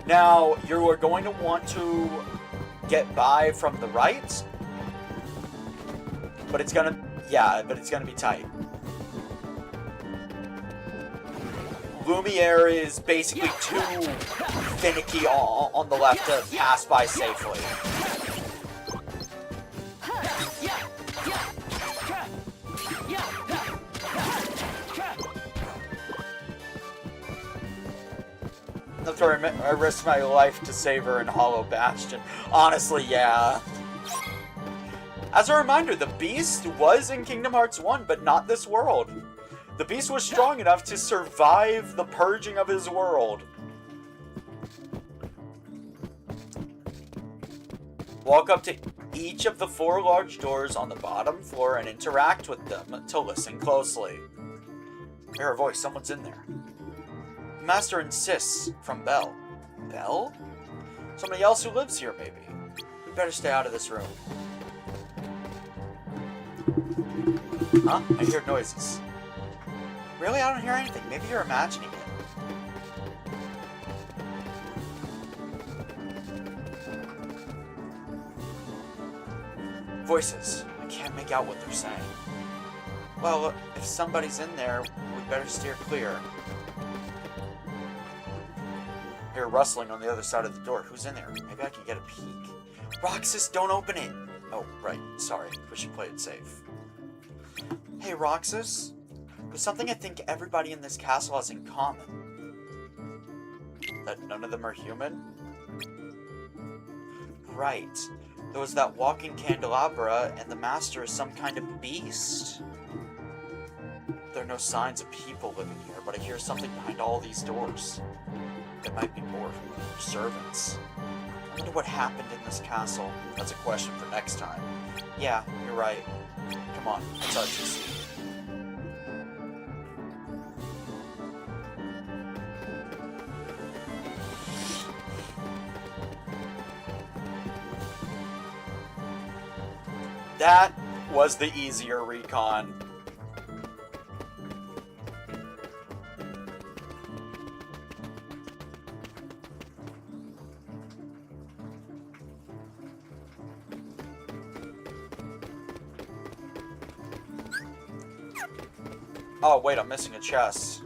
Now, you are going to want to get by from the right, but it's gonna be tight. Lumiere is basically too finicky on the left to pass by safely. I risked my life to save her in Hollow Bastion. Honestly, yeah. As a reminder, the Beast was in Kingdom Hearts 1, but not this world. The Beast was strong enough to survive the purging of his world. Walk up to each of the 4 large doors on the bottom floor and interact with them to listen closely. Hear a voice, someone's in there. The master insists, from Belle. Belle? Somebody else who lives here, maybe. We better stay out of this room. Huh? I hear noises. Really? I don't hear anything. Maybe you're imagining it. Voices. I can't make out what they're saying. Well, if somebody's in there, we better steer clear. I hear rustling on the other side of the door. Who's in there? Maybe I can get a peek. Roxas, don't open it! Oh, right. Sorry. We should play it safe. Hey, Roxas. There's something I think everybody in this castle has in common. That none of them are human? Right. There was that walking candelabra, and the master is some kind of beast. There are no signs of people living here, but I hear something behind all these doors. There might be more servants. I wonder what happened in this castle. That's a question for next time. Yeah, you're right. Come on, let's start to see. That was the easier recon. Oh, wait, I'm missing a chest.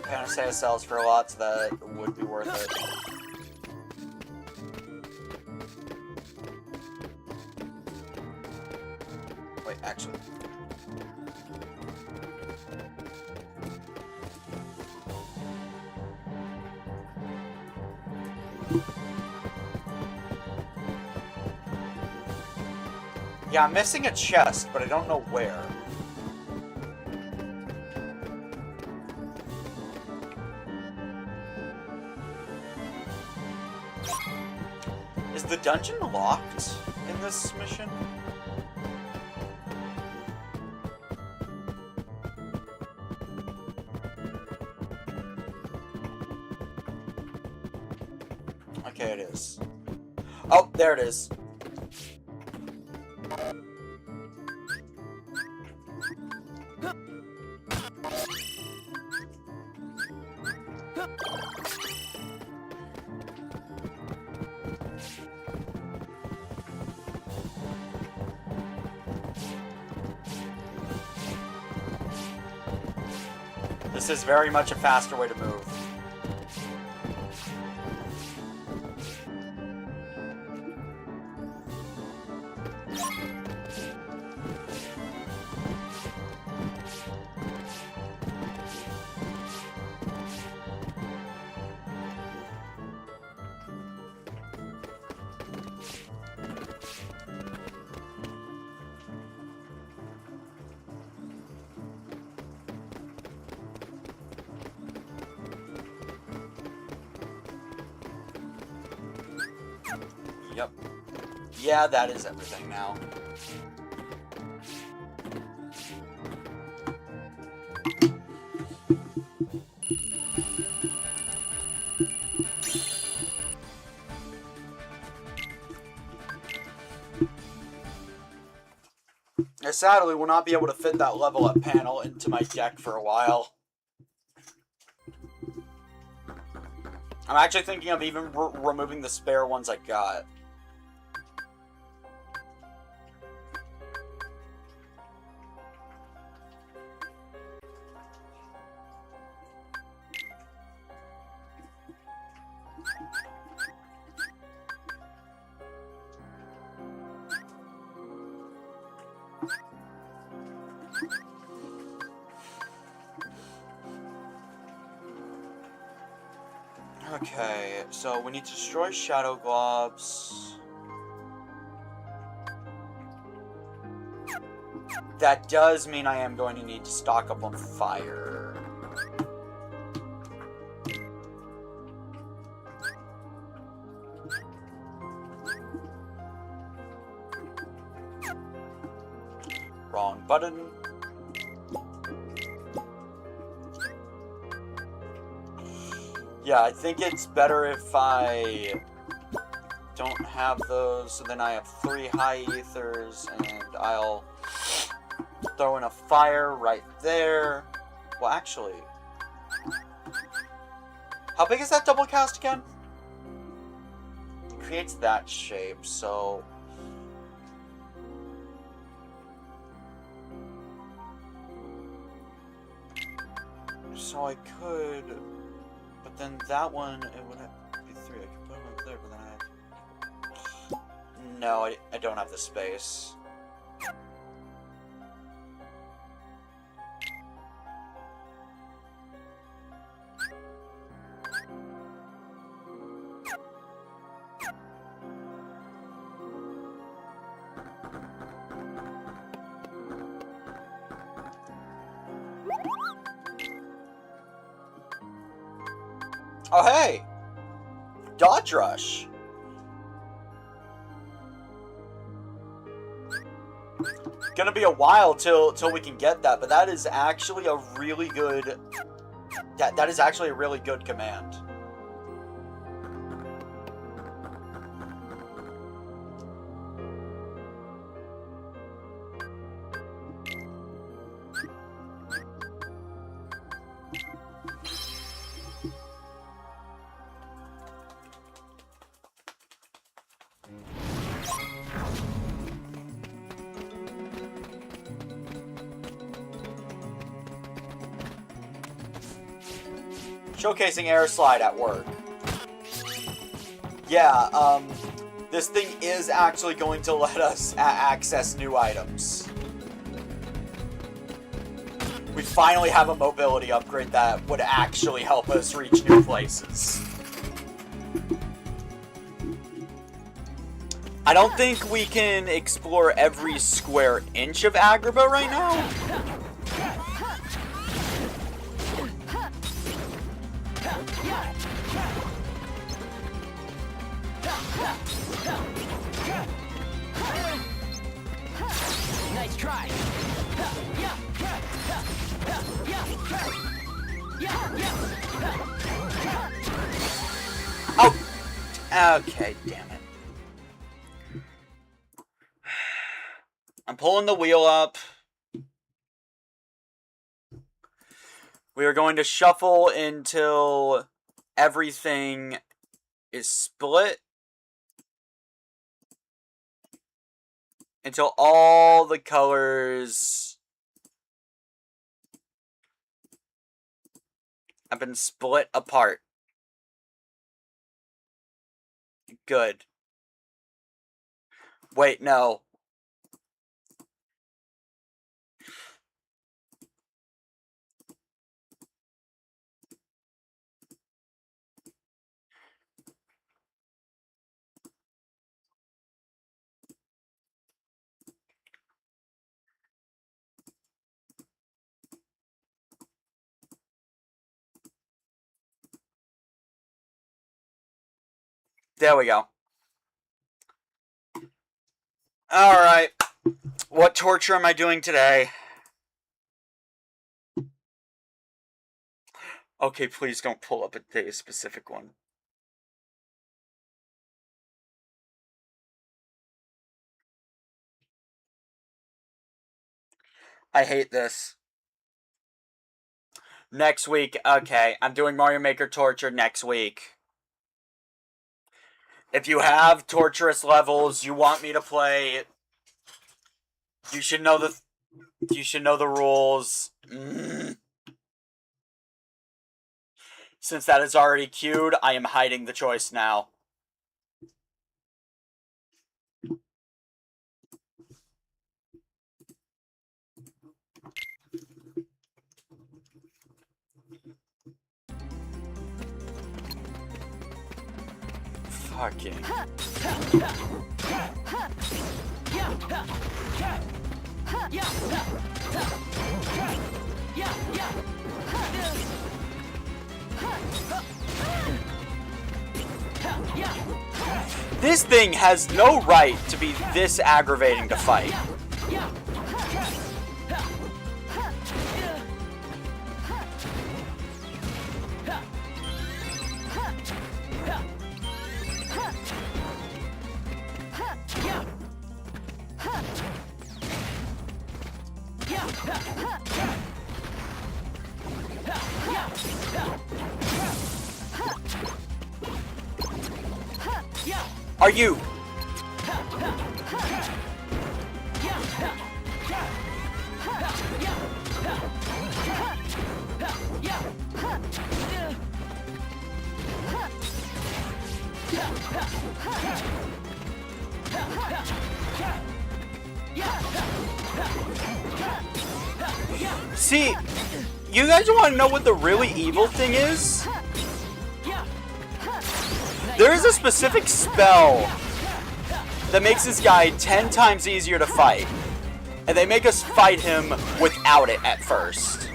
Panacea sells for a lot, so that would be worth it. Wait, actually. Yeah, I'm missing a chest, but I don't know where. Is the dungeon locked in this mission? Okay, it is. Oh, there it is. This is very much a faster way to move. Yep. Yeah, that is everything now. I sadly will not be able to fit that level up panel into my deck for a while. I'm actually thinking of even removing the spare ones I got. Okay, so we need to destroy shadow globs. That does mean I am going to need to stock up on fire. button. Yeah, I think it's better if I don't have those, so then I have 3 high ethers, and I'll throw in a fire right there. Well, actually, how big is that double cast again? It creates that shape, so... So I could... But then that one, it would have to be 3. I could put them up there, but then I have... No, I don't have the space. Oh, hey! Dodge Rush! Gonna be a while till we can get that, but that is actually a really good... That is actually a really good command. Showcasing air slide at work. Yeah, this thing is actually going to let us access new items. We finally have a mobility upgrade that would actually help us reach new places. I don't think we can explore every square inch of Agrabah right now. Nice try. Oh! Okay, damn it. I'm pulling the wheel up. We are going to shuffle until everything is split. Until all the colors have been split apart. Good. Wait, no. There we go. Alright. What torture am I doing today? Okay, please don't pull up a specific one. I hate this. Next week. Okay, I'm doing Mario Maker Torture next week. If you have torturous levels you want me to play, you should know the rules. Since that is already queued, I am hiding the choice now. Fucking. This thing has no right to be this aggravating to fight. Are you? See, you guys want to know what the really evil thing is? There is a specific spell that makes this guy 10 times easier to fight. And they make us fight him without it at first.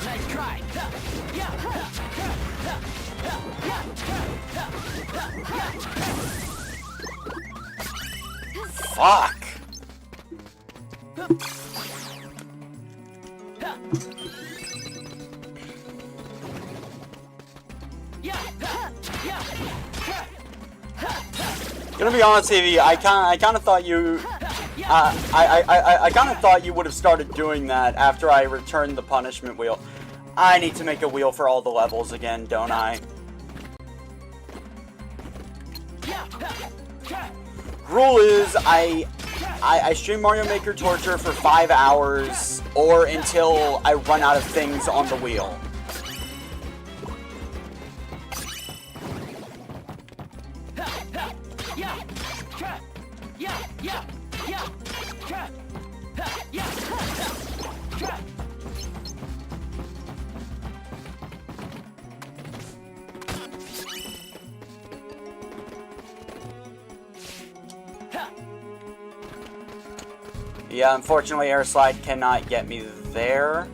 Nice try. Fuck. Gonna be honest with you, I kind of thought you, I kind of thought you would have started doing that after I returned the punishment wheel. I need to make a wheel for all the levels again, don't I? Rule is, I stream Mario Maker Torture for 5 hours, or until I run out of things on the wheel. Yeah, unfortunately, Air Slide cannot get me there.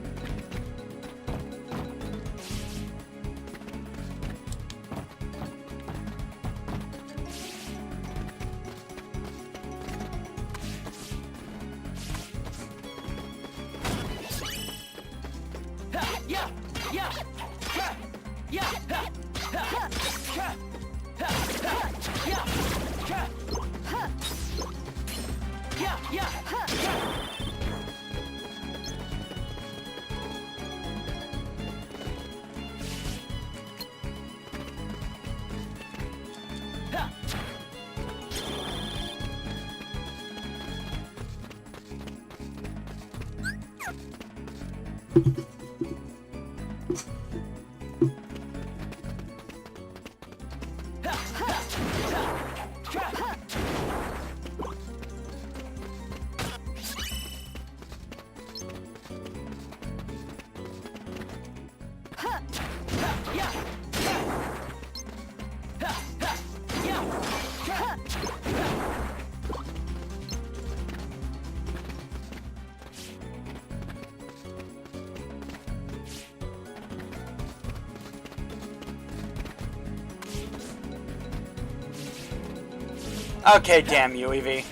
Okay, damn you, Evie.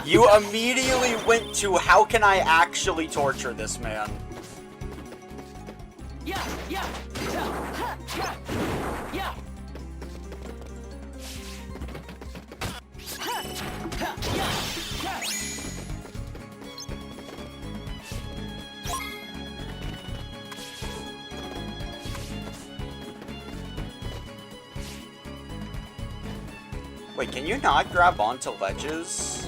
You immediately went to how can I actually torture this man? Wait, can you not grab onto ledges?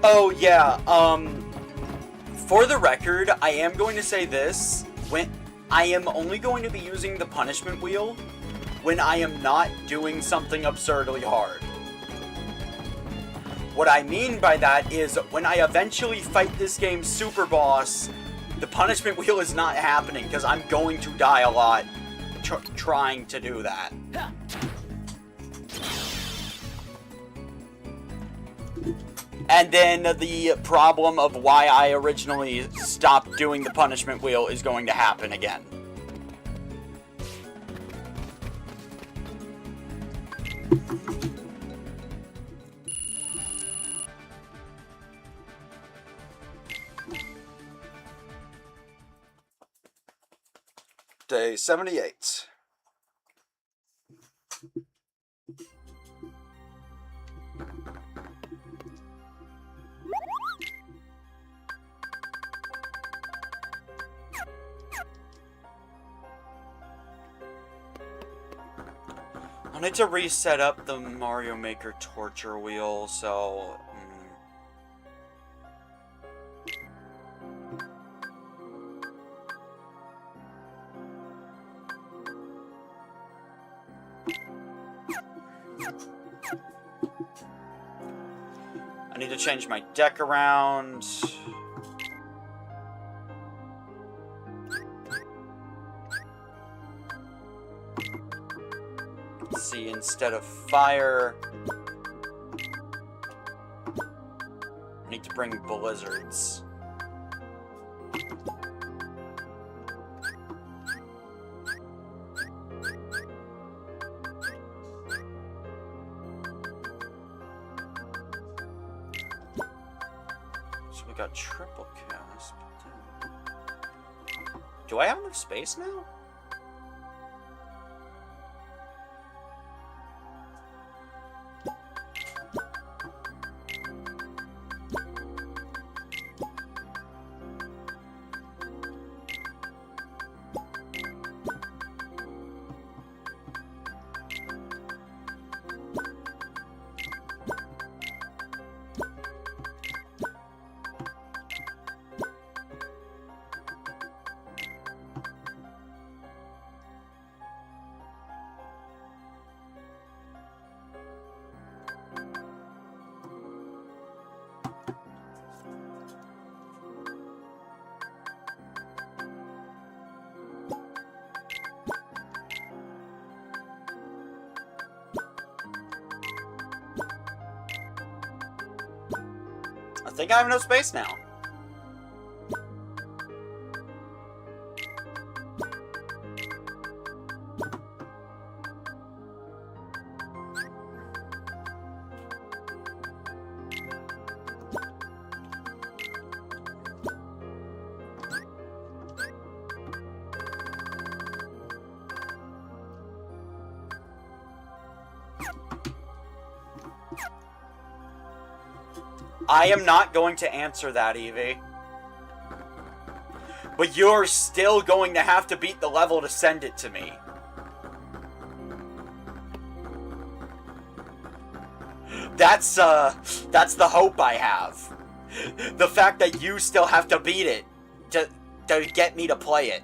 Oh, yeah, for the record, I am going to say this. When I am only going to be using the punishment wheel when I am not doing something absurdly hard. What I mean by that is, when I eventually fight this game's super boss, the punishment wheel is not happening, because I'm going to die a lot trying to do that. And then the problem of why I originally stopped doing the punishment wheel is going to happen again. Day 78. I need to reset up the Mario Maker torture wheel, so... I need to change my deck around. Let's see, instead of fire, I need to bring blizzards. So we got triple cast. Do I have enough space now? I think I have enough space now. I am not going to answer that, Evie. But you're still going to have to beat the level to send it to me. That's the hope I have. The fact that you still have to beat it to get me to play it.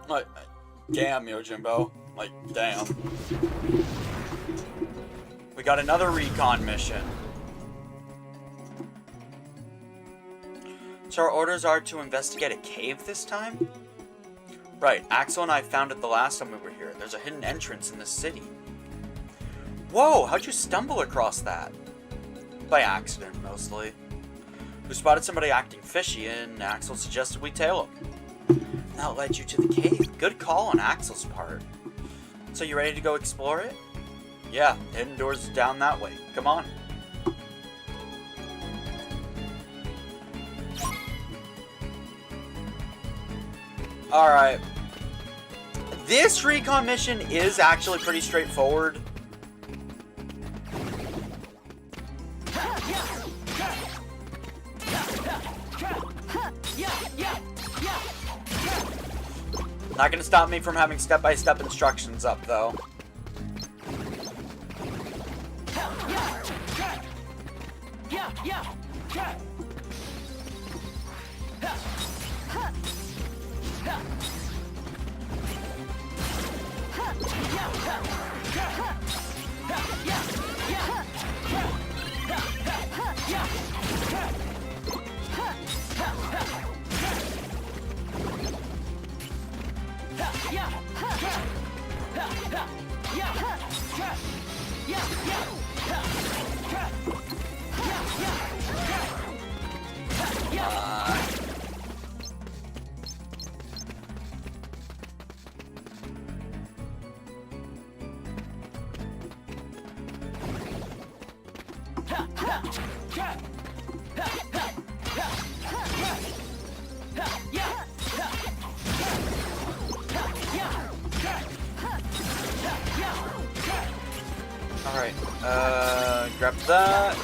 Like, damn, Yojimbo. Like, damn. We got another recon mission. So our orders are to investigate a cave this time? Right, Axel and I found it the last time we were here. There's a hidden entrance in the city. Whoa, how'd you stumble across that? By accident, mostly. We spotted somebody acting fishy, and Axel suggested we tail him. That led you to the cave. Good call on Axel's part. So you ready to go explore it? Yeah, the hidden door's down that way. Come on. Alright. This recon mission is actually pretty straightforward. Not gonna stop me from having step-by-step instructions up, though. Alright, grab that.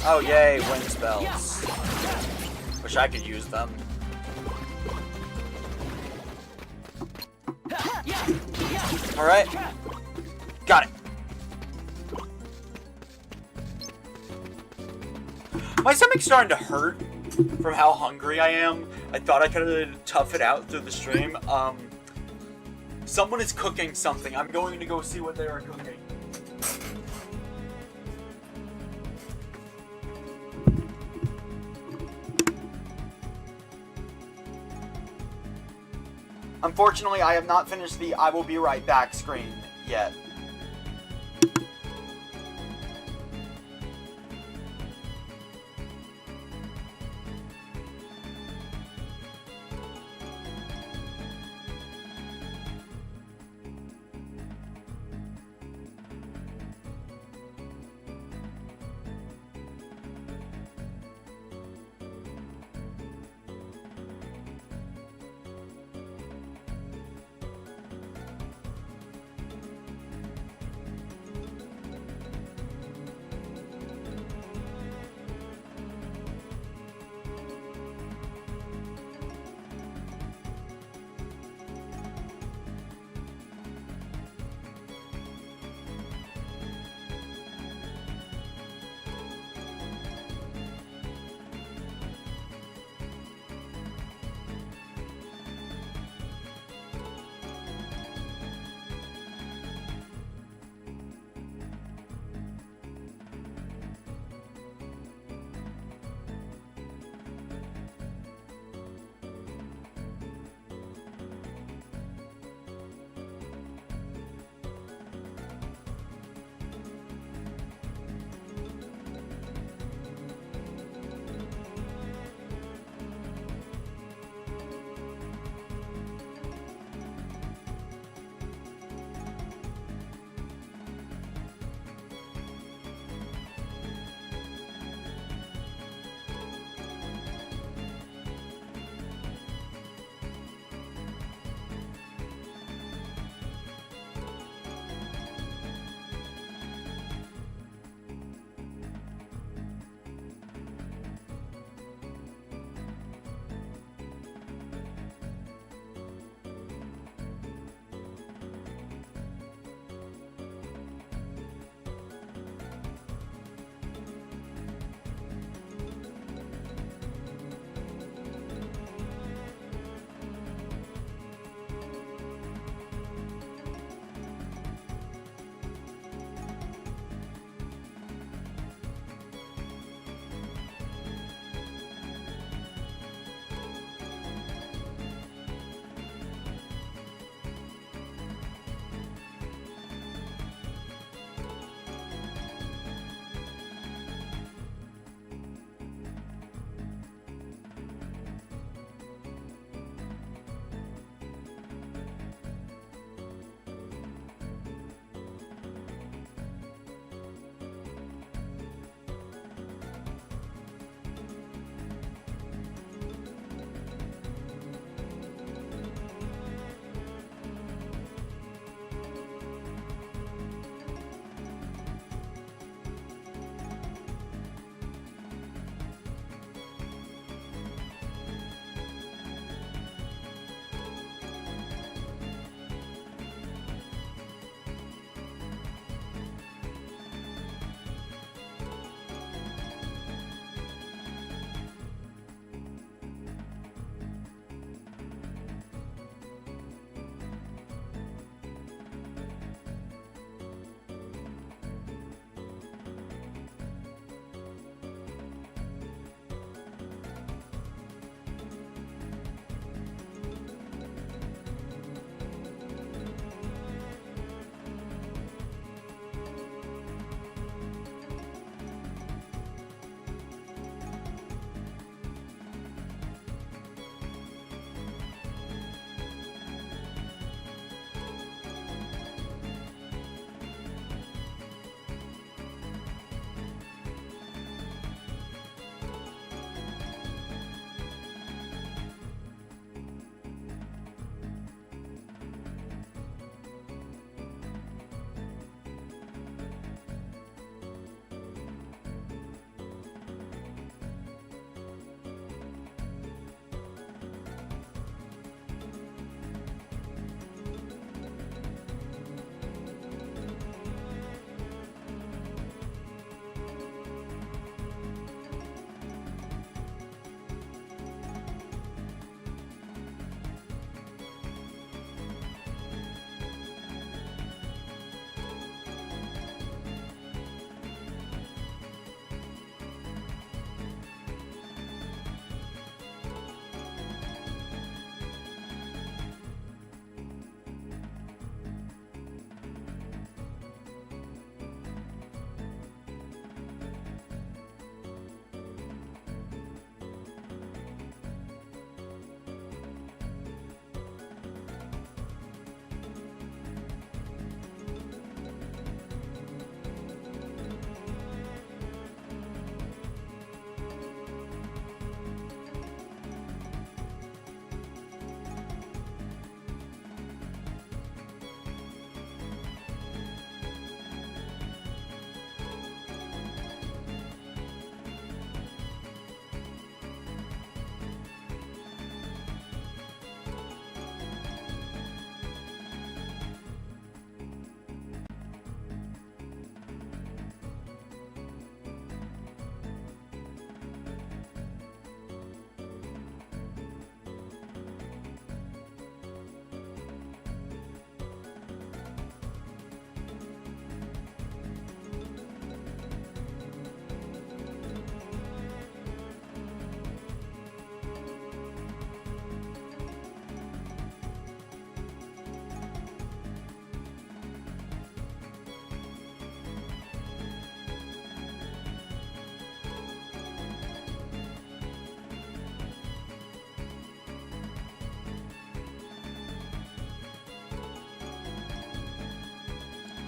Oh yay, wind spells. Wish I could use them. Alright. Got it. My stomach's starting to hurt from how hungry I am. I thought I could tough it out through the stream. Someone is cooking something. I'm going to go see what they are cooking. Unfortunately, I have not finished the I will be right back screen yet.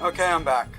Okay, I'm back.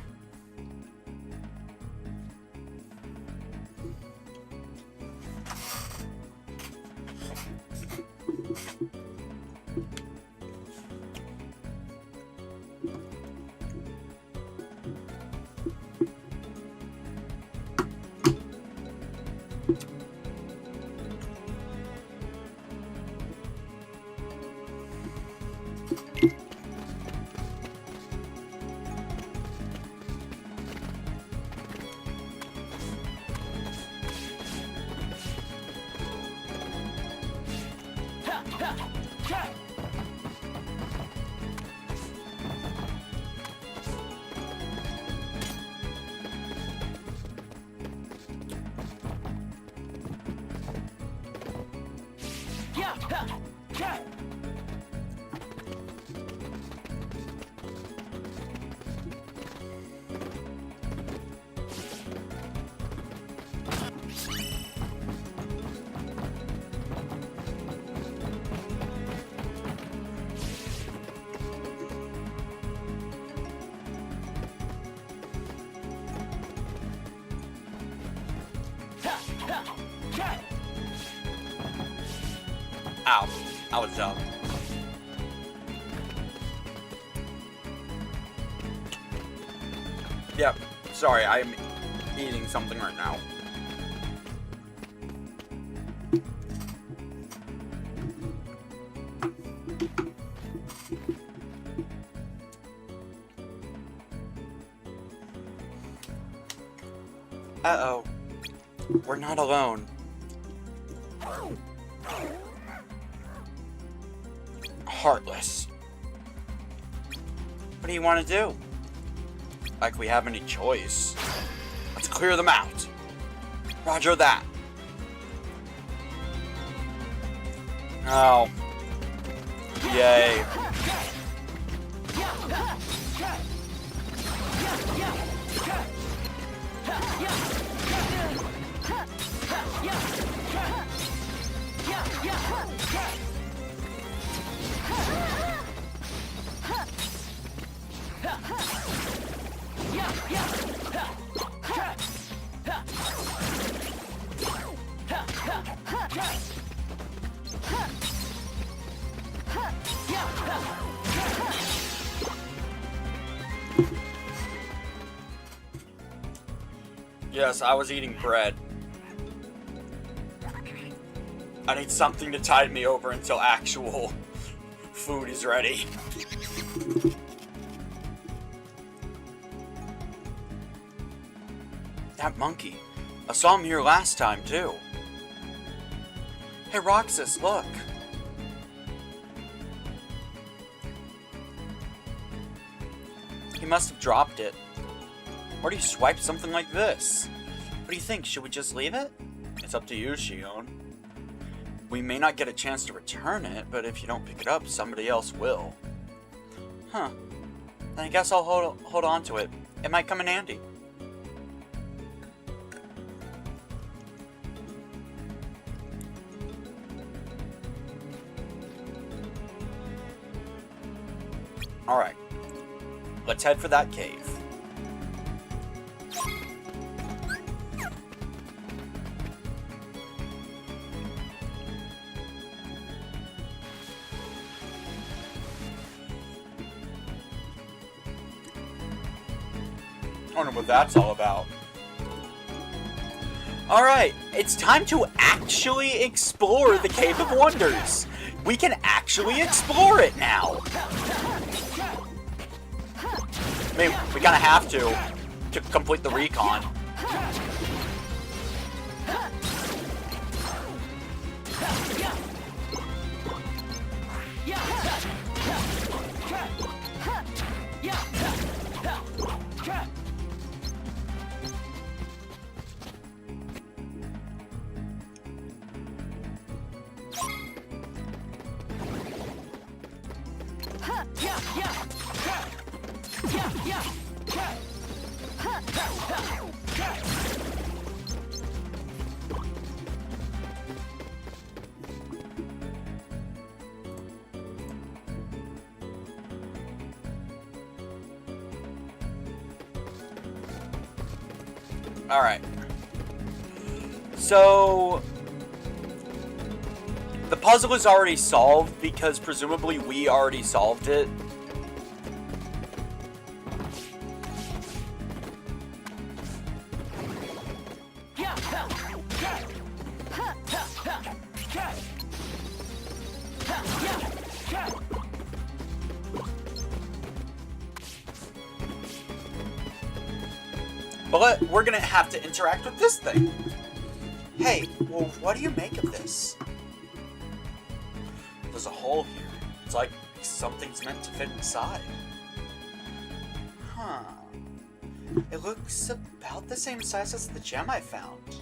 Ow. I was dumb. Yep. Sorry, I'm eating something right now. Uh-oh. We're not alone. Heartless. What do you want to do? Like we have any choice. Let's clear them out. Roger that. Oh. Yay. Yes, I was eating bread. I need something to tide me over until actual food is ready. That monkey. I saw him here last time, too. Hey, Roxas, look. He must have dropped it. Where do you swipe something like this? What do you think? Should we just leave it? It's up to you, Shion. We may not get a chance to return it, but if you don't pick it up, somebody else will. Huh. Then I guess I'll hold on to it. It might come in handy. Alright. Let's head for that cave. I wonder what that's all about. Alright, it's time to actually explore the Cave of Wonders. We can actually explore it now. I mean, we kind of have to complete the recon. Alright. So... the puzzle is already solved because presumably we already solved it. But we're gonna have to interact with this thing. Hey, well, what do you make of this? There's a hole here. It's like something's meant to fit inside. Huh. It looks about the same size as the gem I found.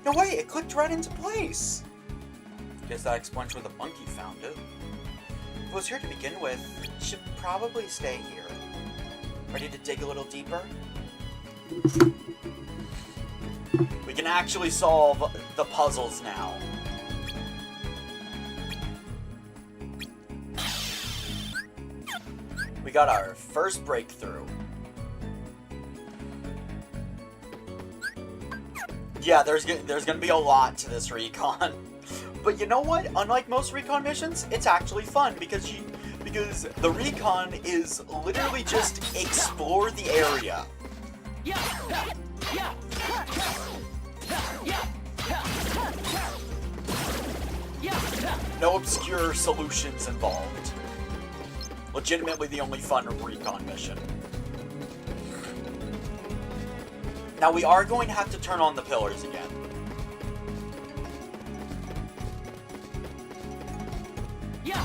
No way, it clicked right into place! Guess that explains where the monkey found it. If it was here to begin with, it should probably stay here. Ready to dig a little deeper? We can actually solve the puzzles now. We got our first breakthrough. Yeah, there's gonna be a lot to this recon. But you know what? Unlike most recon missions, it's actually fun because the recon is literally just explore the area. No obscure solutions involved. Legitimately the only fun recon mission. Now we are going to have to turn on the pillars again. Yeah.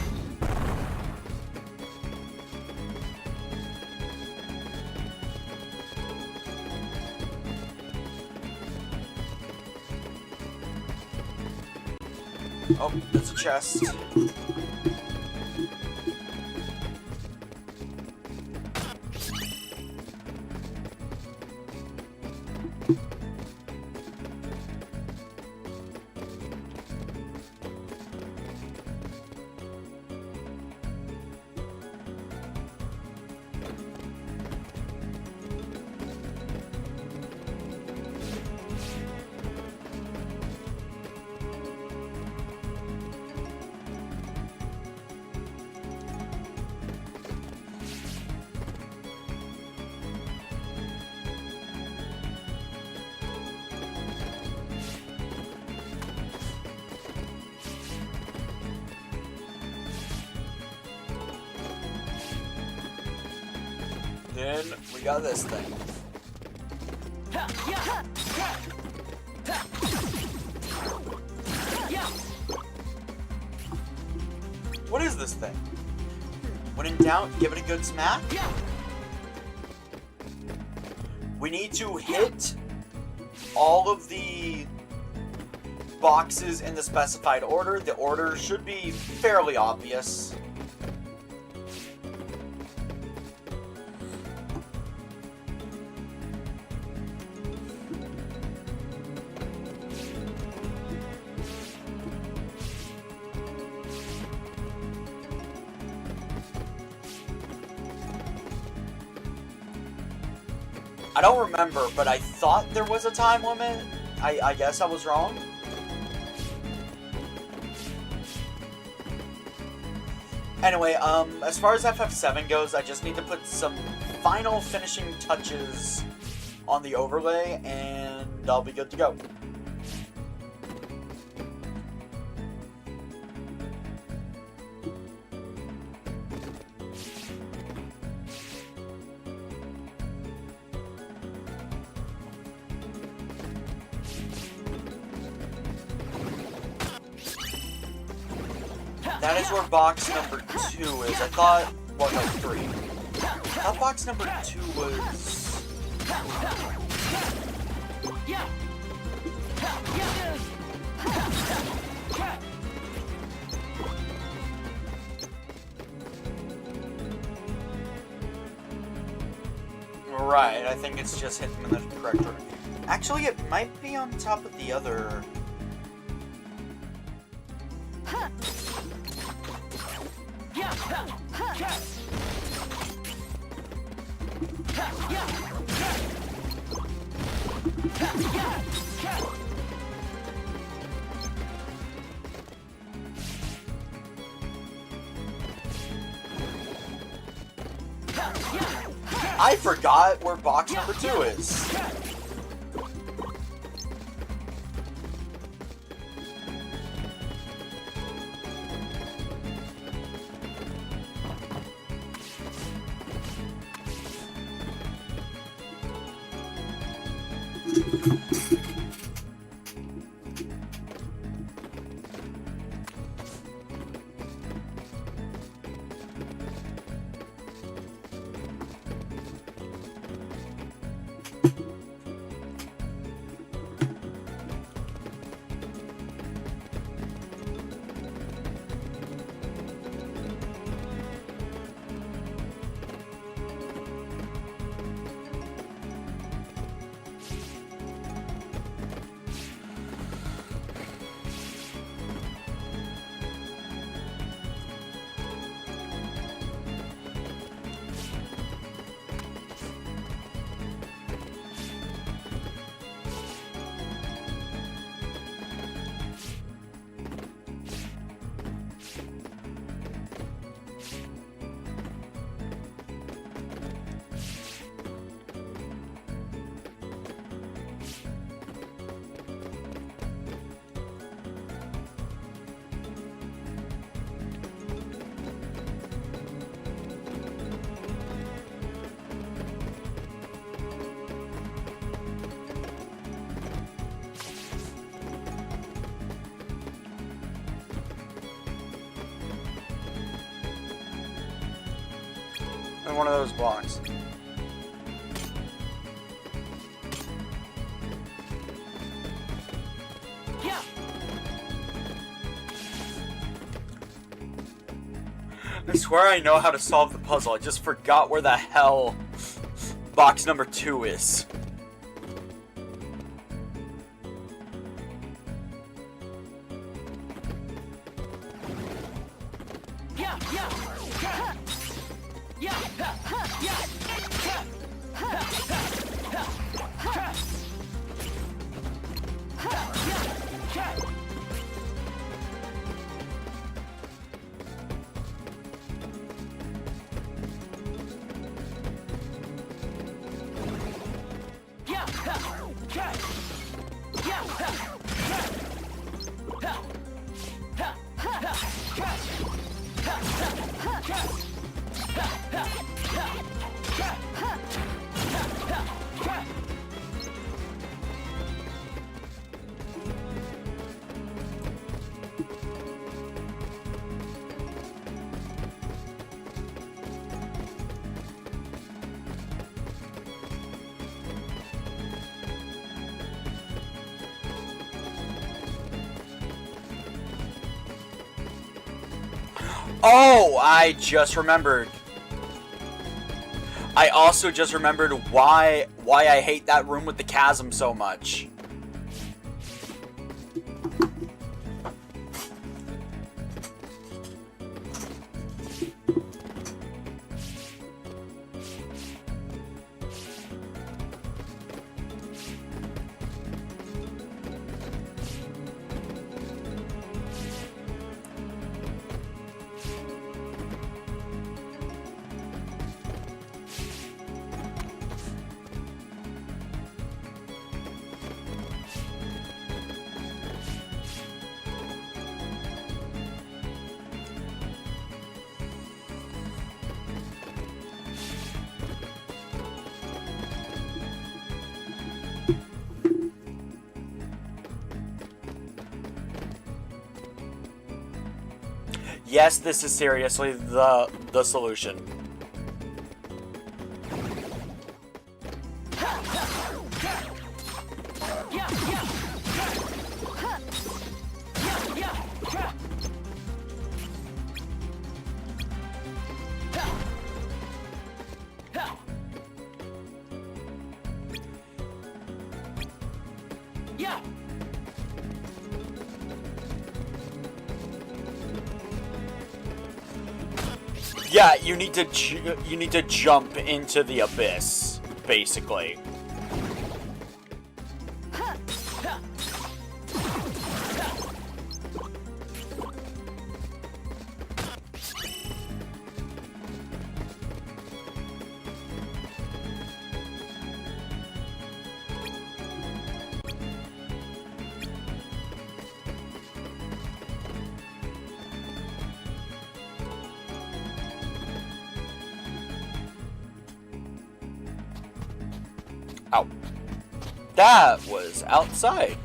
Oh, there's a chest. Then we got this thing. What is this thing? When in doubt, give it a good smack. We need to hit all of the boxes in the specified order. The order should be fairly obvious. I don't remember, but I thought there was a time limit. I guess I was wrong. Anyway, as far as FF7 goes, I just need to put some final finishing touches on the overlay, and I'll be good to go. That is where box number 2 is. I thought, well, no, 3. I thought box number 2 was... Right, I think it's just hit them in the correct order. Actually, it might be on top of the other... I forgot where box number 2 is. In one of those blocks. I swear I know how to solve the puzzle. I just forgot where the hell box number 2 is. Oh, I just remembered. I also just remembered why I hate that room with the chasm so much. Yes, this is seriously the solution. Yeah. Yeah, you need to jump into the abyss, basically. Ow. That was outside.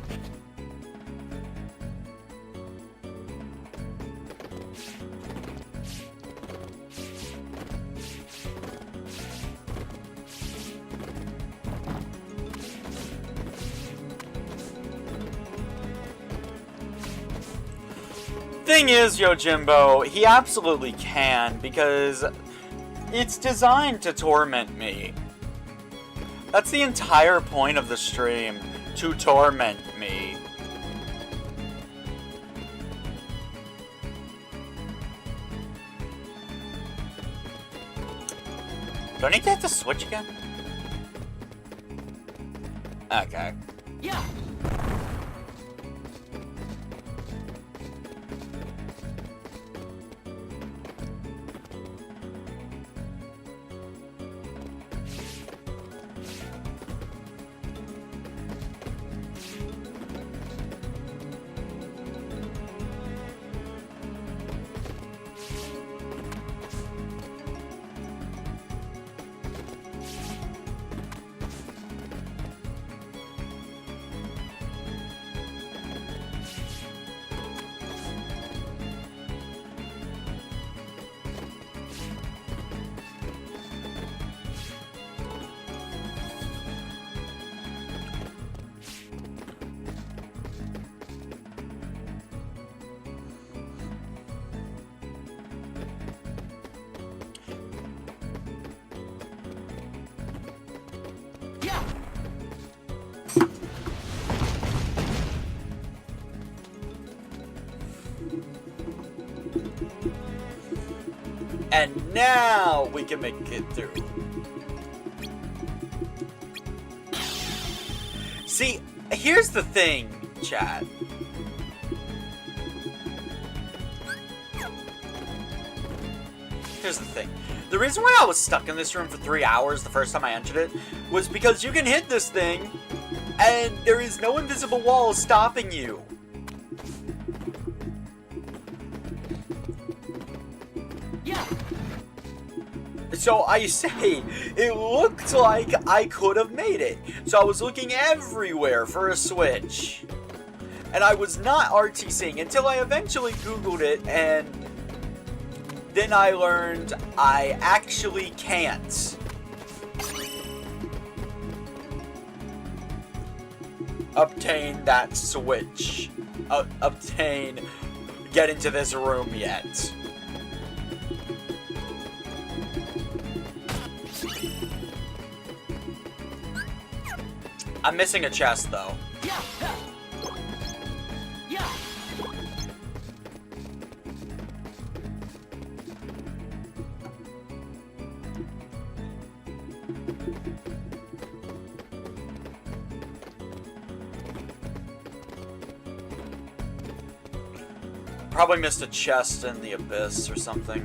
Thing is, Yojimbo, he absolutely can, because it's designed to torment me. That's the entire point of the stream, to torment me. Do I need to hit the switch again? Okay. Yeah. And now we can make it through. See, here's the thing, chat. Here's the thing. The reason why I was stuck in this room for 3 hours the first time I entered it was because you can hit this thing and there is no invisible wall stopping you. So I say, it looked like I could have made it. So I was looking everywhere for a switch. And I was not RTCing until I eventually Googled it, and then I learned I actually can't. Obtain that switch. Get into this room yet. I'm missing a chest, though. Probably missed a chest in the abyss or something.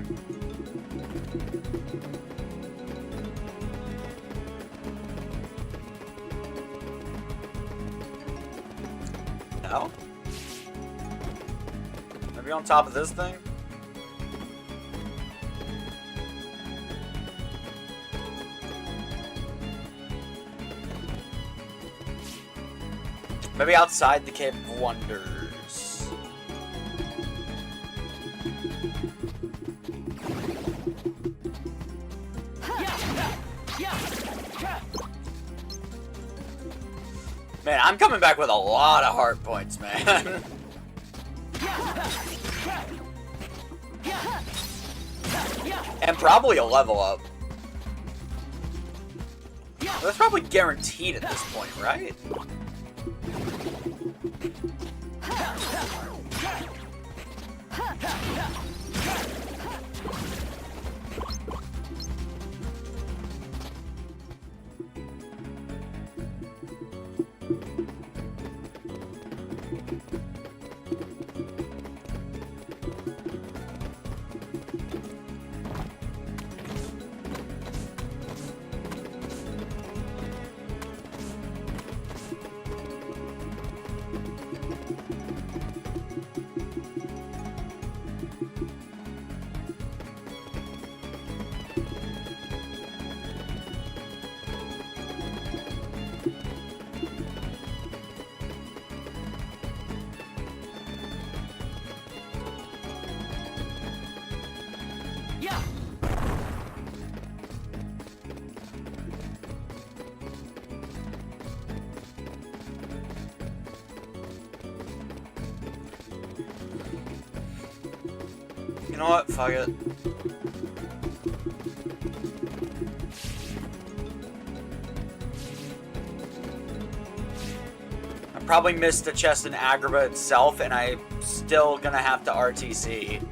No? Maybe on top of this thing? Maybe outside the Cave of Wonders. Man, I'm coming back with a lot of heart points, man. And probably a level up. That's probably guaranteed at this point, right? Yeah. You know what? Fuck it. I probably missed the chest in Agrabah itself, and I'm still gonna have to RTC.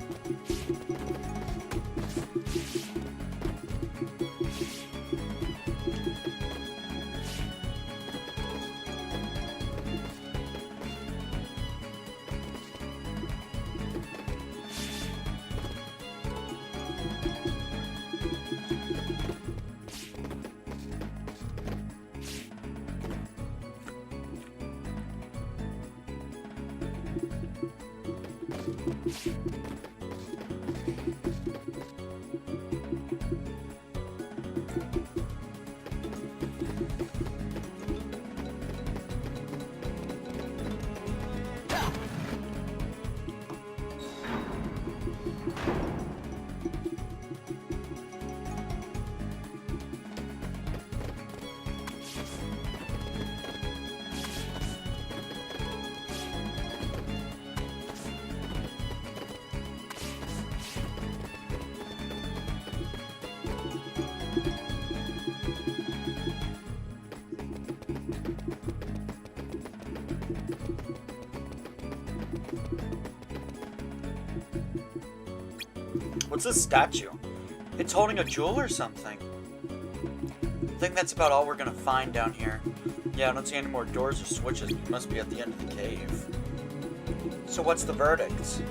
What's this statue? It's holding a jewel or something. I think that's about all we're gonna find down here. Yeah, I don't see any more doors or switches. We must be at the end of the cave. So what's the verdict?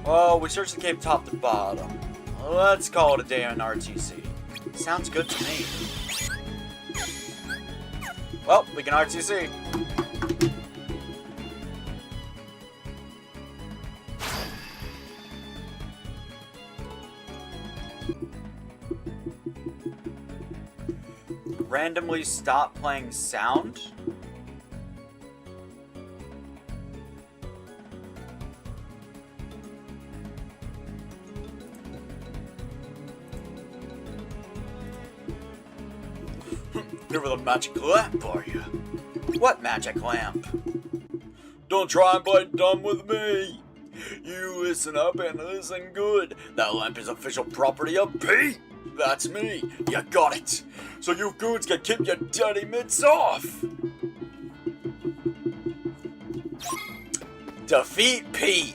Oh, we searched the cave top to bottom. Let's call it a day on RTC. Sounds good to me. Well, we can RTC. Randomly stop playing sound? Here with a magic lamp, are you? What magic lamp? Don't try and play dumb with me. You listen up and listen good. That lamp is official property of Pete. That's me. You got it. So you goons can keep your dirty mitts off. Defeat Pete.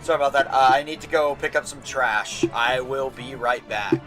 Sorry about that. I need to go pick up some trash. I will be right back.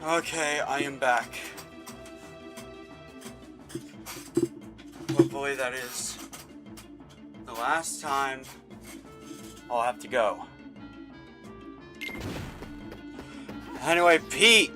Okay, I am back. Hopefully that is the last time I'll have to go. Anyway, Pete!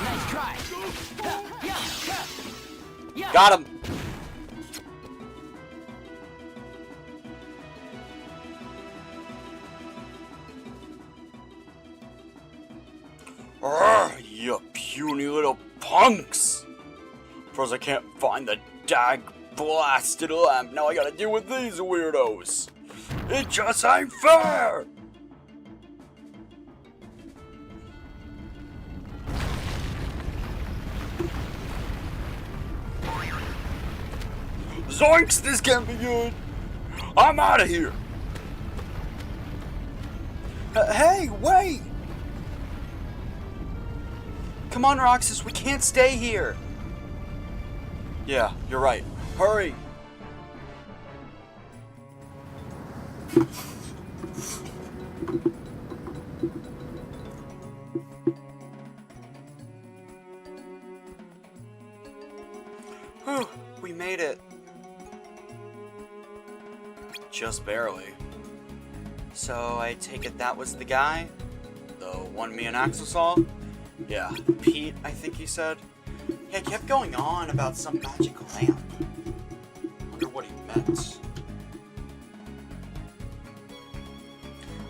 Nice try. Got him! You puny little punks! First I can't find the dag blasted lamp, now I gotta deal with these weirdos! It just ain't fair! Zoinks! This can't be good! I'm out of here! Hey, wait! Come on, Roxas, we can't stay here! Yeah, you're right. Hurry! Whew, we made it. Just barely. So I take it that was the guy? The one me and Axel saw? Yeah, Pete, I think he said. He kept going on about some magic lamp. Wonder what he meant.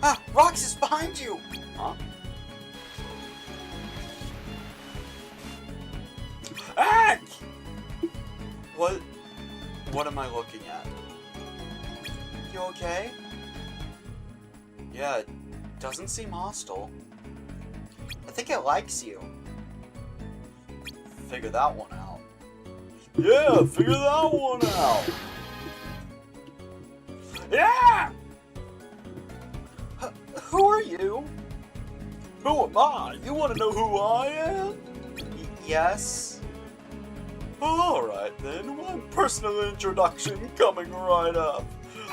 Ah, Roxas behind you! Huh? Ack! What am I looking at? You okay? Yeah, it doesn't seem hostile. I think it likes you. Figure that one out. Yeah, figure that one out. Yeah! Who are you? Who am I? You want to know who I am? Yes. Alright then, one personal introduction coming right up.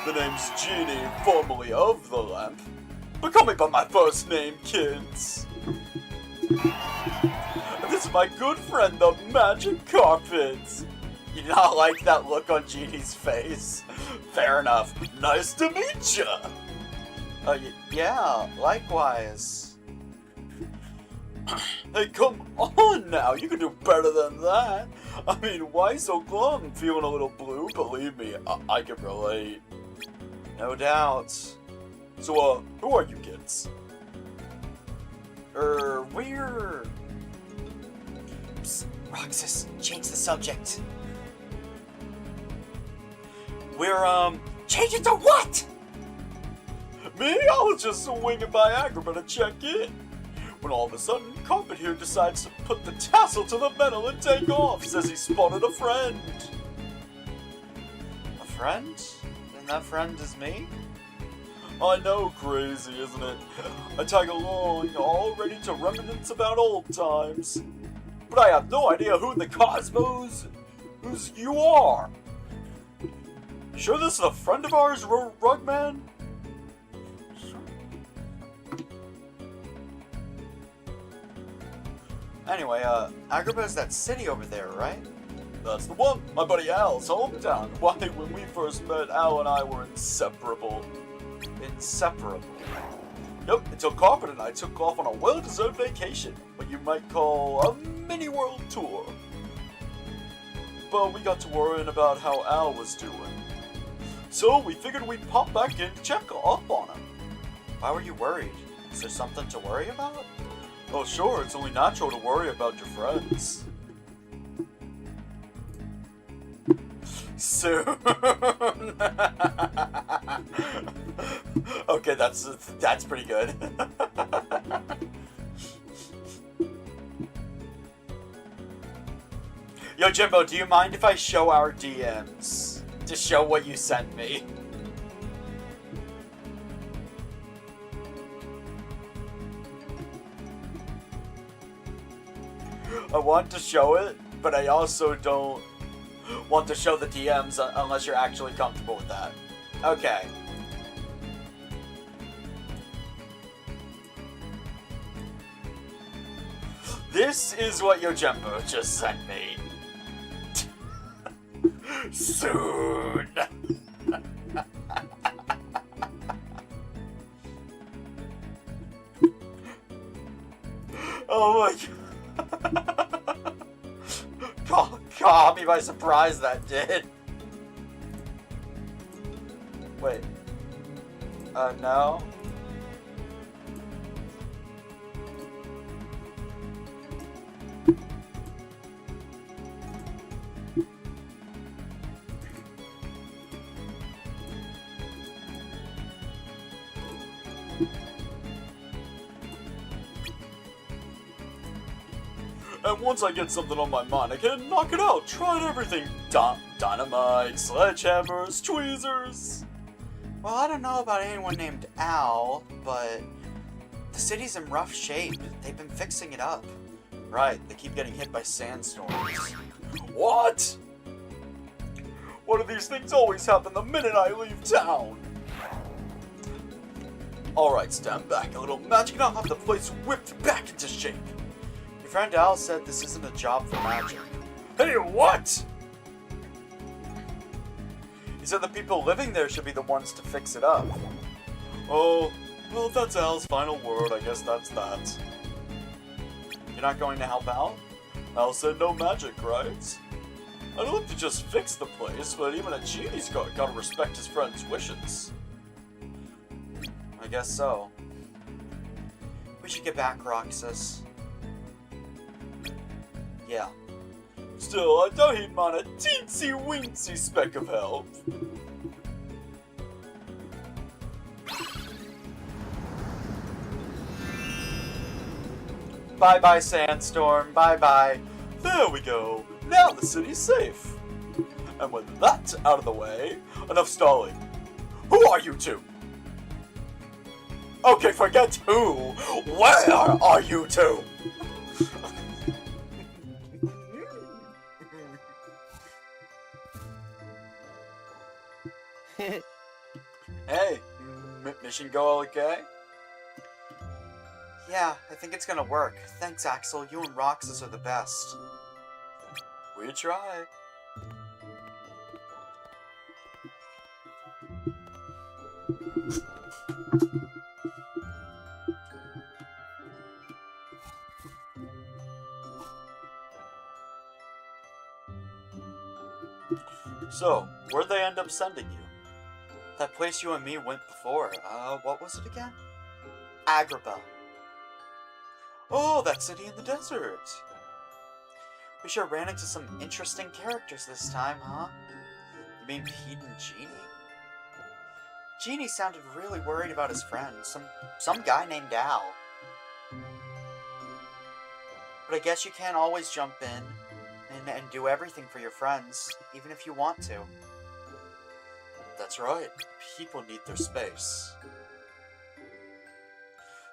The name's Genie, formerly of the lamp. But call me by my first name, kids. This is my good friend, the Magic Carpet. You not like that look on Genie's face? Fair enough. Nice to meet ya. Yeah, likewise. Hey, come on now. You can do better than that. I mean, why so glum? Feeling a little blue? Believe me, I can relate. No doubt. So, who are you kids? We're... Psst, Roxas, change the subject. We're, change it to what? Me? I was just swinging by Agrabah to check in. When all of a sudden, Carpet here decides to put the tassel to the metal and take off. Says he spotted a friend. A friend? And that friend is me? I know, crazy, isn't it? I tag along, all ready to reminisce about old times. But I have no idea who in the cosmos you are. You sure this is a friend of ours, Rugman? Anyway, Agrabah is that city over there, right? That's the one. My buddy Al's hometown. Why, when we first met, Al and I were inseparable. Inseparable. Yep, until Carpet and I took off on a well-deserved vacation, what you might call a mini-world tour. But we got to worrying about how Al was doing. So we figured we'd pop back in to check up on him. Why were you worried? Is there something to worry about? Oh sure, it's only natural to worry about your friends. Soon Okay, that's pretty good. Yo, Jimbo, do you mind if I show our DMs to show what you sent me? I want to show it, but I also don't want to show the DMs unless you're actually comfortable with that. Okay. This is what Yojimbo just sent me. Soon. Oh my god. Caught me by surprise, that did. Wait. No. And once I get something on my mind, I can knock it out. Tried everything. Dynamite, sledgehammers, tweezers. Well, I don't know about anyone named Al, but the city's in rough shape. They've been fixing it up. Right, they keep getting hit by sandstorms. What? One of these things always happen the minute I leave town. Alright, stand back. A little magic and I'll have the place whipped back into shape. Your friend Al said this isn't a job for magic. Hey, what? He said the people living there should be the ones to fix it up. Oh, well, if that's Al's final word, I guess that's that. You're not going to help out? Al said no magic, right? I'd love to just fix the place, but even a genie's gotta respect his friend's wishes. I guess so. We should get back, Roxas. Yeah. Still, I doubt he'd mind a teensy-weensy speck of help. Bye-bye, Sandstorm. Bye-bye. There we go. Now the city's safe. And with that out of the way, enough stalling. Who are you two? Okay, forget who. Where are you two? Hey, mission go okay? Yeah, I think it's gonna work. Thanks, Axel. You and Roxas are the best. We try. So, where'd they end up sending you? That place you and me went before. What was it again? Agrabah. Oh, that city in the desert. We sure ran into some interesting characters this time, huh? You mean Pete and Genie? Genie sounded really worried about his friend, some guy named Al. But I guess you can't always jump in and do everything for your friends, even if you want to. That's right. People need their space.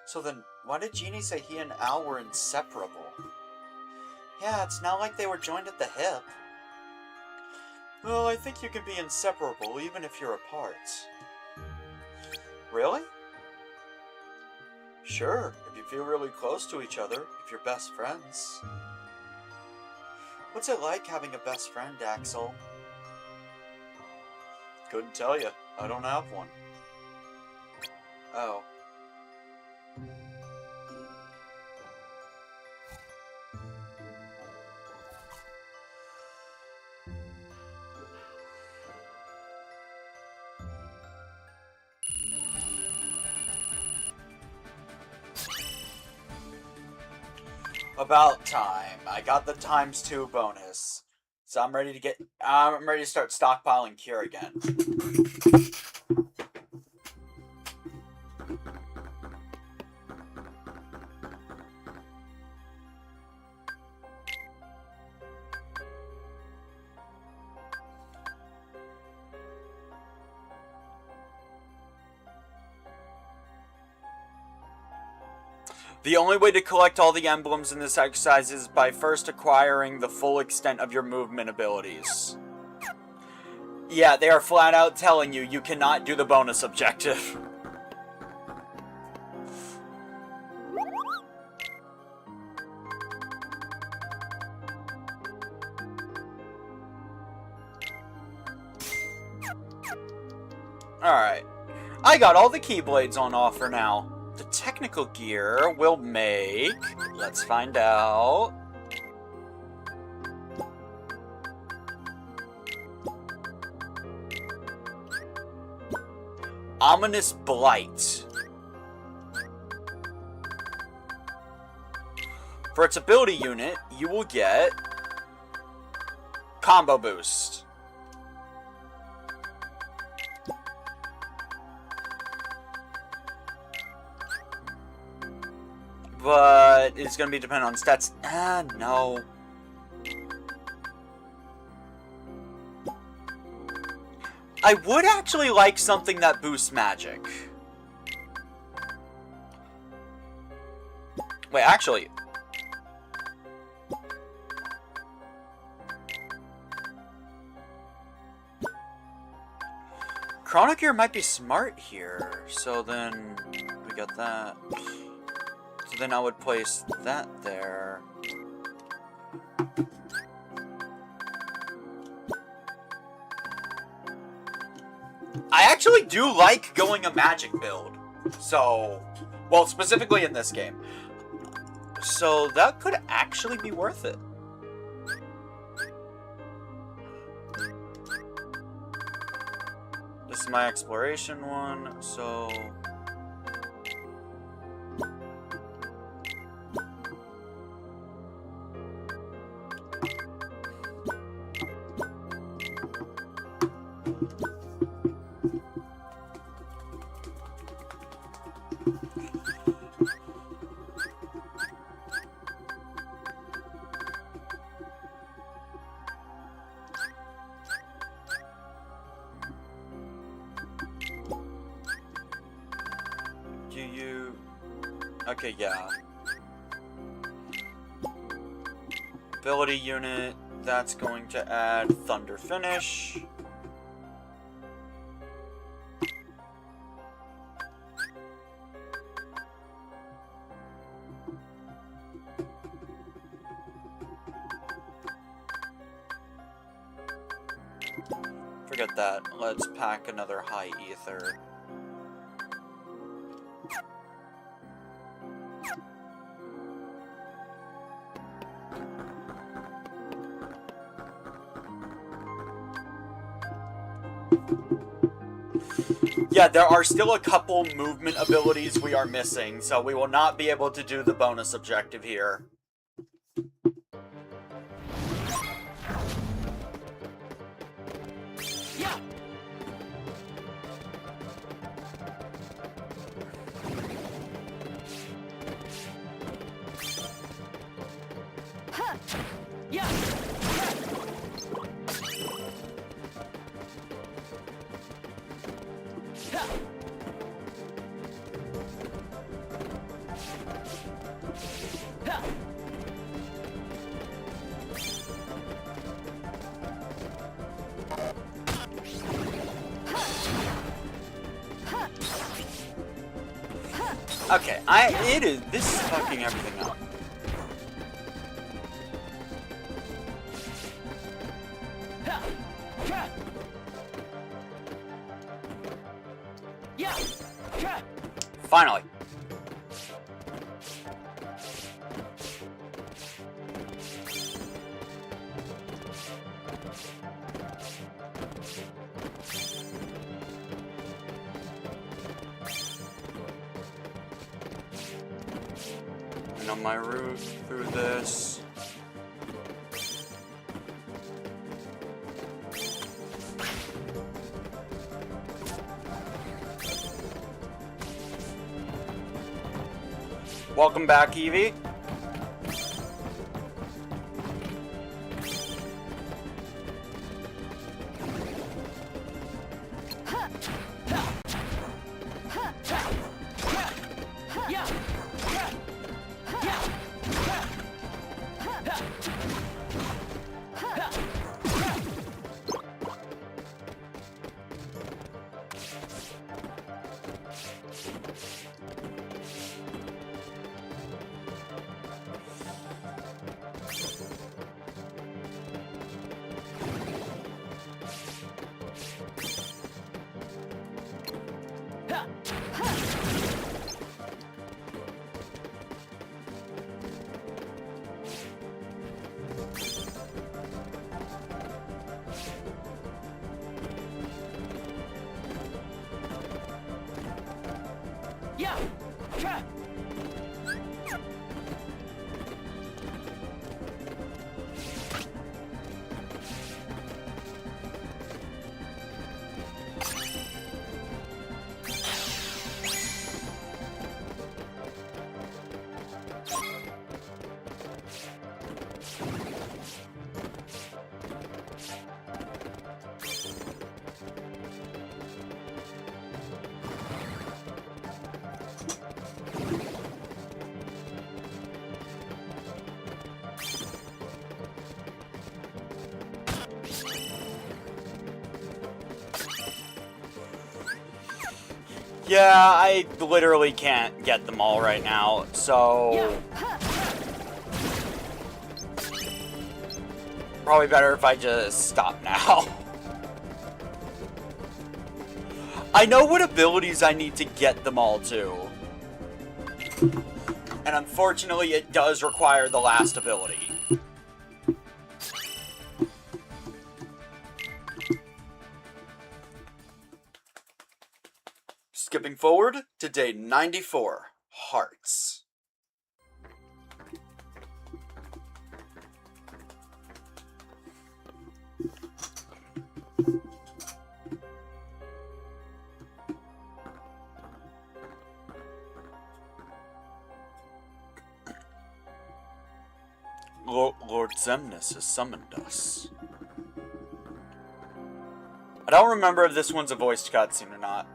So then, why did Genie say he and Al were inseparable? Yeah, it's not like they were joined at the hip. Well, I think you can be inseparable even if you're apart. Really? Sure, if you feel really close to each other, if you're best friends. What's it like having a best friend, Axel? Couldn't tell you. I don't have one. Oh. About time. I got the ×2 bonus. So I'm ready to start stockpiling cure again. The only way to collect all the emblems in this exercise is by first acquiring the full extent of your movement abilities. Yeah, they are flat out telling you you cannot do the bonus objective. Alright. I got all the Keyblades on offer now. The technical gear will make... Let's find out. Ominous Blight. For its ability unit, you will get... Combo Boost. But it's going to be dependent on stats. No. I would actually like something that boosts magic. Wait, actually. Chrono Gear might be smart here. So then we got that. So then I would place that there. I actually do like going a magic build. So, well, specifically in this game. So that could actually be worth it. This is my exploration one, so... Okay, yeah. Ability unit, that's going to add Thunder Finish. Forget that. Let's pack another High Ether. Yeah, there are still a couple movement abilities we are missing, so we will not be able to do the bonus objective here. Yeah. Huh. Yeah. Okay, this is fucking everything up. Finally. And on my route through this, Welcome back, Evie. Yeah, I literally can't get them all right now, so... Probably better if I just stop now. I know what abilities I need to get them all to. And unfortunately, it does require the last ability. Skipping forward to day 94, Hearts. Lord Zemnis has summoned us. I don't remember if this one's a voiced cutscene or not.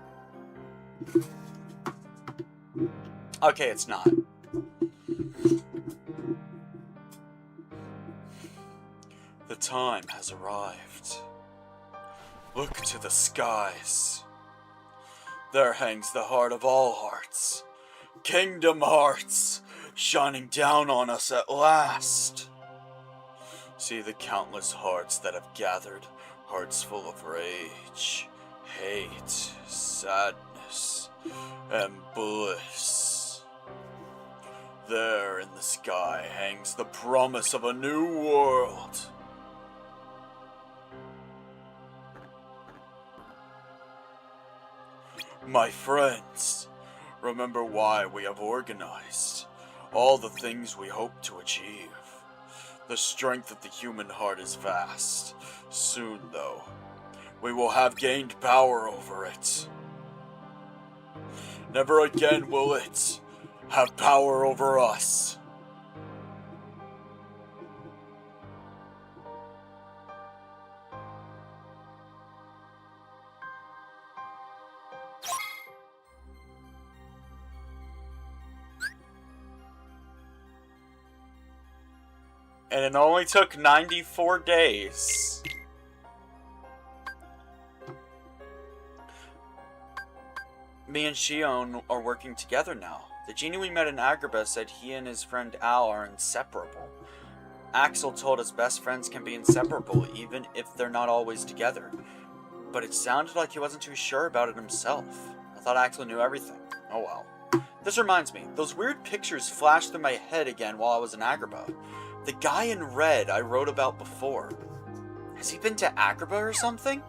Okay, it's not. The time has arrived. Look to the skies. There hangs the heart of all hearts. Kingdom Hearts, shining down on us at last. See the countless hearts that have gathered, hearts full of rage, hate, sadness, and bliss. There in the sky hangs the promise of a new world. My friends, remember why we have organized, all the things we hope to achieve. The strength of the human heart is vast. Soon, though, we will have gained power over it. Never again will it have power over us. And it only took 94 days. Me and Shion are working together now. The genie we met in Agrabah said he and his friend Al are inseparable. Axel told us best friends can be inseparable even if they're not always together. But it sounded like he wasn't too sure about it himself. I thought Axel knew everything. Oh well. This reminds me, those weird pictures flashed through my head again while I was in Agrabah. The guy in red I wrote about before. Has he been to Agrabah or something?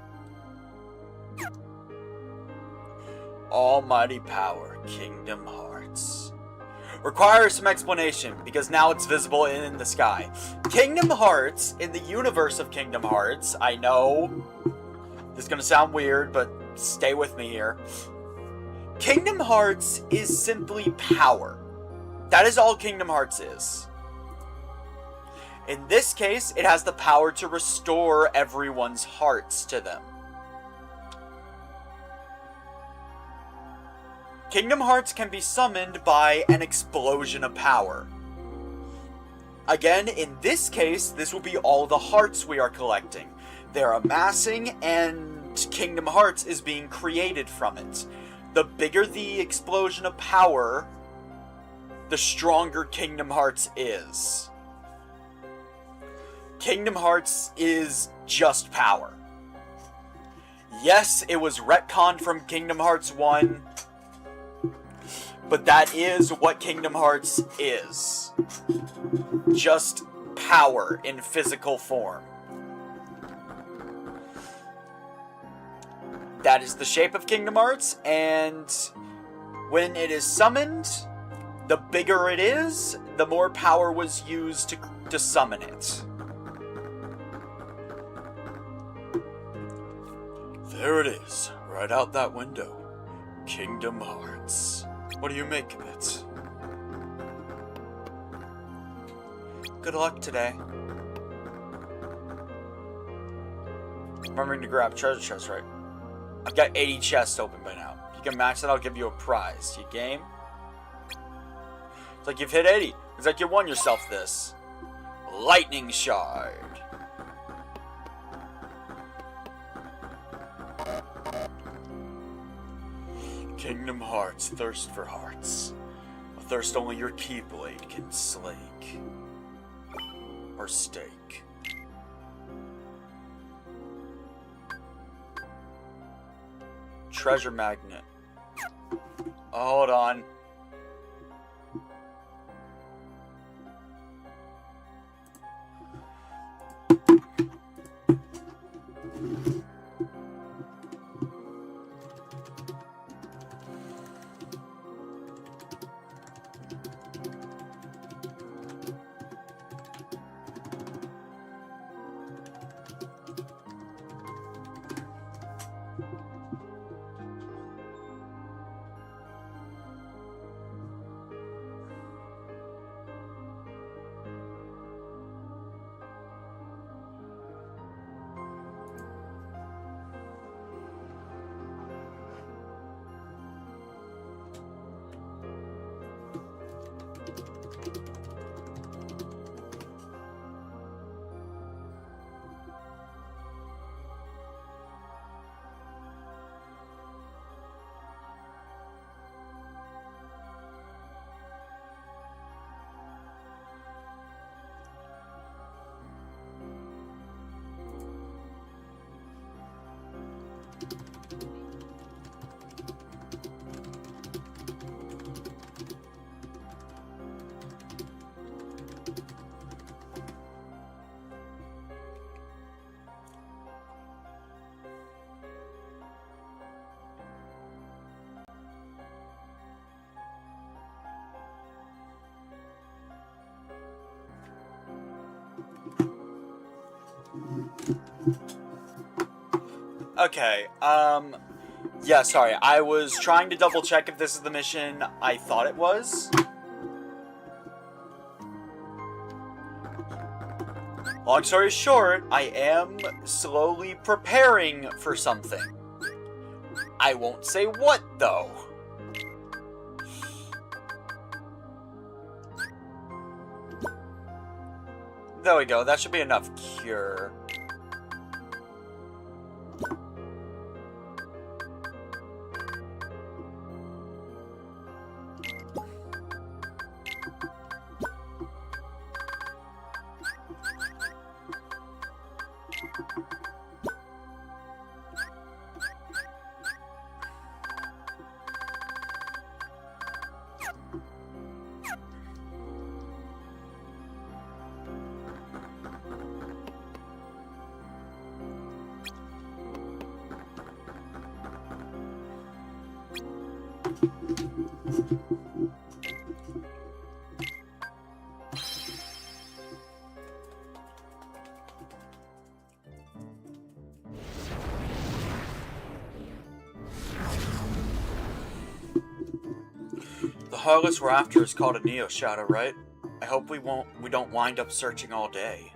Almighty power, Kingdom Hearts. Requires some explanation, because now it's visible in the sky. Kingdom Hearts, in the universe of Kingdom Hearts, I know this is gonna sound weird, but stay with me here. Kingdom Hearts is simply power. That is all Kingdom Hearts is. In this case, it has the power to restore everyone's hearts to them. Kingdom Hearts can be summoned by an explosion of power. Again, in this case, this will be all the hearts we are collecting. They're amassing, and Kingdom Hearts is being created from it. The bigger the explosion of power, the stronger Kingdom Hearts is. Kingdom Hearts is just power. Yes, it was retconned from Kingdom Hearts 1, but that is what Kingdom Hearts is. Just power in physical form. That is the shape of Kingdom Hearts, and when it is summoned, the bigger it is, the more power was used to summon it. There it is, right out that window. Kingdom Hearts. What do you make of it? Good luck today. Remembering to grab treasure chests, right? I've got 80 chests open by now. If you can max it, I'll give you a prize. You game? It's like you've hit 80. It's like you won yourself this. Lightning Shard. Kingdom Hearts, thirst for hearts. A thirst only your Keyblade can slake. Or stake. Treasure magnet. Hold on. Okay, yeah, sorry, I was trying to double check if this is the mission I thought it was. Long story short, I am slowly preparing for something. I won't say what, though. There we go, that should be enough cure. Heartless we're after is called a Neo Shadow, right? I hope we don't wind up searching all day.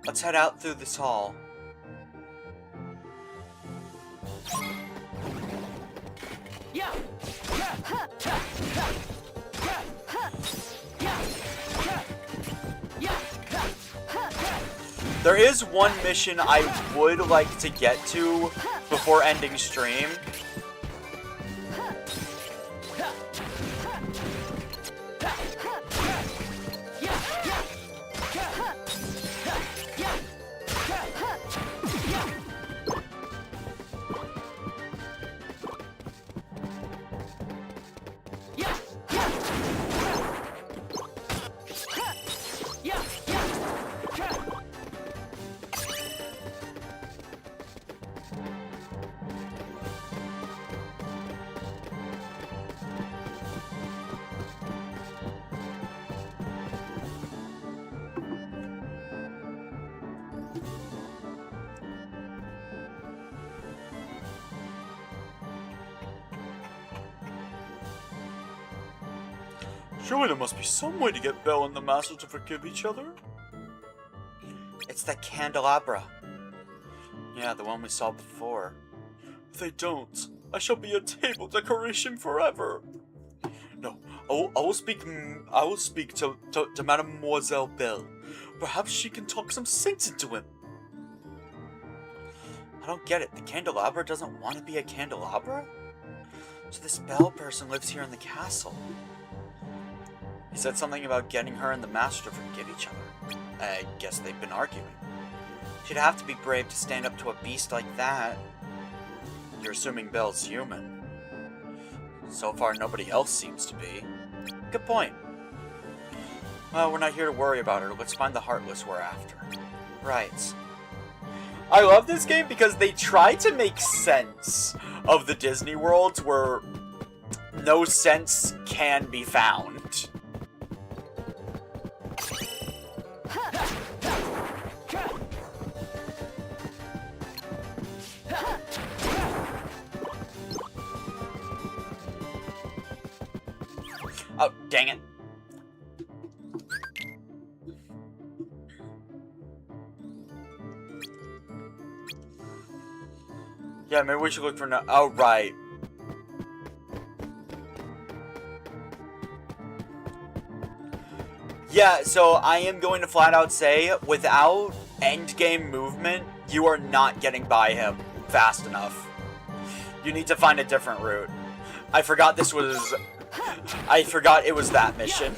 Let's head out through this hall. Yeah. There is one mission I would like to get to before ending stream. Surely there must be some way to get Belle and the Master to forgive each other? It's the candelabra. Yeah, the one we saw before. If they don't, I shall be a table decoration forever. No, I will speak to Mademoiselle Belle. Perhaps she can talk some sense into him. I don't get it. The candelabra doesn't want to be a candelabra? So this Belle person lives here in the castle. He said something about getting her and the Master to forgive each other. I guess they've been arguing. She'd have to be brave to stand up to a beast like that. You're assuming Belle's human. So far, nobody else seems to be. Good point. Well, we're not here to worry about her. Let's find the Heartless we're after. Right. I love this game because they try to make sense of the Disney worlds where no sense can be found. Oh, dang it. Yeah, maybe we should look for no— oh, right. Yeah, so I am going to flat out say, without endgame movement, you are not getting by him fast enough. You need to find a different route. I forgot this was— I forgot it was that mission.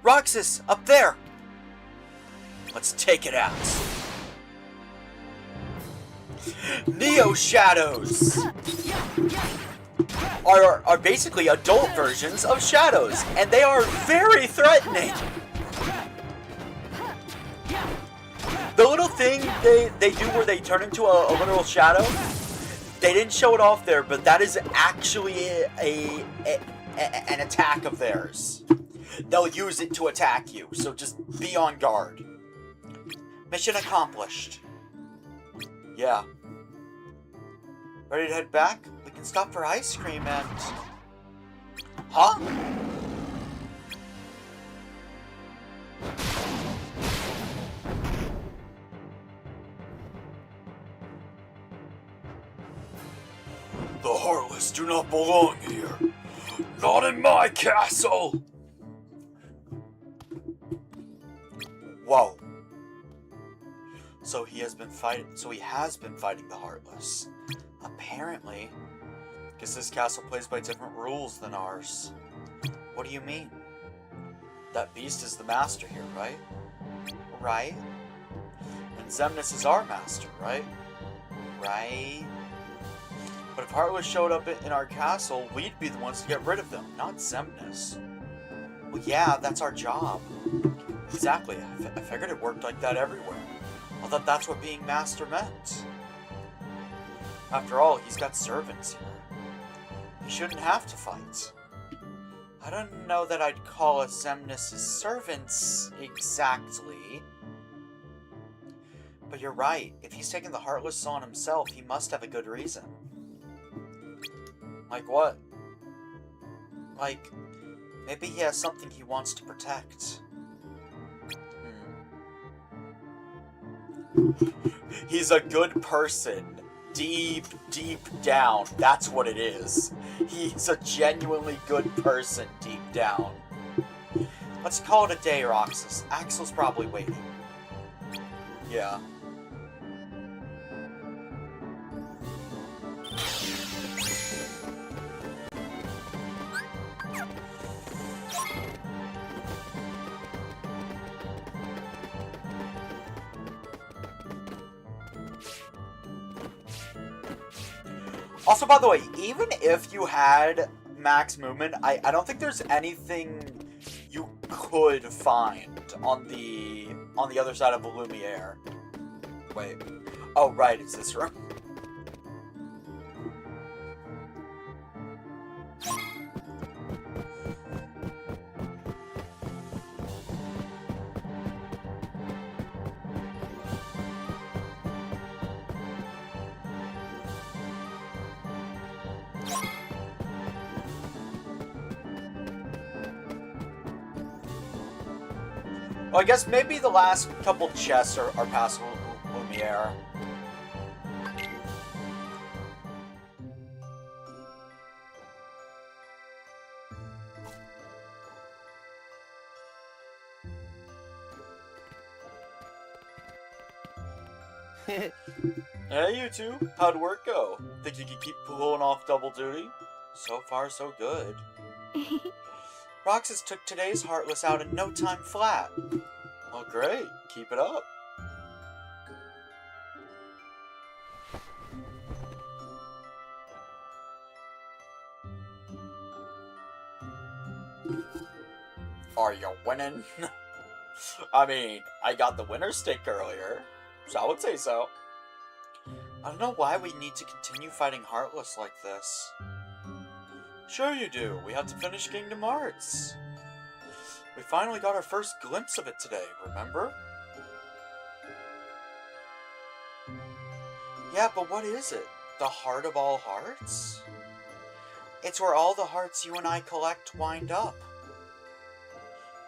Roxas, up there! Let's take it out. Neo Shadows are basically adult versions of Shadows, and they are very threatening. The little thing they do where they turn into a literal shadow, they didn't show it off there, but that is actually an attack of theirs. They'll use it to attack you, so just be on guard. Mission accomplished. Yeah. Ready to head back? We can stop for ice cream and... Huh? The Heartless do not belong here. Not in my castle! Whoa. So he has been fighting the Heartless. Apparently. Guess this castle plays by different rules than ours. What do you mean? That beast is the master here, right? Right? And Xemnas is our master, right? Right? But if Heartless showed up in our castle, we'd be the ones to get rid of them, not Xemnas. Well, yeah, that's our job. Exactly. I figured it worked like that everywhere. I thought that's what being master meant. After all, he's got servants here. He shouldn't have to fight. I don't know that I'd call us Xemnas' servants exactly. But you're right. If he's taking the Heartless on himself, he must have a good reason. Like what? Like, maybe he has something he wants to protect. He's a good person. Deep, deep down. That's what it is. He's a genuinely good person deep down. Let's call it a day, Roxas. Axel's probably waiting. Yeah. Also, by the way, even if you had max movement, I don't think there's anything you could find on the other side of the Lumiere. Wait. Oh, right, it's this room. Well, I guess maybe the last couple chests are past Lumiere. Hey, you two. How'd work go? Think you could keep pulling off double duty? So far, so good. Roxas took today's Heartless out in no time flat. Well, great. Keep it up. Are you winning? I mean, I got the winner's stake earlier, so I would say so. I don't know why we need to continue fighting Heartless like this. Sure you do. We have to finish Kingdom Hearts. We finally got our first glimpse of it today, remember? Yeah, but what is it? The heart of all hearts? It's where all the hearts you and I collect wind up.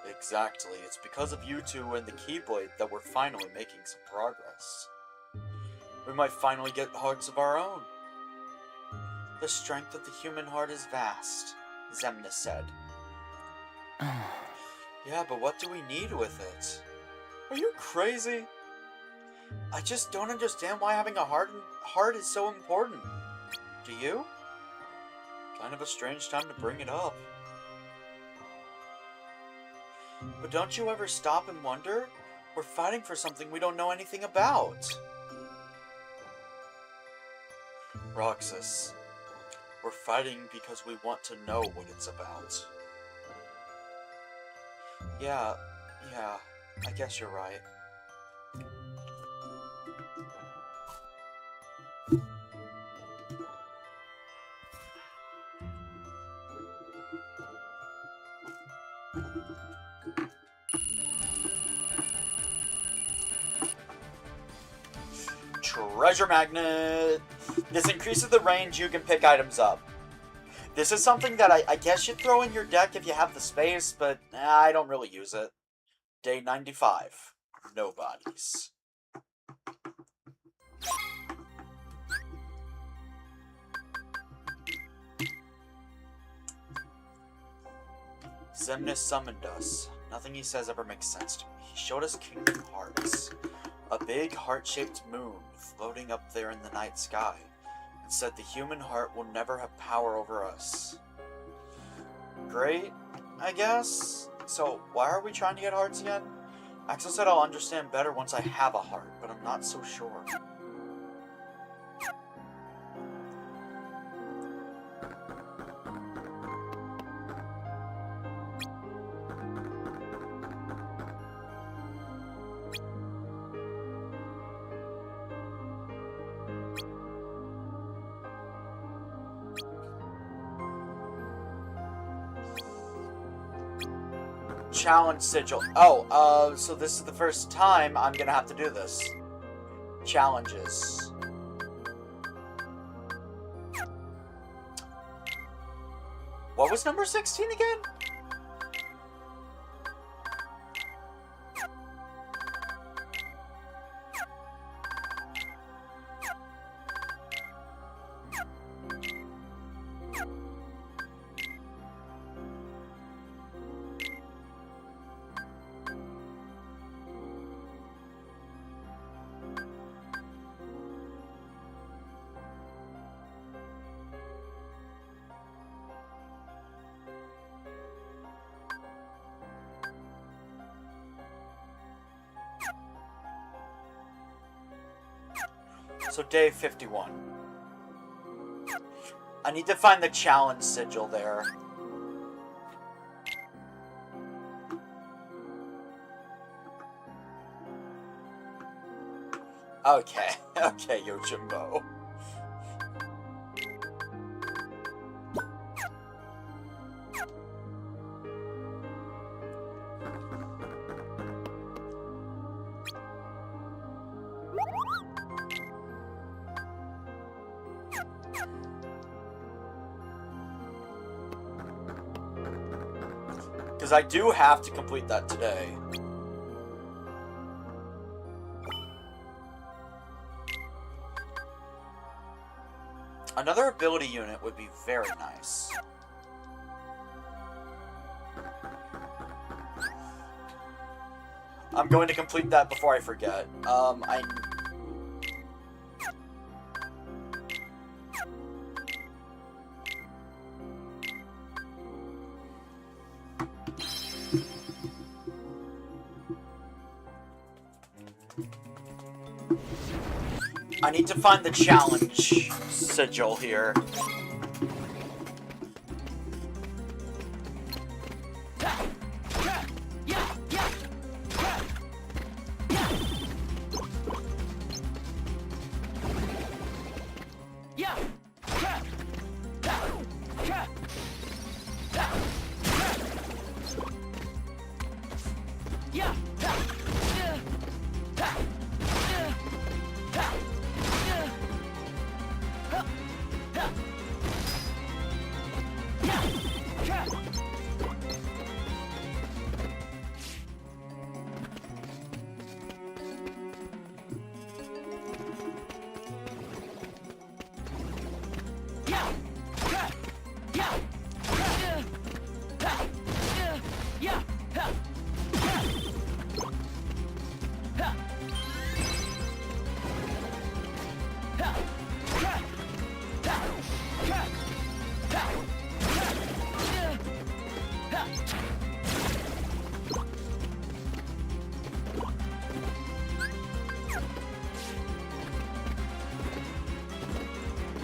Exactly. It's because of you two and the Keyblade that we're finally making some progress. We might finally get hearts of our own. The strength of the human heart is vast, Xemnas said. Yeah, but what do we need with it? Are you crazy? I just don't understand why having a heart is so important. Do you? Kind of a strange time to bring it up. But don't you ever stop and wonder? We're fighting for something we don't know anything about. Roxas, we're fighting because we want to know what it's about. Yeah, I guess you're right. Treasure magnet! This increases the range you can pick items up. This is something that I guess you'd throw in your deck if you have the space, but I don't really use it. Day 95. No bodies. Xemnas summoned us. Nothing he says ever makes sense to me. He showed us Kingdom Hearts. A big heart-shaped moon floating up there in the night sky. And said the human heart will never have power over us. Great, I guess? So, why are we trying to get hearts again? Axel said I'll understand better once I have a heart, but I'm not so sure. Challenge sigil. Oh, so this is the first time I'm gonna have to do this. Challenges. What was number 16 again? So day 51. I need to find the challenge sigil there. Okay, okay, Yojimbo. Because I do have to complete that today. Another ability unit would be very nice. I'm going to complete that before I forget. I need to find the challenge sigil here.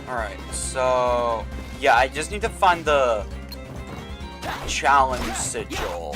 Alright, so... yeah, I just need to find the challenge sigil.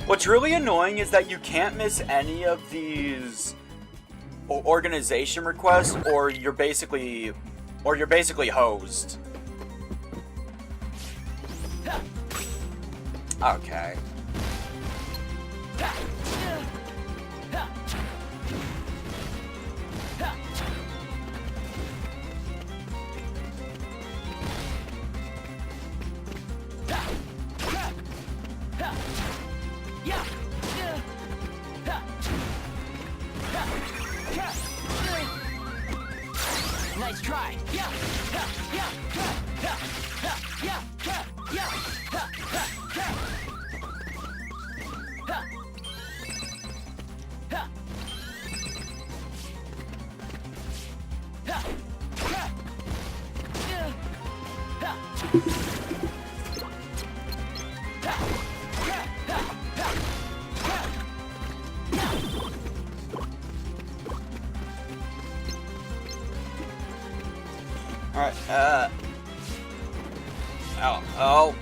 What's really annoying is that you can't miss any of these organization requests, or you're basically hosed. Okay. Nice try. Alright, oh.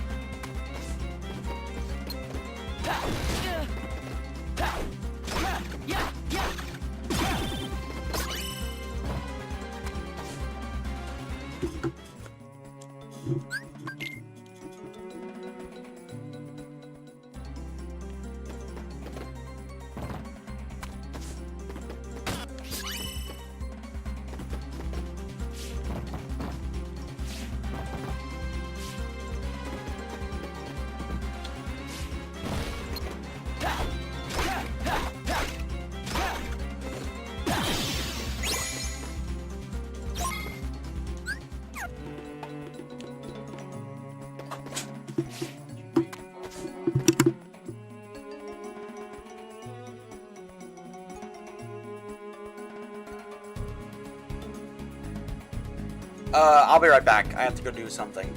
I'll be right back. I have to go do something.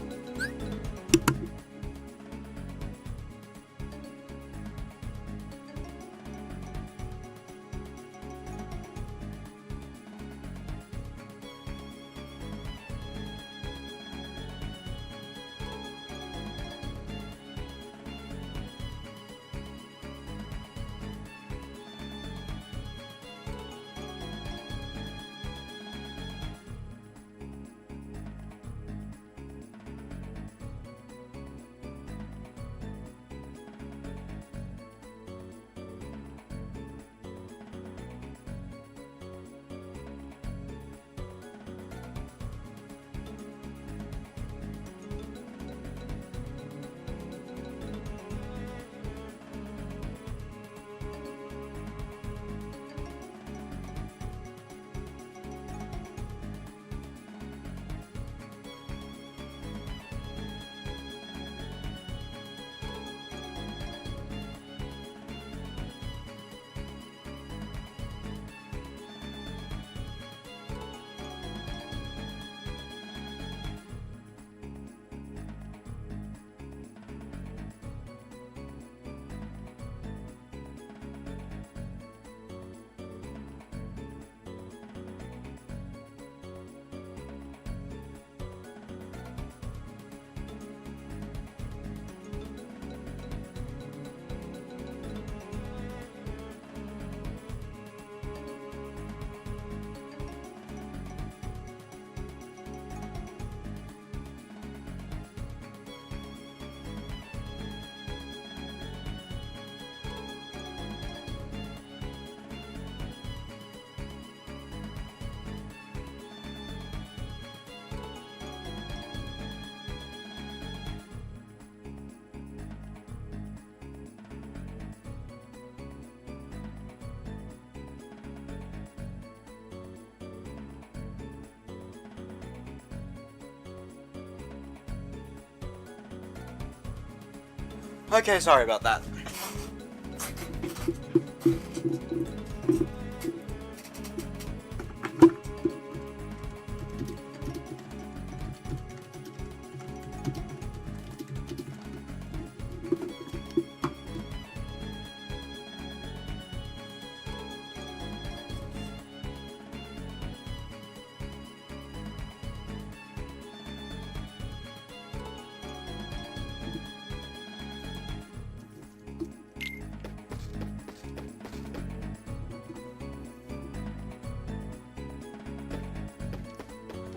Okay, sorry about that.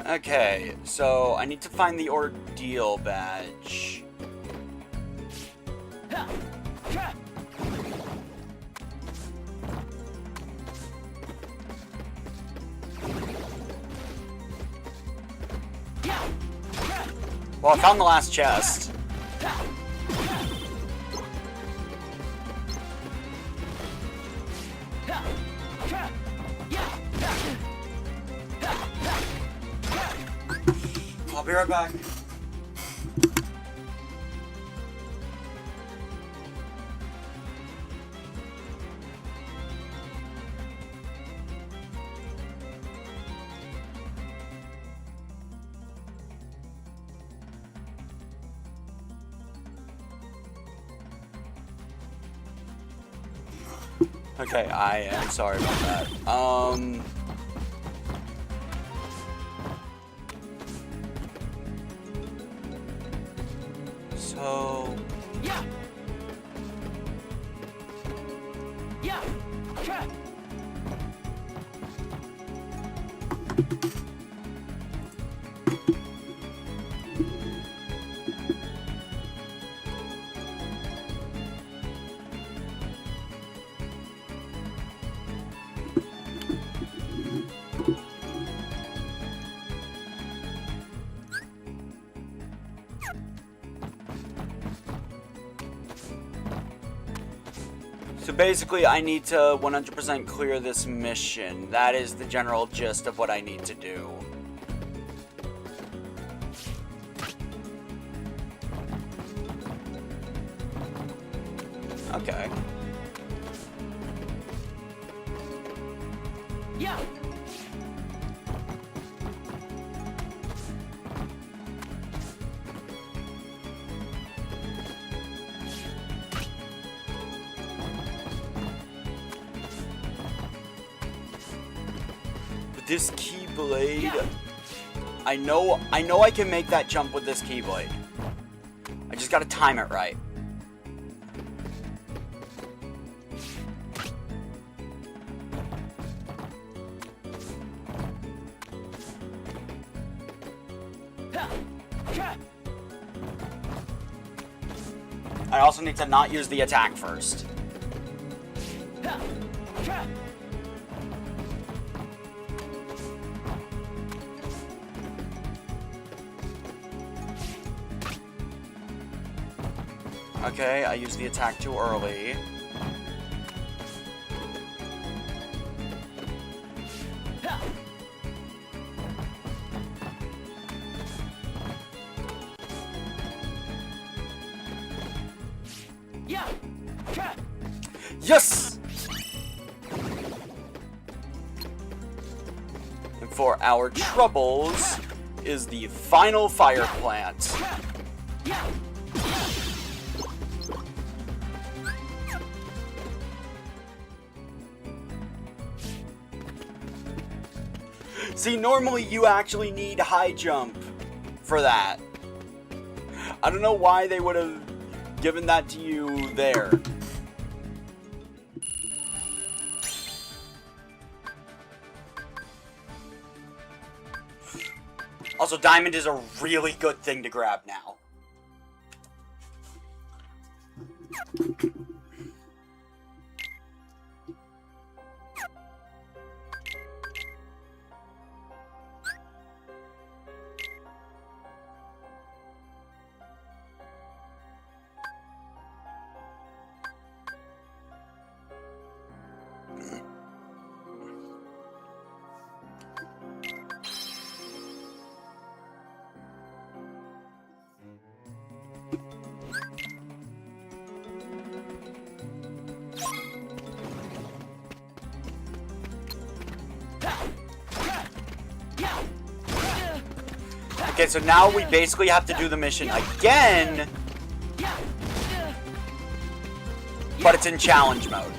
Okay, so I need to find the ordeal badge. Well, I found the last chest. I'll be right back. Okay, I am sorry about that. So... Yeah. So basically, I need to 100% clear this mission. That is the general gist of what I need to do. Okay. Yeah. This Keyblade, I know I can make that jump with this Keyblade. I just gotta time it right. I also need to not use the attack first. Okay, I used the attack too early. Yes! And for our troubles is the final fire plant. See, normally you actually need high jump for that. I don't know why they would have given that to you there. Also, diamond is a really good thing to grab now. Okay, so now we basically have to do the mission again, but it's in challenge mode.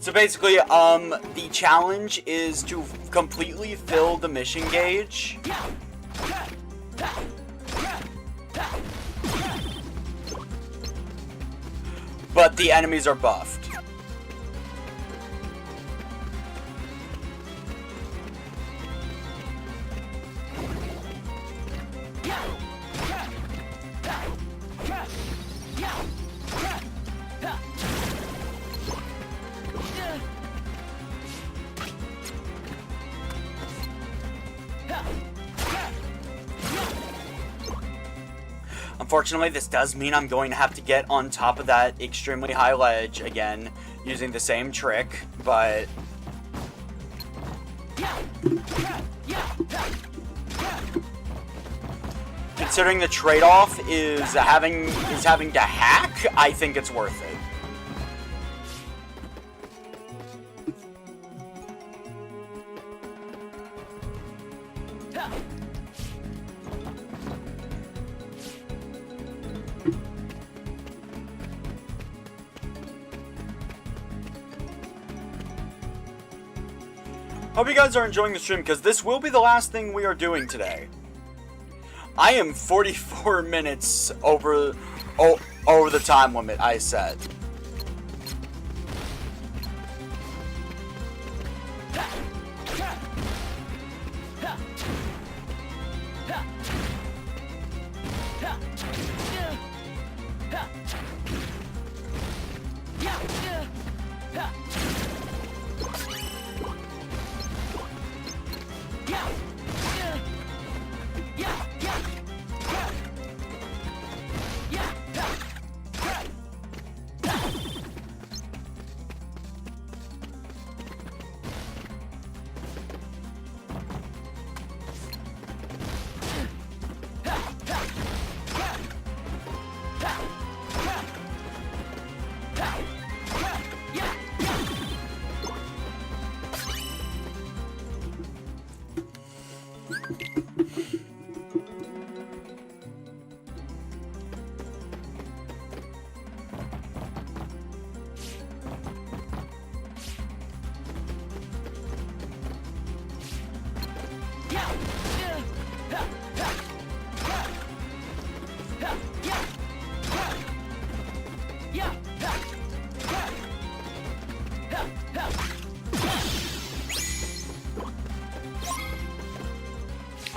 So basically, the challenge is to completely fill the mission gauge. But the enemies are buffed. Unfortunately, this does mean I'm going to have to get on top of that extremely high ledge again, using the same trick, but... considering the trade-off is having to hack, I think it's worth it. Hope you guys are enjoying the stream, because this will be the last thing we are doing today. I am 44 minutes over the time limit I set.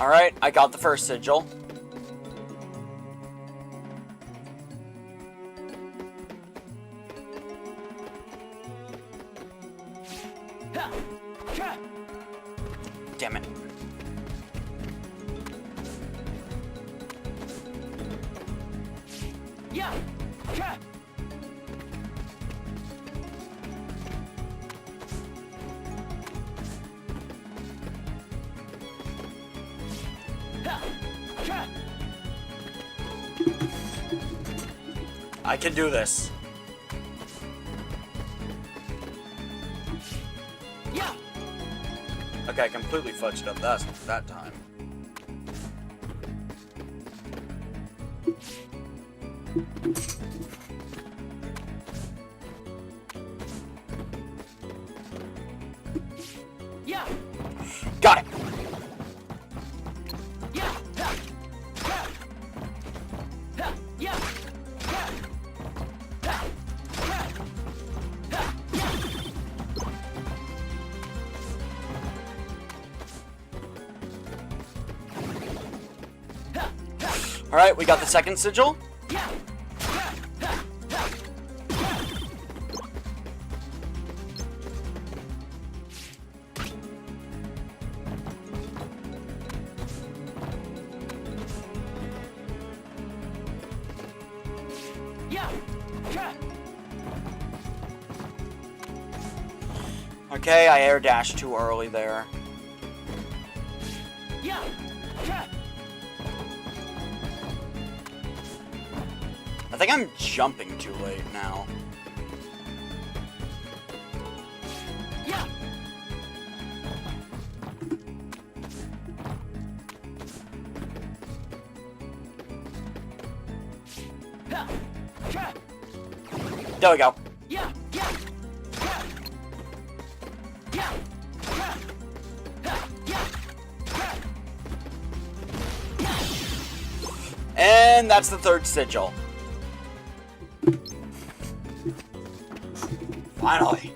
Alright, I got the first sigil. Damn it. I can do this. Okay, I completely fudged up that time. Got it. Alright, we got the second sigil. Okay, I air dashed too early there. I think I'm jumping too late now. There we go. And that's the third sigil. Finally.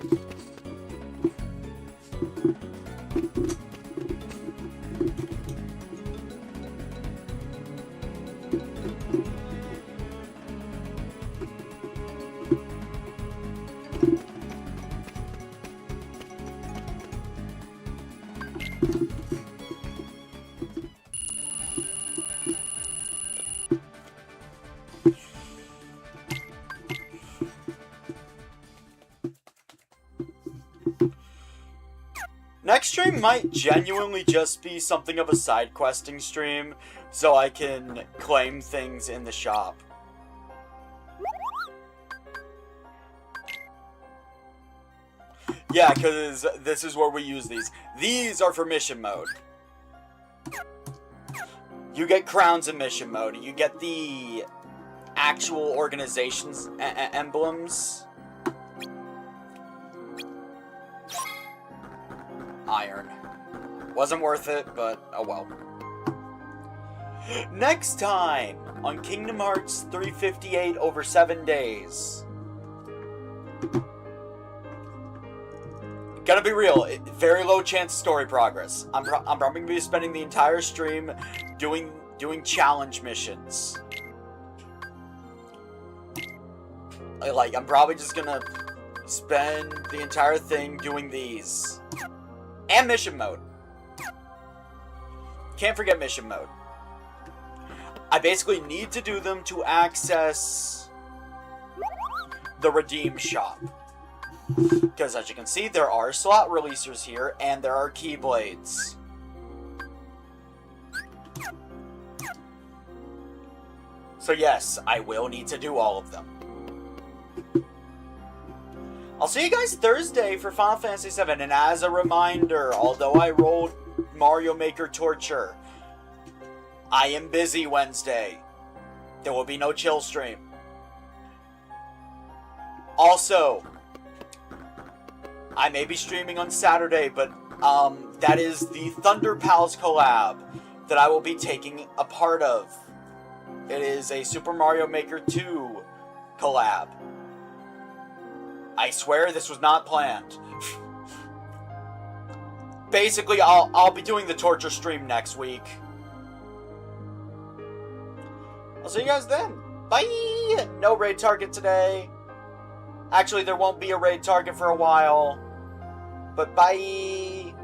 Next stream might genuinely just be something of a side questing stream, so I can claim things in the shop. Yeah, because this is where we use these. These are for mission mode. You get crowns in mission mode. You get the actual organization's emblems. Iron. Wasn't worth it, but oh well. Next time on Kingdom Hearts 358 over 7 days. Gonna be real, very low chance story progress. I'm probably gonna be spending the entire stream doing challenge missions. Like, I'm probably just gonna spend the entire thing doing these. And mission mode. Can't forget mission mode. I basically need to do them to access the redeem shop. Because as you can see, there are slot releasers here, and there are keyblades. So yes, I will need to do all of them. I'll see you guys Thursday for Final Fantasy VII, and as a reminder, although I rolled Mario Maker Torture, I am busy Wednesday. There will be no chill stream. Also, I may be streaming on Saturday, but that is the Thunder Pals collab that I will be taking a part of. It is a Super Mario Maker 2 collab. I swear this was not planned. Basically, I'll be doing the torture stream next week. I'll see you guys then. Bye! No raid target today. Actually, there won't be a raid target for a while. But bye!